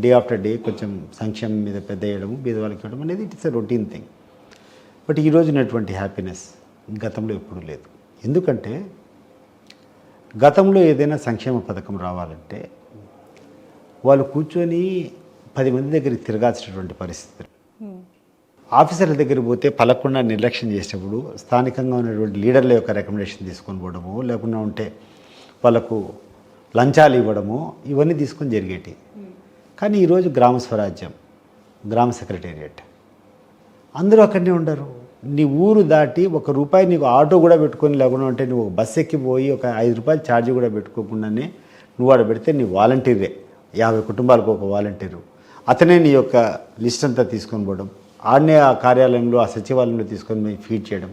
Day after day కొంచెం సంక్షేమం మీద పెద్ద వేయడము, బీదవాళ్ళకి ఇవ్వడం అనేది it is a routine thing. But ఈరోజు ఉన్నటువంటి హ్యాపీనెస్ గతంలో ఎప్పుడూ లేదు. ఎందుకంటే గతంలో ఏదైనా సంక్షేమ పథకం రావాలంటే వాళ్ళు కూర్చొని 10 మంది దగ్గరికి తిరగాల్సినటువంటి పరిస్థితులు. ఆఫీసర్ల దగ్గర పోతే పలకుండా నిర్లక్ష్యం చేసేటప్పుడు స్థానికంగా ఉన్నటువంటి లీడర్ల యొక్క రికమెండేషన్ తీసుకొని పోవడము, లేకుండా ఉంటే వాళ్ళకు లంచాలు ఇవ్వడము, ఇవన్నీ తీసుకొని జరిగేటి. కానీ ఈరోజు గ్రామ స్వరాజ్యం, గ్రామ సెక్రటేరియట్, అందరూ అక్కడనే ఉండరు. నీ ఊరు దాటి ₹1 నీకు ఆటో కూడా పెట్టుకొని, లేకుండా ఉంటే నువ్వు బస్సు ఎక్కిపోయి ఒక ₹5 ఛార్జీ కూడా పెట్టుకోకుండానే నువ్వు ఆడ పెడితే నీ వాలంటీరే, 50 కుటుంబాలకు ఒక వాలంటీరు, అతనే నీ యొక్క లిస్ట్ అంతా తీసుకొని పోవడం, ఆడనే ఆ కార్యాలయంలో, ఆ సచివాలయంలో తీసుకొని ఫీడ్ చేయడం.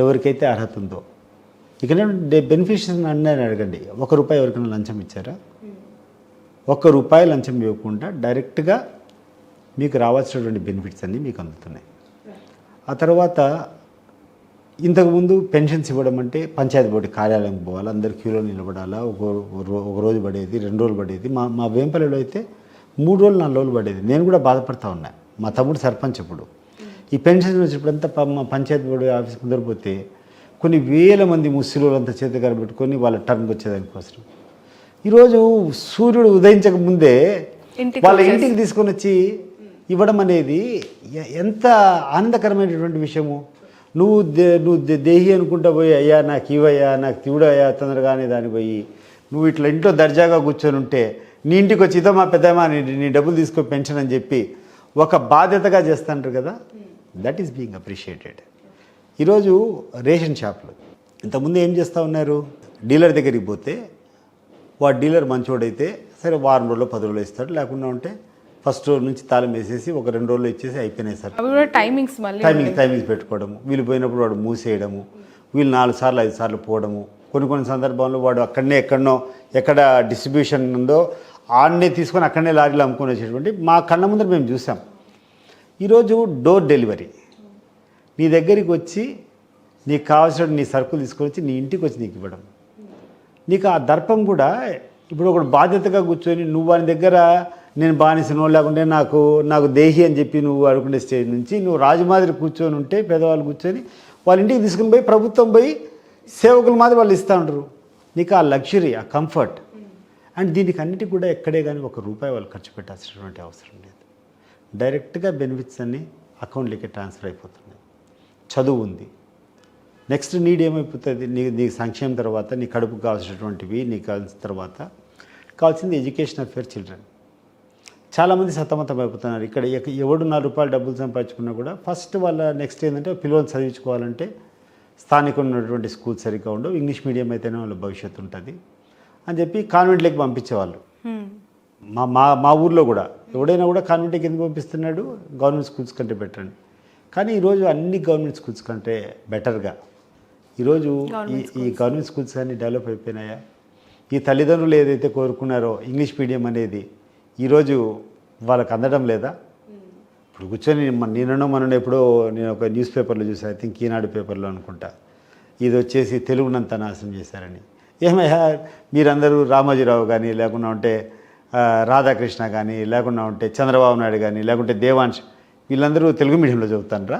ఎవరికైతే అర్హత ఉందో, ఇక బెనిఫిషియరీస్ అన్నీ అడగండి. ₹1 ఎవరికైనా లంచం ఇచ్చారా? ₹1 లంచం ఇవ్వకుండా డైరెక్ట్గా మీకు రావాల్సినటువంటి బెనిఫిట్స్ అన్నీ మీకు అందుతున్నాయి. ఆ తర్వాత ఇంతకుముందు పెన్షన్స్ ఇవ్వడం అంటే పంచాయతీ బోర్డు కార్యాలయంకి పోవాలి, అందరు క్యూలో నిలబడాలా, ఒక రోజు పడేది, 2 రోజులు పడేది. మా వేంపల్లిలో అయితే 3 రోజులు 4 రోజులు పడేది. నేను కూడా బాధపడతా ఉన్నా. మా తమ్ముడు సర్పంచ్ ఇప్పుడు ఈ పెన్షన్ వచ్చినప్పుడంతా మా పంచాయతీ బోర్డు ఆఫీస్ ముందర పోతే కొన్ని వేల మంది ముస్లింలంతా చేతిగారు పెట్టుకొని వాళ్ళ టర్న్కి వచ్చేదానికోసం. ఈరోజు సూర్యుడు ఉదయించక ముందే వాళ్ళ ఇంటికి తీసుకొని వచ్చి ఇవ్వడం అనేది ఎంత ఆనందకరమైనటువంటి విషయము. నువ్వు దేహి అనుకుంటా పోయి, అయ్యా నాకు ఇవయ్యా, నాకు తివుడయ్యా తొందరగానే దాన్ని పోయి నువ్వు ఇట్లా ఇంట్లో దర్జాగా కూర్చొని ఉంటే నీ ఇంటికి వచ్చి ఇదో మా పెద్దమ్మా నీ డబ్బులు తీసుకో పెన్షన్ అని చెప్పి ఒక బాధ్యతగా చేస్తుంటారు కదా. That is being appreciated. ఈరోజు రేషన్ షాపులు ఇంతకుముందు ఏం చేస్తూ ఉన్నారు, డీలర్ దగ్గరికి పోతే వాడు డీలర్ మంచోడైతే సరే వారం రోజుల్లో 10 రోజులు ఇస్తాడు, లేకుండా ఉంటే ఫస్ట్ రోజు నుంచి తాళం వేసేసి ఒక 2 రోజులు ఇచ్చేసి అయిపోయినాయి సార్. టైమింగ్స్ పెట్టుకోవడము, వీళ్ళు పోయినప్పుడు వాడు మూసేయడము, వీళ్ళు 4 సార్లు 5 సార్లు పోవడము. కొన్ని సందర్భాల్లో వాడు అక్కడనే ఎక్కడ డిస్ట్రిబ్యూషన్ ఉందో ఆడనే తీసుకొని అక్కడనే లారీలు అమ్ముకొని వచ్చేటువంటి మా కళ్ళ ముందర మేము చూసాం. ఈరోజు డోర్ డెలివరీ, నీ దగ్గరికి వచ్చి నీకు కావాల్సిన నీ సరుకులు తీసుకొని వచ్చి నీ ఇంటికి వచ్చి నీకు ఇవ్వడం. నీకు ఆ దర్పం కూడా ఇప్పుడు ఒకడు బాధ్యతగా కూర్చొని నువ్వు వాని దగ్గర నేను బానిసను లేకుంటే నాకు దేహి అని చెప్పి నువ్వు అడుగునే స్టేజ్ నుంచి నువ్వు రాజుమాదిరి కూర్చొని ఉంటే పేదవాళ్ళు కూర్చొని వాళ్ళ ఇంటికి తీసుకుని పోయి ప్రభుత్వం పోయి సేవకుల మాదిరి వాళ్ళు ఇస్తూ ఉంటారు. నీకు ఆ లగ్జరీ, ఆ కంఫర్ట్. అండ్ దీనికి అన్నిటికీ కూడా ఎక్కడే కానీ ₹1 వాళ్ళు ఖర్చు పెట్టాల్సినటువంటి అవసరం లేదు. డైరెక్ట్గా బెనిఫిట్స్ అన్నీ అకౌంట్లోకి ట్రాన్స్ఫర్ అయిపోతున్నాయి. చదువు ఉంది, నెక్స్ట్ నీడ్ ఏమైపోతుంది, నీకు సంక్షేమం తర్వాత నీ కడుపుకు కావాల్సినటువంటివి నీకు కావాల్సిన తర్వాత కావాల్సింది ఎడ్యుకేషన్ ఆఫ్ యువర్ చిల్డ్రన్. చాలామంది సతమతం అయిపోతున్నారు. ఇక్కడ ఎవడు ₹4 డబ్బులు సంపాదించుకున్నా కూడా ఫస్ట్ వాళ్ళ నెక్స్ట్ ఏంటంటే పిల్లల్ని చదివించుకోవాలంటే స్థానికంగా ఉన్నటువంటి స్కూల్ సరిగ్గా ఉండవు, ఇంగ్లీష్ మీడియం అయితేనే వాళ్ళ భవిష్యత్తు ఉంటుంది అని చెప్పి కాన్వెంట్లోకి పంపించేవాళ్ళు. మా ఊర్లో కూడా ఎవడైనా కూడా కాన్వెంట్కి ఎందుకు పంపిస్తున్నాడు, గవర్నమెంట్ స్కూల్స్ కంటే బెటర్ అని. కానీ ఈరోజు అన్ని గవర్నమెంట్ స్కూల్స్ కంటే బెటర్గా ఈరోజు ఈ గవర్నమెంట్ స్కూల్స్ అన్నీ డెవలప్ అయిపోయినాయా? ఈ తల్లిదండ్రులు ఏదైతే కోరుకున్నారో ఇంగ్లీష్ మీడియం అనేది ఈరోజు వాళ్ళకి అందడం లేదా? ఇప్పుడు కూర్చొని మొన్న ఎప్పుడో నేను ఒక న్యూస్ పేపర్లో చూసాను, ఐ థింక్ ఈనాడు పేపర్లో అనుకుంటా, ఇది వచ్చేసి తెలుగునంతా నాశనం చేశారని. ఏమయ్యా మీరందరూ రామోజీరావు కానీ లేకుండా ఉంటే రాధాకృష్ణ కానీ లేకుండా ఉంటే చంద్రబాబు నాయుడు కానీ లేకుంటే దేవాంశ్ వీళ్ళందరూ తెలుగు మీడియంలో చదువుతానరా?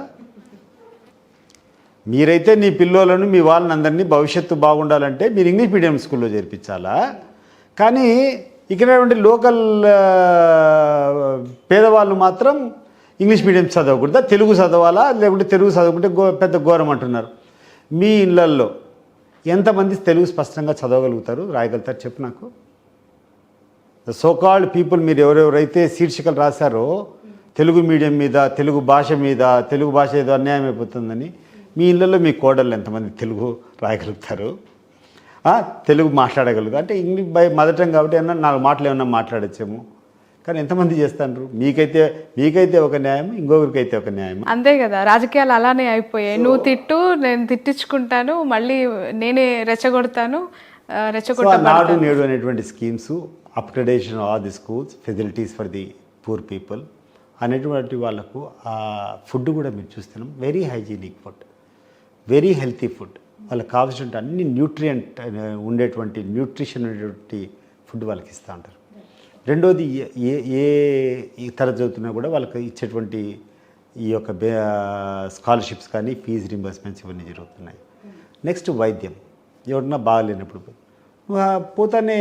మీరైతే నీ పిల్లోలను మీ వాళ్ళని అందరినీ భవిష్యత్తు బాగుండాలంటే మీరు ఇంగ్లీష్ మీడియం స్కూల్లో చేర్పించాలా? కానీ ఇక్కడ ఉండే లోకల్ పేదవాళ్ళు మాత్రం ఇంగ్లీష్ మీడియం చదవకూడదా, తెలుగు చదవాలా, లేకుంటే తెలుగు చదవకుంటే పెద్ద ఘోరం అంటున్నారు. మీ ఇళ్ళల్లో ఎంతమంది తెలుగు స్పష్టంగా చదవగలుగుతారు, రాయగలుగుతారు చెప్పు నాకు. ద సోకాల్డ్ పీపుల్ మీరు ఎవరెవరైతే శీర్షికలు రాశారో తెలుగు మీడియం మీద, తెలుగు భాష ఏదో అన్యాయం అయిపోతుందని, మీ ఇళ్ళల్లో మీ కోడళ్ళు ఎంతమంది తెలుగు రాయగలుగుతారు, తెలుగు మాట్లాడగలుగుతారు? అంటే ఇంగ్లీష్ బై మదర్ టంగ్ కాబట్టి ఏమన్నా 4 మాటలు ఏమన్నా మాట్లాడచ్చేమో, కానీ ఎంతమంది చేస్తారు? మీకైతే ఒక న్యాయం, ఇంకొకరికైతే ఒక న్యాయం. అంతే కదా, రాజకీయాలు అలానే అయిపోయాయి. నువ్వు తిట్టు, నేను తిట్టించుకుంటాను, మళ్ళీ నేనే రెచ్చగొడతాను. నాడు నేడు అనేటువంటి schemes, upgradation all the schools, facilities for the poor people అనేటువంటి వాళ్ళకు ఆ ఫుడ్ కూడా మీరు చూస్తున్నాం, very hygienic food, very healthy food. వాళ్ళకి కావాల్సినటువంటి అన్ని న్యూట్రియంట్ ఉండేటువంటి న్యూట్రిషన్ ఉండేటువంటి ఫుడ్ వాళ్ళకి ఇస్తూ ఉంటారు. రెండోది ఏ తరగతి చదువుతున్నా కూడా వాళ్ళకి ఇచ్చేటువంటి ఈ యొక్క స్కాలర్షిప్స్ కానీ ఫీజు రింబర్స్మెంట్స్ ఇవన్నీ జరుగుతున్నాయి. నెక్స్ట్ వైద్యం, ఎవరన్నా బాగాలేనప్పుడు పోతానే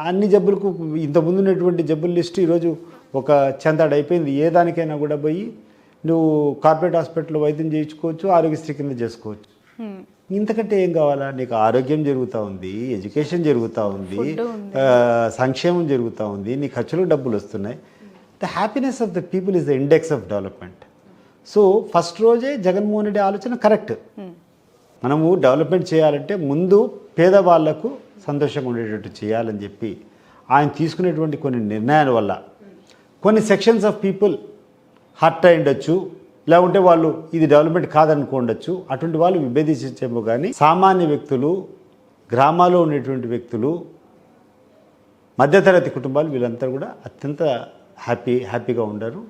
అన్ని జబ్బులకు ఇంతకుముందు ఉన్నటువంటి జబ్బుల లిస్టు ఈరోజు ఒక చెంతాడు అయిపోయింది. ఏ దానికైనా కూడా పోయి నువ్వు కార్పొరేట్ హాస్పిటల్లో వైద్యం చేయించుకోవచ్చు, ఆరోగ్యశ్రీ కింద చేసుకోవచ్చు. ఇంతకంటే ఏం కావాలా? నీకు ఆరోగ్యం జరుగుతూ ఉంది, ఎడ్యుకేషన్ జరుగుతూ ఉంది, సంక్షేమం జరుగుతూ ఉంది, నీ ఖర్చులకు డబ్బులు వస్తున్నాయి. The happiness of the people is the index of development. So first రోజే జగన్మోహన్ రెడ్డి ఆలోచన కరెక్ట్. మనము డెవలప్మెంట్ చేయాలంటే ముందు పేదవాళ్లకు సంతోషంగా ఉండేటట్టు చేయాలని చెప్పి ఆయన తీసుకునేటువంటి కొన్ని నిర్ణయాల వల్ల కొన్ని సెక్షన్స్ ఆఫ్ పీపుల్ హర్ట్ అయి ఉండొచ్చు, లేకుంటే వాళ్ళు ఇది డెవలప్మెంట్ కాదనుకోండొచ్చు. అటువంటి వాళ్ళు విభేదించేమో కానీ సామాన్య వ్యక్తులు, గ్రామాల్లో ఉండేటువంటి వ్యక్తులు, మధ్యతరగతి కుటుంబాలు వీళ్ళంతా కూడా అత్యంత హ్యాపీగా ఉండరు.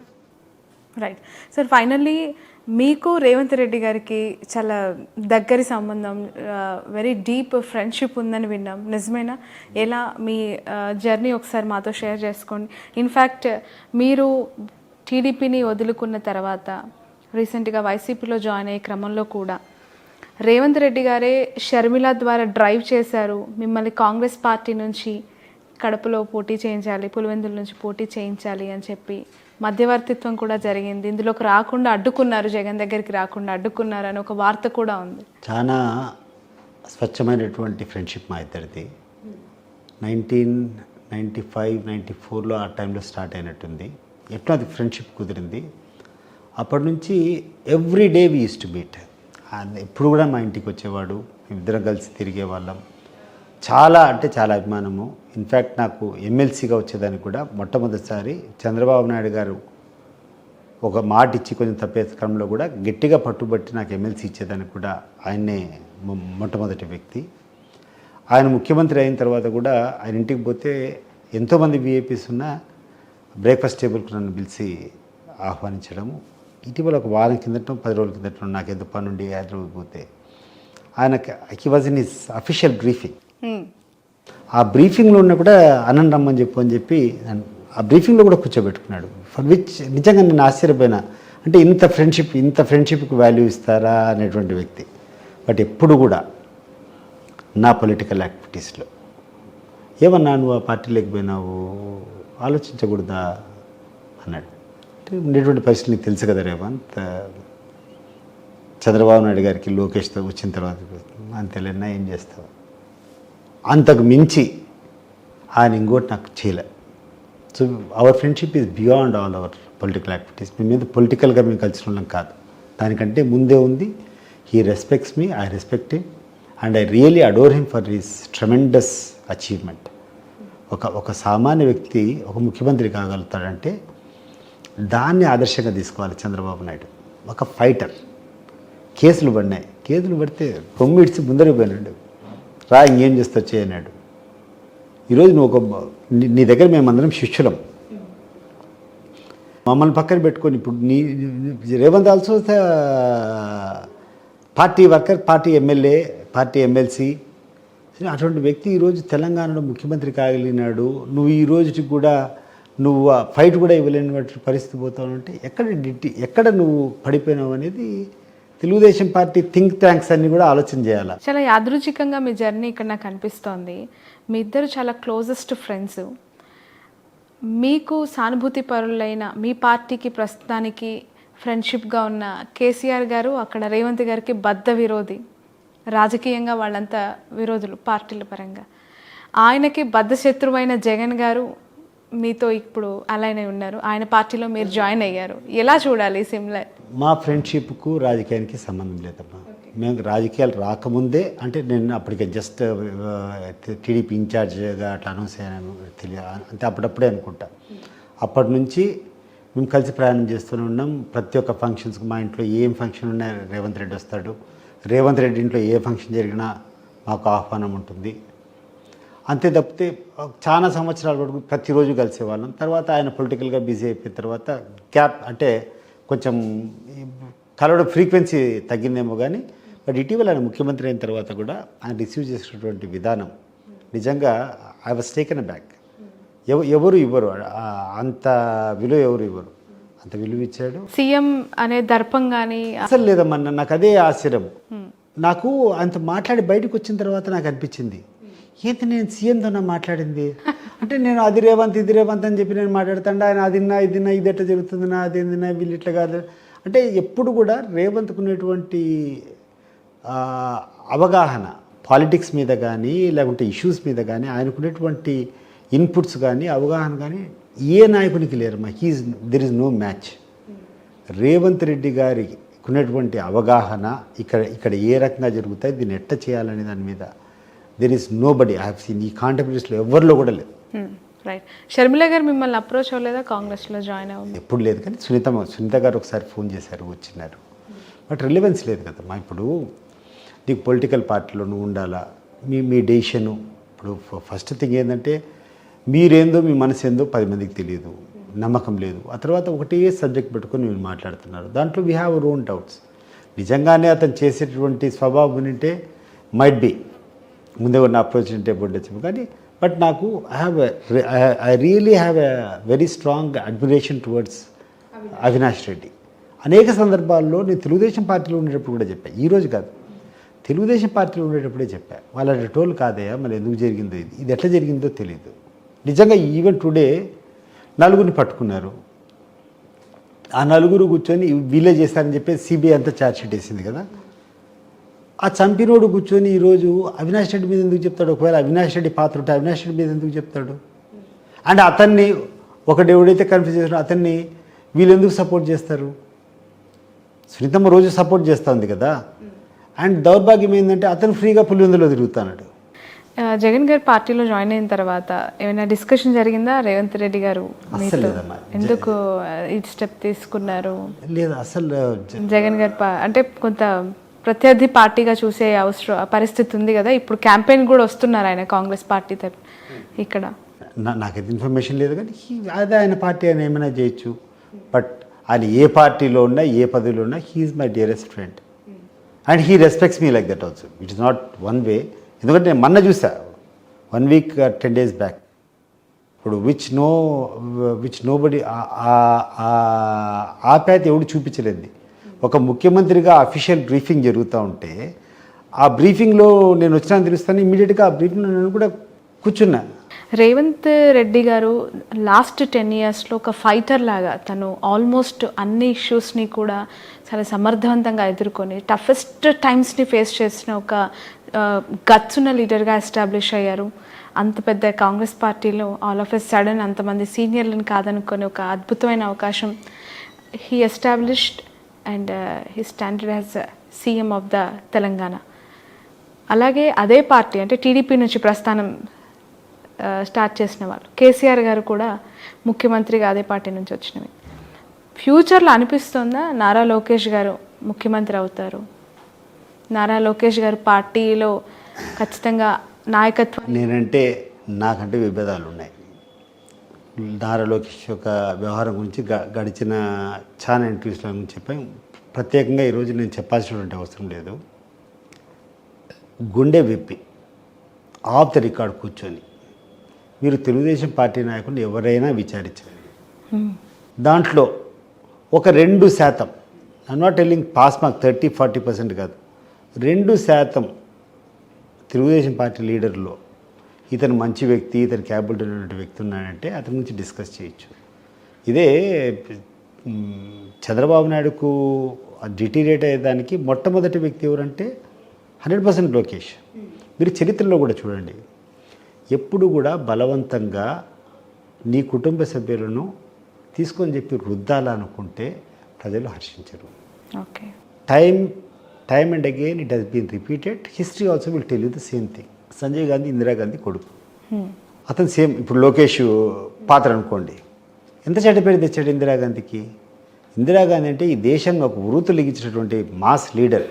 రైట్ సార్, ఫైనల్లీ మీకు రేవంత్ రెడ్డి గారికి చాలా దగ్గరి సంబంధం, వెరీ డీప్ ఫ్రెండ్షిప్ ఉందని విన్నాం, నిజమేనా? ఎలా మీ జర్నీ ఒకసారి మాతో షేర్ చేసుకోండి. ఇన్ఫ్యాక్ట్ మీరు టీడీపీని వదులుకున్న తర్వాత రీసెంట్గా వైసీపీలో జాయిన్ అయ్యే క్రమంలో కూడా రేవంత్ రెడ్డి గారే షర్మిల ద్వారా డ్రైవ్ చేశారు, మిమ్మల్ని కాంగ్రెస్ పార్టీ నుంచి కడపలో పోటీ చేయించాలి, పులివెందుల నుంచి పోటీ చేయించాలి అని చెప్పి మధ్యవర్తిత్వం కూడా జరిగింది. ఇందులోకి రాకుండా అడ్డుకున్నారు, జగన్ దగ్గరికి రాకుండా అడ్డుకున్నారు అని ఒక వార్త కూడా ఉంది. చాలా స్వచ్ఛమైనటువంటి ఫ్రెండ్షిప్ మా ఇద్దరిది. 1995-94లో ఆ టైంలో స్టార్ట్ అయినట్టుంది. ఎట్లా అది ఫ్రెండ్షిప్ కుదిరింది. అప్పటి నుంచి every day we use to meet. ఎప్పుడు కూడా మా ఇంటికి వచ్చేవాడు, ఇద్దరం కలిసి తిరిగే వాళ్ళం. చాలా అంటే చాలా అభిమానము. ఇన్ఫ్యాక్ట్ నాకు ఎమ్మెల్సీగా వచ్చేదానికి కూడా మొట్టమొదటిసారి చంద్రబాబు నాయుడు గారు ఒక మాట ఇచ్చి కొంచెం తప్పే క్రమంలో కూడా గట్టిగా పట్టుబట్టి నాకు ఎమ్మెల్సీ ఇచ్చేదానికి కూడా ఆయన్నే మొట్టమొదటి వ్యక్తి. ఆయన ముఖ్యమంత్రి అయిన తర్వాత కూడా ఆయన ఇంటికి పోతే ఎంతోమంది విఐపీస్ ఉన్న బ్రేక్ఫాస్ట్ టేబుల్కి నన్ను పిలిచి ఆహ్వానించడము. ఇటీవల ఒక వారం కిందటం 10 రోజుల కిందటం నాకు ఏదో పని నుండి హైదరాబాద్ పోతే he was in his official briefing. ఆ బ్రీఫింగ్లో ఉన్న కూడా అనంత రమ్మని చెప్పి ఆ బ్రీఫింగ్లో కూడా కూర్చోబెట్టుకున్నాడు. ఫర్ విచ్ నిజంగా నేను ఆశ్చర్యపోయినా. అంటే ఇంత ఫ్రెండ్షిప్కి వాల్యూ ఇస్తారా అనేటువంటి వ్యక్తి. బట్ ఎప్పుడు కూడా నా పొలిటికల్ యాక్టివిటీస్లో ఏమన్నా నువ్వు ఆ పార్టీ లేకపోయినావు ఆలోచించకూడదా అన్నాడు. అంటే ఉండేటువంటి పరిస్థితి నీకు తెలుసు కదా రేవంత్, చంద్రబాబు నాయుడు గారికి లోకేష్తో వచ్చిన తర్వాత అంతేలేనా ఏం చేస్తావు, అంతకు మించి ఆయన ఇంకోటి నాకు చేయలే. So our friendship is beyond all our political activities. మీ మీద పొలిటికల్గా మేము కలిసి ఉన్నాం కాదు, దానికంటే ముందే ఉంది. He respects me, I respect him and I really adore him for his tremendous achievement. ఒక సామాన్య వ్యక్తి ఒక ముఖ్యమంత్రి కాగలుగుతాడంటే దాన్ని ఆదర్శంగా తీసుకోవాలి చంద్రబాబు నాయుడు. ఒక ఫైటర్. కేసులు పడినాయి, కేసులు పడితే ఇడిచి ముందరికి పోయినాడు. రా ఇంకేం చేస్తావు చేయనాడు. ఈరోజు నువ్వు నీ దగ్గర మేమందరం శిష్యులం, మమ్మల్ని పక్కన పెట్టుకొని ఇప్పుడు నీ Revanth also party worker, party MLA, party MLC. అటువంటి వ్యక్తి ఈరోజు తెలంగాణలో ముఖ్యమంత్రి కాగలిగినాడు. నువ్వు ఈ రోజుకి కూడా నువ్వు ఫైట్ కూడా ఇవ్వలేని పరిస్థితి పోతావు అంటే ఎక్కడ నువ్వు పడిపోయినావు అనేది తెలుగుదేశం పార్టీ థింక్ ట్యాంక్స్ అన్ని కూడా ఆలోచన చేయాలి. చాలా యాదృచ్ఛికంగా మీ జర్నీ ఇక్కడ నాకు అనిపిస్తోంది. మీ ఇద్దరు చాలా క్లోజెస్ట్ ఫ్రెండ్స్. మీకు సానుభూతి పరులైన మీ పార్టీకి ప్రస్తుతానికి ఫ్రెండ్షిప్గా ఉన్న కేసీఆర్ గారు అక్కడ రేవంత్ గారికి బద్ధ విరోధి. రాజకీయంగా వాళ్ళంతా విరోధులు పార్టీల పరంగా. ఆయనకి బద్ధ శత్రువైన జగన్ గారు మీతో ఇప్పుడు అలైన్ అయి ఉన్నారు. ఆయన పార్టీలో మీరు జాయిన్ అయ్యారు. ఎలా చూడాలి సిమిలర్? మా ఫ్రెండ్షిప్కు రాజకీయానికి సంబంధం లేదమ్మా. మేము రాజకీయాలు రాకముందే, అంటే నేను అప్పటికే జస్ట్ టీడీపీ ఇన్ఛార్జ్గా అట్లా అనౌన్స్ అయ్యాను అంటే అప్పుడప్పుడే అనుకుంటా. అప్పటి నుంచి మేము కలిసి ప్రయాణం చేస్తూనే ఉన్నాం. ప్రతి ఒక్క ఫంక్షన్స్కి మా ఇంట్లో ఏం ఫంక్షన్ ఉన్నా రేవంత్ రెడ్డి వస్తాడు. రేవంత్ రెడ్డి ఇంట్లో ఏ ఫంక్షన్ జరిగినా మాకు ఆహ్వానం ఉంటుంది. అంతే తప్పితే చాలా సంవత్సరాల వరకు ప్రతిరోజు కలిసేవాళ్ళం. తర్వాత ఆయన పొలిటికల్గా బిజీ అయిపోయిన తర్వాత గ్యాప్, అంటే కొంచెం కలవడం ఫ్రీక్వెన్సీ తగ్గిందేమో కానీ, బట్ ఇటీవల ఆయన ముఖ్యమంత్రి అయిన తర్వాత కూడా ఆయన రిసీవ్ చేసినటువంటి విధానం నిజంగా I was taken a back. ఎవరు ఇవ్వరు అంత విలువ, ఎవరు ఇవ్వరు అంత విలువ ఇచ్చాడు. సీఎం అనే దర్పం కానీ అసలు లేదమ్మా. నాకు అదే ఆశ్చర్యం. నాకు అంత మాట్లాడి బయటకు వచ్చిన తర్వాత నాకు అనిపించింది, ఏంటి నేను సీఎంతోనా మాట్లాడింది అంటే, నేను అది రేవంత్ ఇది రేవంత్ అని చెప్పి నేను మాట్లాడుతాండే, ఆయన అదిన్నా ఇదిన్నా ఇది ఎట్లా జరుగుతుందినా అదేందినా వీళ్ళు ఇట్లా కాదు అంటే. ఎప్పుడు కూడా రేవంత్కు ఉన్నటువంటి అవగాహన పాలిటిక్స్ మీద కానీ లేకుంటే ఇష్యూస్ మీద కానీ ఆయనకున్నటువంటి ఇన్పుట్స్ కానీ అవగాహన కానీ ఏ నాయకునికి లేరమ్మా. There is no match. Revanth Reddy గారికి ఉన్నటువంటి అవగాహన ఇక్కడ ఏ రకంగా జరుగుతాయి, దీన్ని ఎట్లా చేయాలనే దాని మీద there is nobody I have seen. ఈ కాంటెంపరీస్లో ఎవరిలో కూడా లేదు. రైట్. షర్మిల గారు మిమ్మల్ని అప్రోచ్ అవ్వలేదా కాంగ్రెస్లో జాయిన్ అవ్వదు? ఎప్పుడు లేదు. కానీ సునీత గారు ఒకసారి ఫోన్ చేశారు, వచ్చినారు. బట్ రిలవెన్స్ లేదు కదమ్మా. ఇప్పుడు నీకు పొలిటికల్ పార్టీలో నువ్వు ఉండాలా, మీ డెసిషను. ఇప్పుడు ఫస్ట్ థింగ్ ఏంటంటే మీరేందో మీ మనసు ఏందో 10 మందికి తెలియదు, నమ్మకం లేదు. ఆ తర్వాత ఒకటే సబ్జెక్ట్ పెట్టుకొని మీరు మాట్లాడుతున్నారు. దాంట్లో we have our own doubts. నిజంగానే అతను చేసేటువంటి స్వభావం ఉంటే మైట్ బి ముందే ఉన్న అప్రోచ్ ఉంటే ఉండొచ్చు. కానీ బట్ నాకు I really have a very strong admiration towards Avinash Reddy. అనేక సందర్భాల్లో నేను తెలుగుదేశం పార్టీలో ఉండేటప్పుడు కూడా చెప్పాను, ఈరోజు కాదు, తెలుగుదేశం పార్టీలో ఉండేటప్పుడే చెప్పాను, వాళ్ళ టోల్ కాదయా మళ్ళీ ఎందుకు జరిగిందో ఇది ఎట్లా జరిగిందో తెలియదు. నిజంగా ఈవెన్ టుడే నలుగురిని పట్టుకున్నారు. ఆ నలుగురు కూర్చొని వీళ్ళే చేస్తారని చెప్పి సిబిఐ అంతా ఛార్జ్షీట్ వేసింది కదా. ఆ చంపినోడు కూర్చొని ఈరోజు అవినాష్ రెడ్డి మీద ఎందుకు చెప్తాడు? ఒకవేళ అవినాష్ రెడ్డి పాత్ర ఉంటే అవినాష్ రెడ్డి మీద ఎందుకు చెప్తాడు? అండ్ అతన్ని ఎవడైతే కన్ఫ్యూజ్ చేస్తాడో అతన్ని వీళ్ళు ఎందుకు సపోర్ట్ చేస్తారు? సునీతమ్మ రోజు సపోర్ట్ చేస్తూ ఉంది కదా. అండ్ దౌర్భాగ్యం ఏంటంటే అతను ఫ్రీగా పులివెందులో తిరుగుతున్నాడు. జగన్ గారు పార్టీలో జాయిన్ అయిన తర్వాత ఏమైనా డిస్కషన్ జరిగిందా రేవంత్ రెడ్డి గారు మీతో? ఎందుకు ఈ స్టెప్ తీసుకున్నారు? లేదు అసలు జగన్ గారు అంటే కొంత ప్రత్యర్థి పార్టీగా చూసే పరిస్థితి ఉంది కదా. ఇప్పుడు క్యాంపెయిన్ కూడా వస్తున్నారు ఆయన కాంగ్రెస్ పార్టీ తరఫున ఇక్కడ. నాకైతే ఇన్ఫర్మేషన్ లేదు, కానీ అదే ఆయన పార్టీ ఆయన ఏమైనా చేయొచ్చు. బట్ ఆయన ఏ పార్టీలో ఉన్నా ఏ పదవిలో ఉన్నా he is my dearest friend and he respects me like that also. It is not one way. ఎందుకంటే నేను మొన్న చూసా 1 week 10 days బ్యాక్. ఇప్పుడు విచ్ నోబడి ఆప్యాయత ఎవడు చూపించలేదు. ఒక ముఖ్యమంత్రిగా అఫీషియల్ బ్రీఫింగ్ జరుగుతూ ఉంటే ఆ బ్రీఫింగ్లో నేను వచ్చినా తెలుస్తాను, ఇమీడియట్గా ఆ బ్రీఫింగ్లో నేను కూడా కూర్చున్నా. రేవంత్ రెడ్డి గారు లాస్ట్ 10 yearsలో ఒక ఫైటర్ లాగా తను ఆల్మోస్ట్ అన్ని ఇష్యూస్ని కూడా చాలా సమర్థవంతంగా ఎదుర్కొని టఫెస్ట్ టైమ్స్ని ఫేస్ చేసిన ఒక గట్స్ ఉన్న లీడర్గా ఎస్టాబ్లిష్ అయ్యారు. అంత పెద్ద కాంగ్రెస్ పార్టీలో ఆల్ ఆఫ్ ఎ సడన్ అంతమంది సీనియర్లను కాదనుకొని ఒక అద్భుతమైన అవకాశం he established and he standard as CM of the Telangana. అలాగే అదే పార్టీ అంటే టీడీపీ నుంచి ప్రస్థానం స్టార్ట్ చేసిన వాళ్ళు కేసీఆర్ గారు కూడా ముఖ్యమంత్రిగా అదే పార్టీ నుంచి వచ్చినవి. ఫ్యూచర్లో అనిపిస్తుందా నారా లోకేష్ గారు ముఖ్యమంత్రి అవుతారు, నారా లోకేష్ గారు పార్టీలో ఖచ్చితంగా నాయకత్వం? నేనంటే నాకంటే విభేదాలు ఉన్నాయి. నారా లోకేష్ యొక్క వ్యవహారం గురించి గడిచిన చాలా ఇంటర్వ్యూస్ల గురించి చెప్పాను. ప్రత్యేకంగా ఈరోజు నేను చెప్పాల్సినటువంటి అవసరం లేదు. గుండె విప్పి ఆఫ్ ద రికార్డ్ కూర్చొని మీరు తెలుగుదేశం పార్టీ నాయకులు ఎవరైనా విచారించండి. దాంట్లో ఒక 2%, I'm not telling pass mark 30-40% కాదు, 2% తెలుగుదేశం పార్టీ లీడర్లో ఇతను మంచి వ్యక్తి, ఇతను క్యాబిలిటీ ఉన్నటువంటి వ్యక్తి ఉన్నాడంటే అతని గురించి డిస్కస్ చేయొచ్చు. ఇదే చంద్రబాబు నాయుడుకు డిటీరేట్ అయ్యేదానికి మొట్టమొదటి వ్యక్తి ఎవరంటే 100% లోకేష్. మీరు చరిత్రలో కూడా చూడండి, ఎప్పుడు కూడా బలవంతంగా నీ కుటుంబ సభ్యులను తీసుకొని చెప్పి రుద్దాలనుకుంటే ప్రజలు హర్షించరు. Okay, time and again it has been repeated. History also will tell you the same thing. Sanjay Gandhi Indira Gandhi కొడుకు, అతను సేమ్. ఇప్పుడు లోకేష్ పాత్ర అనుకోండి, ఎంత చెడ్డ పేరు తెచ్చాడు ఇందిరాగాంధీకి. ఇందిరాగాంధీ అంటే ఈ దేశంగా ఒక వృత్తులు ఇచ్చినటువంటి మాస్ లీడర్.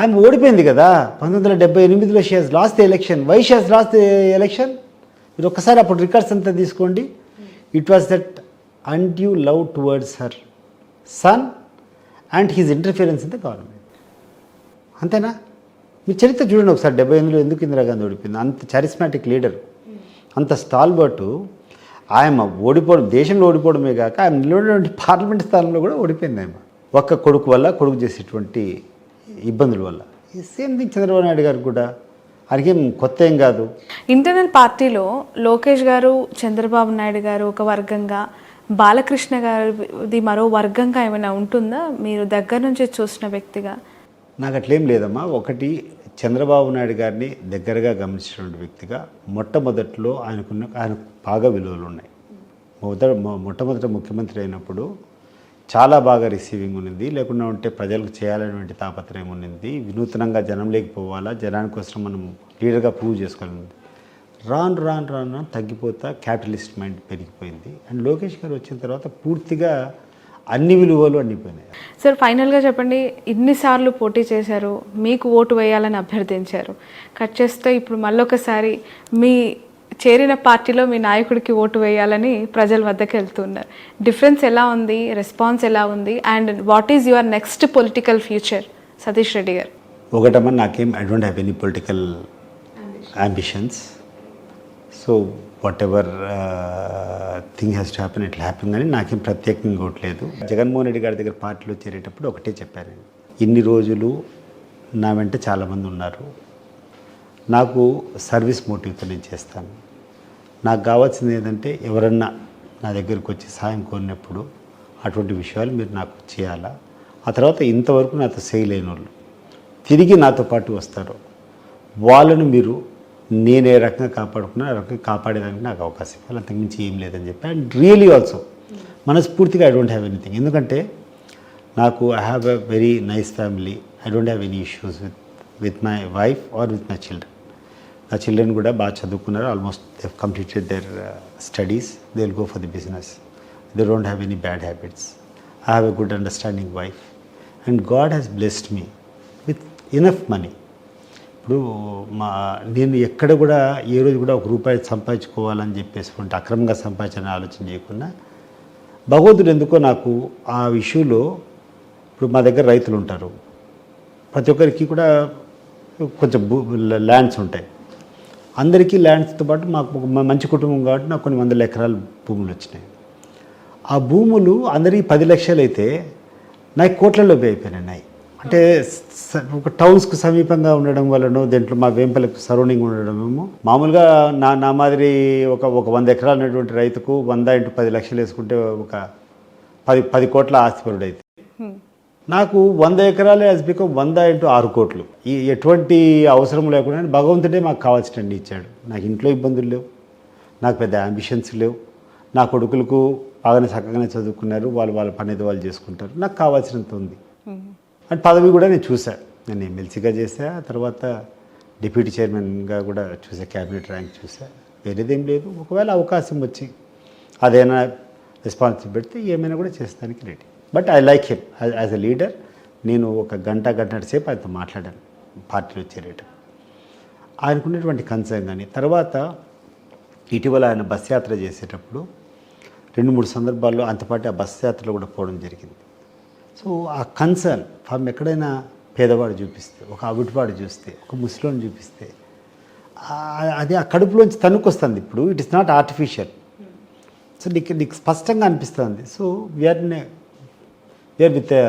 ఆమె ఓడిపోయింది కదా 1978లో. She has lost the election. Why she has lost the election? మీరు ఒక్కసారి అప్పుడు రికార్డ్స్ అంతా తీసుకోండి. It was that undue love towards her son and his interference in the government. అంతేనా? మీరు చరిత్ర చూడండి ఒకసారి. 78లో ఎందుకు ఇందిరాగాంధీ ఓడిపోయింది? అంత చారిస్మాటిక్ లీడర్, అంత స్టాల్బర్టు. ఆయన ఓడిపోవడం, దేశంలో ఓడిపోవడమే కాక ఆయన నిలబడినటువంటి పార్లమెంట్ స్థానంలో కూడా ఓడిపోయింది. ఆయన ఒక్క కొడుకు వల్ల, కొడుకు చేసేటువంటి ఇబ్బందుల వల్ల. సేమ్ థింగ్ చంద్రబాబు నాయుడు గారు కూడా. ఆయనకేం కొత్త ఏం కాదు. ఇంటర్నల్ పార్టీలో లోకేష్ గారు, చంద్రబాబు నాయుడు గారు ఒక వర్గంగా, బాలకృష్ణ గారిది మరో వర్గంగా ఏమైనా ఉంటుందా మీరు దగ్గర నుంచి చూసిన వ్యక్తిగా? నాకు అట్లేం లేదమ్మా. ఒకటి, చంద్రబాబు నాయుడు గారిని దగ్గరగా గమనించినటువంటి వ్యక్తిగా మొట్టమొదట్లో ఆయనకు బాగా విలువలు ఉన్నాయి. మొట్టమొదట ముఖ్యమంత్రి అయినప్పుడు చాలా బాగా రిసీవింగ్ ఉన్నది. లేకుండా ఉంటే ప్రజలకు చేయాలనేటువంటి తాపత్రయం ఉన్నది. వినూత్నంగా జనం లేకపోవాలా, జనానికోసం మనం లీడర్గా ప్రూవ్ చేసుకోవాలి. రాను తగ్గిపోతా క్యాపిటలిస్ట్ మైండ్ పెరిగిపోయింది. అండ్ లోకేష్ గారు వచ్చిన తర్వాత పూర్తిగా అన్ని విలువలు అన్నిపోయినాయి. సార్, ఫైనల్గా చెప్పండి, ఇన్నిసార్లు పోటీ చేశారు, మీకు ఓటు వేయాలని అభ్యర్థించారు. కట్ చేస్తే ఇప్పుడు మళ్ళొకసారి మీ చేరిన పార్టీలో మీ నాయకుడికి ఓటు వేయాలని ప్రజల వద్దకు వెళ్తున్నారు. డిఫరెన్స్ ఎలా ఉంది, రెస్పాన్స్ ఎలా ఉంది, and what is your next political future Satish Reddy garu? ఒకటమ్మా, I don't have any political ambitions. So whatever thing has to happen it happen అని నాకేం ప్రత్యేకంగా ఇంకోట్లేదు. జగన్మోహన్ రెడ్డి గారి దగ్గర పార్టీలో చేరేటప్పుడు ఒకటే చెప్పాను, ఇన్ని రోజులు నా వెంట చాలామంది ఉన్నారు, నాకు సర్వీస్ మోటివ్తో నేను చేస్తాను. నాకు కావాల్సింది ఏంటంటే ఎవరన్నా నా దగ్గరికి వచ్చి సాయం కోరినప్పుడు అటువంటి విషయాలు మీరు నాకు చేయాలా. ఆ తర్వాత ఇంతవరకు నాతో చేయలేని వాళ్ళు తిరిగి నాతో పాటు వస్తారు, వాళ్ళను మీరు నేను ఏ రకంగా కాపాడుకున్నా ఆ రకంగా కాపాడేదానికి నాకు అవకాశం ఇవ్వాలి. అంతకుమించి ఏం లేదని చెప్పి. అండ్ రియలీ ఆల్సో మనస్ఫూర్తిగా ఐ డోంట్ హ్యావ్ ఎనీథింగ్. ఎందుకంటే నాకు I have a very nice family. I don't have any issues with my wife or with my children. నా చిల్డ్రన్ కూడా బాగా చదువుకున్నారు. Almost they have completed their studies. They will go for the business. They don't have any bad habits. I have a good understanding wife. And God has blessed me with enough money. ఇప్పుడు నేను ఎక్కడ కూడా ఏ రోజు కూడా ఒక రూపాయి సంపాదించుకోవాలని చెప్పేసి అక్రమంగా సంపాదించాలని ఆలోచన చేయకుండా భగవంతుడు ఎందుకో నాకు ఆ విషయంలో ఇప్పుడు మా దగ్గర రైతులు ఉంటారు, ప్రతి ఒక్కరికి కూడా కొంచెం ల్యాండ్స్ ఉంటాయి. అందరికీ ల్యాండ్స్తో పాటు మాకు మంచి కుటుంబం కాబట్టి నాకు కొన్ని వందల ఎకరాల భూములు వచ్చినాయి. ఆ భూములు అందరికీ 10 లక్షలు అయితే నాకు కోట్లలో అయిపోయినాయి. అంటే ఒక టౌన్స్కు సమీపంగా ఉండడం వలన దీంట్లో మా వేంపల్లికి సరౌండింగ్ ఉండడమేమో మామూలుగా నా మాదిరి ఒక 100 ఎకరాలు ఉన్నటువంటి రైతుకు 100 × 10 లక్షలు వేసుకుంటే ఒక 10 కోట్ల ఆస్తిపరుడు అయితే నాకు 100 ఎకరాలే యాజ్ బికమ్ 100 × 6 కోట్లు. ఈ ఎటువంటి అవసరం లేకుండా భగవంతుడే మాకు కావాల్సినన్ని ఇచ్చాడు. నాకు ఇంట్లో ఇబ్బందులు లేవు, నాకు పెద్ద అంబిషన్స్ లేవు. నా కొడుకులకు బాగానే చక్కగానే చదువుకున్నారు, వాళ్ళ పని ఏదో వాళ్ళు చేసుకుంటారు. నాకు కావాల్సినంత ఉంది. అండ్ పదవి కూడా నేను చూసా, నేను ఎమ్మెల్సీగా చేశా, తర్వాత డిప్యూటీ చైర్మన్గా కూడా చూసా, క్యాబినెట్ ర్యాంక్ చూసా. వేరేదేం లేదు. ఒకవేళ అవకాశం వచ్చి అదైనా రెస్పాన్సిబిలిటీ పెడితే ఏమైనా కూడా చేస్తానికి ready. But I like him as a leader. నేను ఒక గంటన్నర సేపు ఆయనతో మాట్లాడాను పార్టీలో చేరేటం. ఆయనకున్నటువంటి కన్సర్న్ కానీ, తర్వాత ఇటీవల ఆయన బస్ యాత్ర చేసేటప్పుడు 2-3 సందర్భాల్లో అంతపాటు ఆ బస్ యాత్రలో కూడా పోవడం జరిగింది. సో ఆ కన్సర్న్ ఫ్రమ్ ఎక్కడైనా పేదవాడు చూపిస్తే, ఒక అవిటివాడు చూస్తే, ఒక ముస్లిం చూపిస్తే అది ఆ కడుపులోంచి తన్నుకొస్తుంది. ఇప్పుడు it is not artificial. So నీకు స్పష్టంగా అనిపిస్తుంది. So we are with a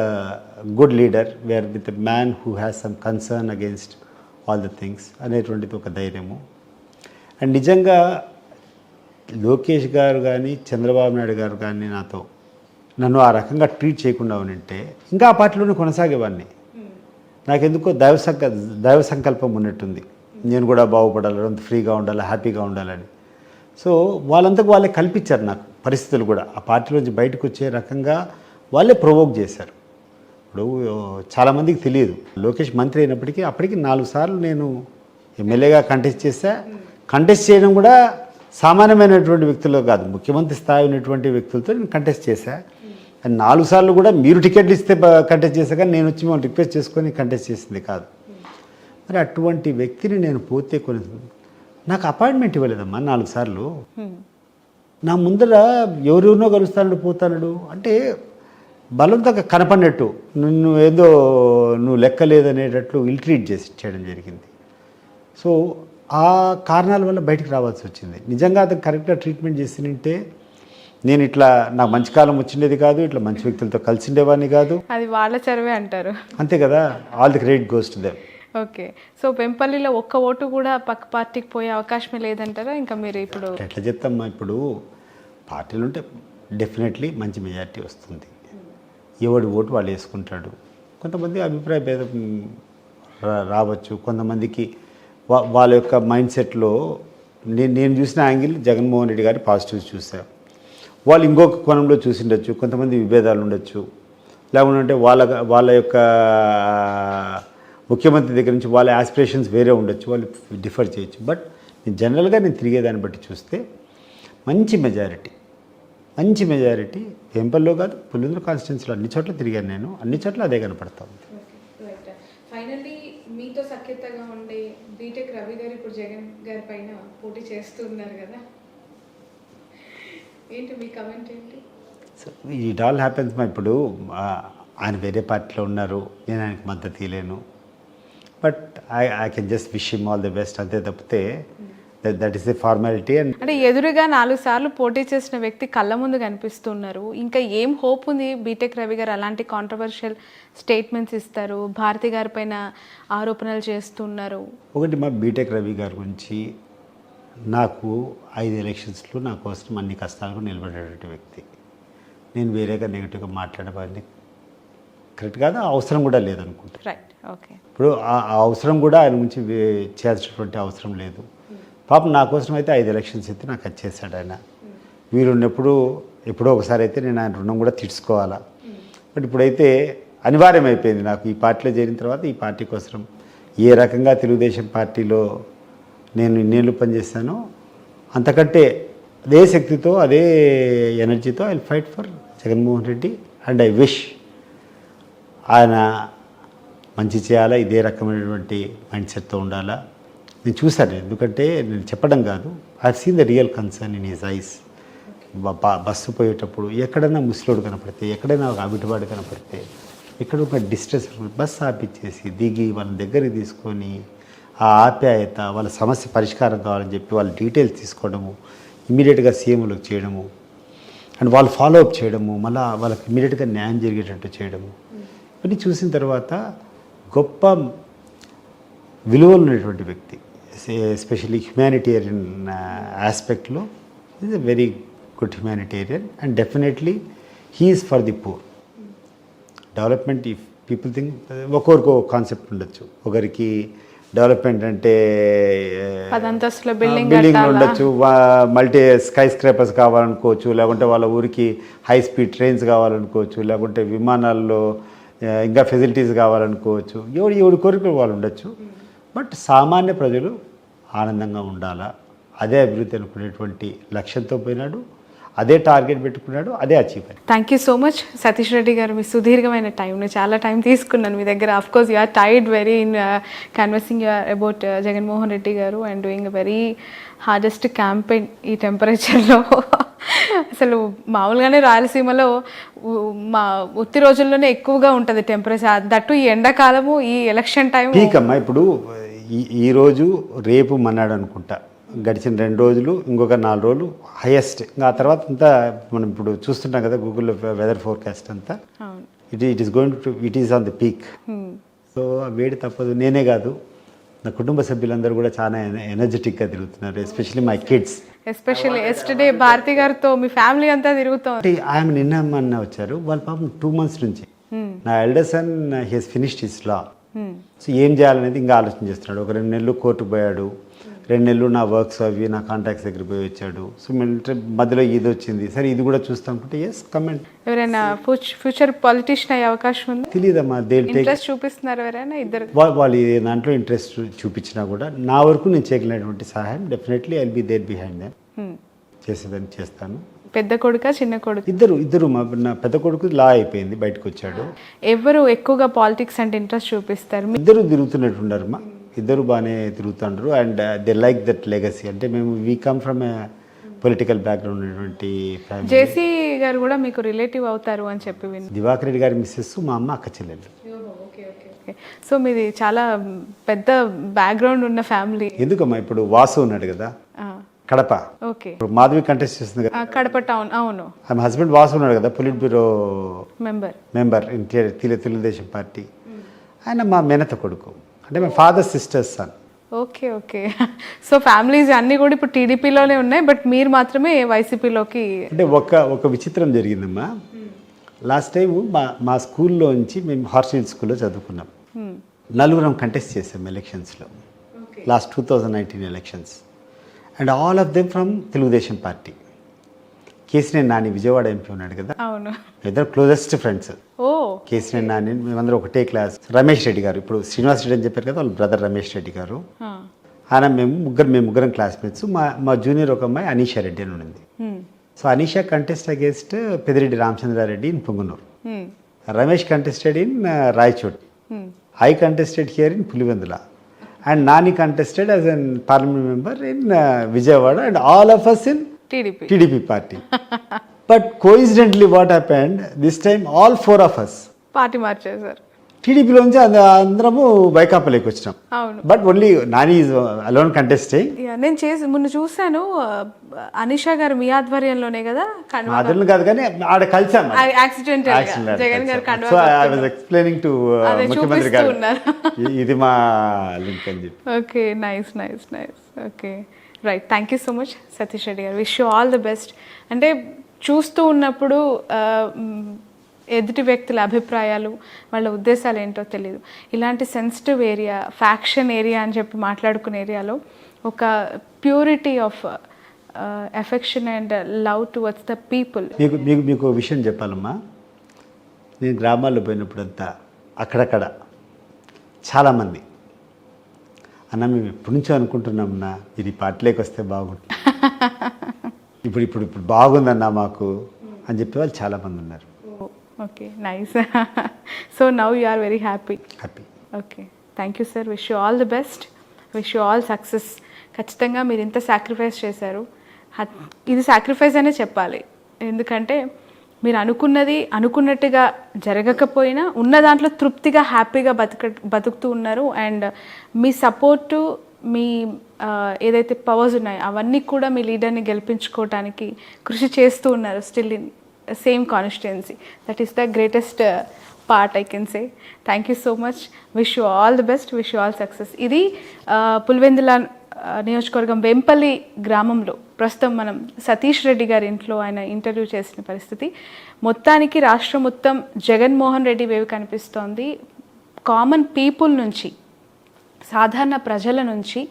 good leader, we are with a man who has some concern against all the things అనేటువంటిది ఒక ధైర్యము. అండ్ నిజంగా లోకేష్ గారు కానీ చంద్రబాబు నాయుడు గారు కానీ నన్ను ఆ రకంగా ట్రీట్ చేయకుండా ఉంటే ఇంకా ఆ పార్టీలోనే కొనసాగేవాడిని. నాకెందుకో దైవ సంకల్పం ఉన్నట్టుంది, నేను కూడా బాగుపడాలి, అంత ఫ్రీగా ఉండాలి, హ్యాపీగా ఉండాలని. సో వాళ్ళంతకు వాళ్ళే కల్పించారు నాకు పరిస్థితులు కూడా. ఆ పార్టీలోంచి బయటకు వచ్చే రకంగా వాళ్ళే ప్రొవోక్ చేశారు. ఇప్పుడు చాలామందికి తెలియదు, లోకేష్ మంత్రి అయినప్పటికీ అప్పటికి 4 సార్లు నేను ఎమ్మెల్యేగా కంటెస్ట్ చేశా. కంటెస్ట్ చేయడం కూడా సామాన్యమైనటువంటి వ్యక్తులు కాదు, ముఖ్యమంత్రి స్థాయి ఉన్నటువంటి వ్యక్తులతో నేను కంటెస్ట్ చేశా. అండ్ 4 సార్లు కూడా మీరు టికెట్లు ఇస్తే కంటెస్ట్ చేశా, కానీ నేను వచ్చి మిమ్మల్ని రిక్వెస్ట్ చేసుకొని కంటెస్ట్ చేసింది కాదు. మరి అటువంటి వ్యక్తిని నేను పోతే నాకు అపాయింట్మెంట్ ఇవ్వలేదమ్మా 4 సార్లు. నా ముందర ఎవరెవరినో కలుస్తాడు పోతాడు అంటే బలవంతంగా కనపడినట్టు, నువ్వు లెక్క లేదనేటట్లు ఇల్ట్రీట్ చేయడం జరిగింది. సో ఆ కారణాల వల్ల బయటికి రావాల్సి వచ్చింది. నిజంగా అతను కరెక్ట్గా ట్రీట్మెంట్ చేసినంటే నేను ఇట్లా నాకు మంచి కాలం వచ్చిండేది కాదు, ఇట్లా మంచి వ్యక్తులతో కలిసి ఉండేవాడిని కాదు. అది వాళ్ళ చదివే అంటారు, అంతే కదా. All the credit goes to them. Okay. So పెంపల్లిలో ఒక్క ఓటు కూడా పక్క పార్టీకి పోయే అవకాశమే లేదంటారా? ఇంకా మీరు ఇప్పుడు ఎట్లా చెప్తామ్మా, ఇప్పుడు పార్టీలు ఉంటే డెఫినెట్లీ మంచి మెజారిటీ వస్తుంది. ఎవడి ఓటు వాళ్ళు వేసుకుంటాడు. కొంతమంది అభిప్రాయ భేదం రావచ్చు, కొంతమందికి వాళ్ళ యొక్క మైండ్ సెట్లో నేను చూసిన యాంగిల్ జగన్మోహన్ రెడ్డి గారి పాజిటివ్స్ చూసాను, వాళ్ళు ఇంకొక కోణంలో చూసిండొచ్చు. కొంతమంది విభేదాలు ఉండొచ్చు, లేకుంటే వాళ్ళ యొక్క ముఖ్యమంత్రి దగ్గర నుంచి వాళ్ళ ఆస్పిరేషన్స్ వేరే ఉండొచ్చు, వాళ్ళు డిఫర్ చేయొచ్చు. బట్ జనరల్గా నేను తిరిగేదాన్ని బట్టి చూస్తే మంచి మెజారిటీ వెంపల్లో కాదు, పులివెందుల కాన్స్టిట్యున్సీలో అన్ని చోట్ల తిరిగాను నేను, అన్ని చోట్ల అదే కనపడతా ఉంది. ఫైనల్లీ మీతో సఖ్యతగా ఉండే బీటెక్ రవి గారు ఇప్పుడు జగన్ గారి పైన పోటీ చేస్తున్నారు కదా, ఏంటి మీ కమెంట్ ఏంటి? So it all happens. ఇప్పుడు ఆయన వేరే పార్టీలో ఉన్నారు, నేను ఆయనకి మద్దతు ఇవ్వలేను. But I can just wish him all the best, అంతే తప్పితే దట్ ఈస్ ద ఫార్మాలిటీ. అంటే ఎదురుగా 4 సార్లు పోటీ చేసిన వ్యక్తి కళ్ళ ముందు కనిపిస్తున్నారు, ఇంకా ఏం హోప్ ఉంది? బీటెక్ రవి గారు అలాంటి కాంట్రవర్షియల్ స్టేట్మెంట్స్ ఇస్తారు, భారతి గారి పైన ఆరోపణలు చేస్తున్నారు. ఒకటి మా బీటెక్ రవి గారి గురించి, నాకు 5 ఎలక్షన్స్లో నా కోసం అన్ని కష్టాలకు నిలబడేటువంటి వ్యక్తి. నేను వేరేగా నెగిటివ్గా మాట్లాడేవాడిని కరెక్ట్ కాదు, అవసరం కూడా లేదనుకుంటా. Right, okay. ఇప్పుడు ఆ అవసరం కూడా ఆయన గురించి చేయాల్సినటువంటి అవసరం లేదు. పాపం నా కోసం అయితే 5 ఎలక్షన్స్ అయితే నాకు అది చేశాడు ఆయన. వీరున్నప్పుడు ఎప్పుడో ఒకసారి అయితే నేను ఆయన రుణం కూడా తీర్చుకోవాలా. బట్ ఇప్పుడైతే అనివార్యం అయిపోయింది నాకు. ఈ పార్టీలో చేరిన తర్వాత ఈ పార్టీ కోసం ఏ రకంగా తెలుగుదేశం పార్టీలో నేను ఇన్నేళ్ళు పనిచేశానో అంతకంటే అదే శక్తితో, అదే ఎనర్జీతో I will fight for Jaganmohan Reddy. And I wish ఆయన మంచి చేయాలా, ఇదే రకమైనటువంటి మైండ్ సెట్తో ఉండాలా. నేను చూశాను, ఎందుకంటే నేను చెప్పడం కాదు, I seen the real concern in his eyes. Bus పోయేటప్పుడు ఎక్కడైనా ముసలోడు కనపడితే, ఎక్కడైనా ఒక అవిటివాడు కనపడితే, ఎక్కడ ఒక డిస్ట్రెస్ బస్సు ఆపిచ్చేసి దిగి వాళ్ళని దగ్గరికి తీసుకొని ఆ ఆప్యాయత, వాళ్ళ సమస్య పరిష్కారం కావాలని చెప్పి వాళ్ళ డీటెయిల్స్ తీసుకోవడము, ఇమీడియట్గా సీఎంలకు చేయడము, అండ్ వాళ్ళు ఫాలో అప్ చేయడము, మళ్ళీ వాళ్ళకి ఇమీడియట్గా న్యాయం జరిగేటట్టు చేయడము, ఇవన్నీ చూసిన తర్వాత గొప్ప విలువలు ఉన్నటువంటి వ్యక్తి, ఎస్పెషల్లీ హ్యుమానిటేరియన్ ఆస్పెక్ట్లో is a very good humanitarian and definitely he is for the poor development. If people think ఒక్కొక్కరికో కాన్సెప్ట్ ఉండొచ్చు, ఒకరికి డెవలప్మెంట్ అంటే బిల్డింగ్ ఉండొచ్చు, మల్టీ స్కై స్క్రేపర్స్ కావాలనుకోవచ్చు, లేకుంటే వాళ్ళ ఊరికి హై స్పీడ్ ట్రైన్స్ కావాలనుకోవచ్చు, లేకుంటే విమానాల్లో ఇంకా ఫెసిలిటీస్ కావాలనుకోవచ్చు, ఎవరి కోరికలు వాళ్ళు ఉండొచ్చు. బట్ సామాన్య ప్రజలు ఆనందంగా ఉండాలా, అదే అభివృద్ధి అనుకునేటువంటి లక్ష్యంతో పోయినాడు, అదే టార్గెట్ పెట్టుకున్నాడు, అదే అచీవ్ అయ్యాడు. Thank you so much Satish Reddy garu, మీ సుదీర్ఘమైన టైంని చాలా టైం తీసుకున్నాను మీ దగ్గర. Of course you are tired very in conversing about Jaganmohan Reddy garu and doing a very hardest campaign ఈ టెంపరేచర్లో. అసలు మామూలుగానే రాయలసీమలో మా ఉత్తి రోజుల్లోనే ఎక్కువగా ఉంటుంది టెంపరేచర్, దట్టు ఈ ఎండాకాలము, ఈ ఎలక్షన్ టైం పీక్ అమ్మా. ఇప్పుడు ఈరోజు రేపు మన్నాడు అనుకుంటా, గడిచిన 2 రోజులు, ఇంకొక 4 రోజులు హైయెస్ట్. ఇంకా ఆ తర్వాత అంతా మనం ఇప్పుడు చూస్తుంటాం కదా గూగుల్లో వెదర్ ఫోర్కాస్ట్ అంతా, it is on the peak. So వేడి తప్పదు. నేనే కాదు, నా కుటుంబ సభ్యులందరూ కూడా చాలా ఎనర్జెటిక్గా తిరుగుతున్నారు, especially my kids. Especially yesterday Bharathi గారితో మీ ఫ్యామిలీ అంతా తిరుగుతాం. ఆయన నిన్న వచ్చారు, వాళ్ళ పాపం 2 months నుంచి. నా elder son he has finished his law. So ఏం చేయాలనేది ఇంకా ఆలోచన చేస్తున్నాడు. ఒక 2 నెలలు కోర్టుకు పోయాడు, 2 నెలలు నా వర్క్స్ అవి నా కాంటాక్ట్స్ దగ్గర పోయి వచ్చాడు. సో మధ్యలో ఇది వచ్చింది, సరే ఇది కూడా చూస్తాం అనుకుంటే ఎస్ కమెంట్. ఎవరైనా ఫ్యూచర్ పొలిటీషియన్ అయ్యే అవకాశం ఉంది? తెలియదమ్మా, ఇంట్రెస్ట్ చూపిస్తున్నారు ఎవరైనా ఇద్దరు? వాళ్ళు దాంట్లో ఇంట్రెస్ట్ చూపించినా కూడా నా వరకు నేను చేయగలిగినటువంటి సహాయం definitely I will be there behind them. చేసేదని చేస్తాను. పెద్ద కొడుక చిన్న కొడుకు? ఇద్దరు. నా పెద్ద కొడుకు లా అయిపోయింది, బయటకు వచ్చాడు. ఎవరు ఎక్కువగా పాలిటిక్స్ అంటే ఇంట్రెస్ట్ చూపిస్తారు? ఇద్దరు తిరుగుతున్నట్టున్నారమ్మా, ఇద్దరు బాగానే తిరుగుతుండ్రు and they like that legacy. అంటే మేము we come from a political background ఉన్నటువంటి ఫ్యామిలీ. జేసీ గారు కూడా మీకు రిలేటివ్ అవుతారు అని చెప్పి విని. దివాకర్ రెడ్డి గారి మిస్సెస్ మా అమ్మ అక్క చెల్లెలు. సో మీది చాలా పెద్ద బ్యాక్గ్రౌండ్ ఉన్న ఫ్యామిలీ. ఎందుకమ్మా, ఇప్పుడు వాసు ఉన్నాడు కదా కడప, ఇప్పుడు మాధవి కంటెస్ట్ చేస్తుంది కదా కడప టౌన్. అవును, ఆమె హస్బెండ్ వాసు ఉన్నాడు కదా, politburo member Telugu Desam party. ఆయన మా మేనత కొడుకు, అంటే మా father sisters son. Okay okay. So families అన్నీ కూడా ఇప్పుడు టీడీపీలోనే ఉన్నాయి, బట్ మీరు మాత్రమే వైసీపీలోకి. అంటే ఒక విచిత్రం జరిగిందమ్మా. లాస్ట్ టైం మా స్కూల్లోంచి మేము హార్సిల్ స్కూల్లో చదువుకున్నాం. 4 కంటెస్ట్ చేసాం ఎలక్షన్స్లో, last 2019 elections. And all of them from Telugu Desam party. Kesineni Nani Vijayawada MP ఉన్నాడు కదా, అవును, ఇద్దరు క్లోజెస్ట్ ఫ్రెండ్స్. కేసినేని నాని మేమందరం ఒకటే క్లాస్. రమేష్ రెడ్డి గారు, ఇప్పుడు శ్రీనివాస్ రెడ్డి అని చెప్పారు కదా, వాళ్ళ బ్రదర్ రమేష్ రెడ్డి గారు. ఆయన మేము ముగ్గురం క్లాస్మేట్స్. మా జూనియర్ ఒక అమ్మాయి అనీషా రెడ్డి అని ఉండింది. So Anisha contest against Peddireddy Ramachandra Reddy in Punganur. Ramesh contested in Rayachoti. I contested here in Pulivendula. And Nani contested as a parliament member in Vijayawada, and all of us in TDP party. But coincidentally what happened, this time all 4 of us party మార్చేశారు. టీడీపీలోంచి అందరము వైకాపాలోకి వచ్చినాం. But only Nani is alone contesting. నేను మొన్న చూసాను, అనీషా గారు మీ ఆధ్వర్యంలోనే కదా, ఆధ్వర్యం కాదు కానీ ఆడ కలిసాం యాక్సిడెంట్ జగన్ గారు కండువా. So I was explaining to ముఖ్యమంత్రి గారు ఇది మా లింక్ అని చెప్పి. Okay, nice. Okay, right. Thank you so much Satish Reddy garu. Wish you all the best. అంటే చూస్తూ ఉన్నప్పుడు ఎదుటి వ్యక్తుల అభిప్రాయాలు, వాళ్ళ ఉద్దేశాలు ఏంటో తెలియదు. ఇలాంటి సెన్సిటివ్ ఏరియా, ఫ్యాక్షన్ ఏరియా అని చెప్పి మాట్లాడుకునే ఏరియాలో ఒక purity of affection and love towards the people. మీకు విషయం చెప్పాలమ్మా. నేను గ్రామాల్లో పోయినప్పుడంతా అక్కడక్కడ చాలామంది అన్న మేము ఎప్పటి నుంచో అనుకుంటున్నామన్నా ఇది పార్టీలోకి వస్తే బాగుంటుంది, ఇప్పుడు బాగుందన్నా మాకు అని చెప్పే వాళ్ళు చాలామంది ఉన్నారు. Okay, nice. So now you are very happy. Okay, thank you sir. Wish you all the best, wish you all success. ఖచ్చితంగా మీరు ఇంత సాక్రిఫైస్ చేశారు. ఇది సాక్రిఫైస్ అనే చెప్పాలి, ఎందుకంటే మీరు అనుకున్నట్టుగా జరగకపోయినా ఉన్న దాంట్లో తృప్తిగా హ్యాపీగా బతుకుతూ ఉన్నారు. అండ్ మీ సపోర్టు, మీ ఏదైతే పవర్స్ ఉన్నాయో అవన్నీ కూడా మీ లీడర్ని గెలిపించుకోవటానికి కృషి చేస్తూ ఉన్నారు. Still in same constituency. That is the greatest part I can say. Thank you so much. Wish you all the best, wish you all success. ఇది పులివెందుల నియోజకవర్గం వెంపల్లి గ్రామంలో ప్రస్తుతం మనం సతీష్ రెడ్డి గారి ఇంట్లో ఆయన ఇంటర్వ్యూ చేసిన పరిస్థితి. మొత్తానికి రాష్ట్రం మొత్తం జగన్మోహన్ రెడ్డి వేవ్ కనిపిస్తోంది. కామన్ పీపుల్ నుంచి, సాధారణ ప్రజల నుంచి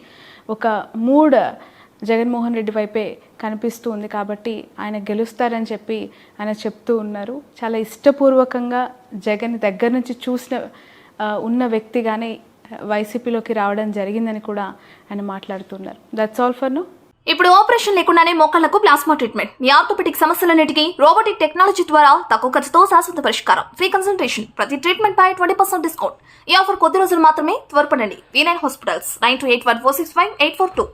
ఒక మూడ్ జగన్మోహన్ రెడ్డి వైపే కనిపిస్తూ ఉంది. కాబట్టి ఆయన గెలుస్తారని చెప్పి ఆయన చెప్తూ ఉన్నారు. చాలా ఇష్టపూర్వకంగా జగన్ దగ్గర నుంచి చూసిన ఉన్న వ్యక్తిగానే వైసీపీలోకి రావడం జరిగిందని కూడా ఆయన మాట్లాడుతున్నారు. That's all for now. ఇప్పుడు ఆపరేషన్ లేకుండానే మోకాళ్లకు ప్లాస్మా ట్రీట్మెంట్, మీ ఆర్థోపెటిక్ సమస్యలన్నిటికీ రోబోటిక్ టెక్నాలజీ ద్వారా తక్కువ ఖర్చుతో శాశ్వత పరిష్కారం, ఫ్రీ కన్సల్టేషన్, ప్రతి ట్రీట్మెంట్ పై 20% డిస్కౌంట్. ఈ ఆఫర్ కొద్ది రోజులు మాత్రమే. త్వరపడండి. V9 hospitals, 9281465842.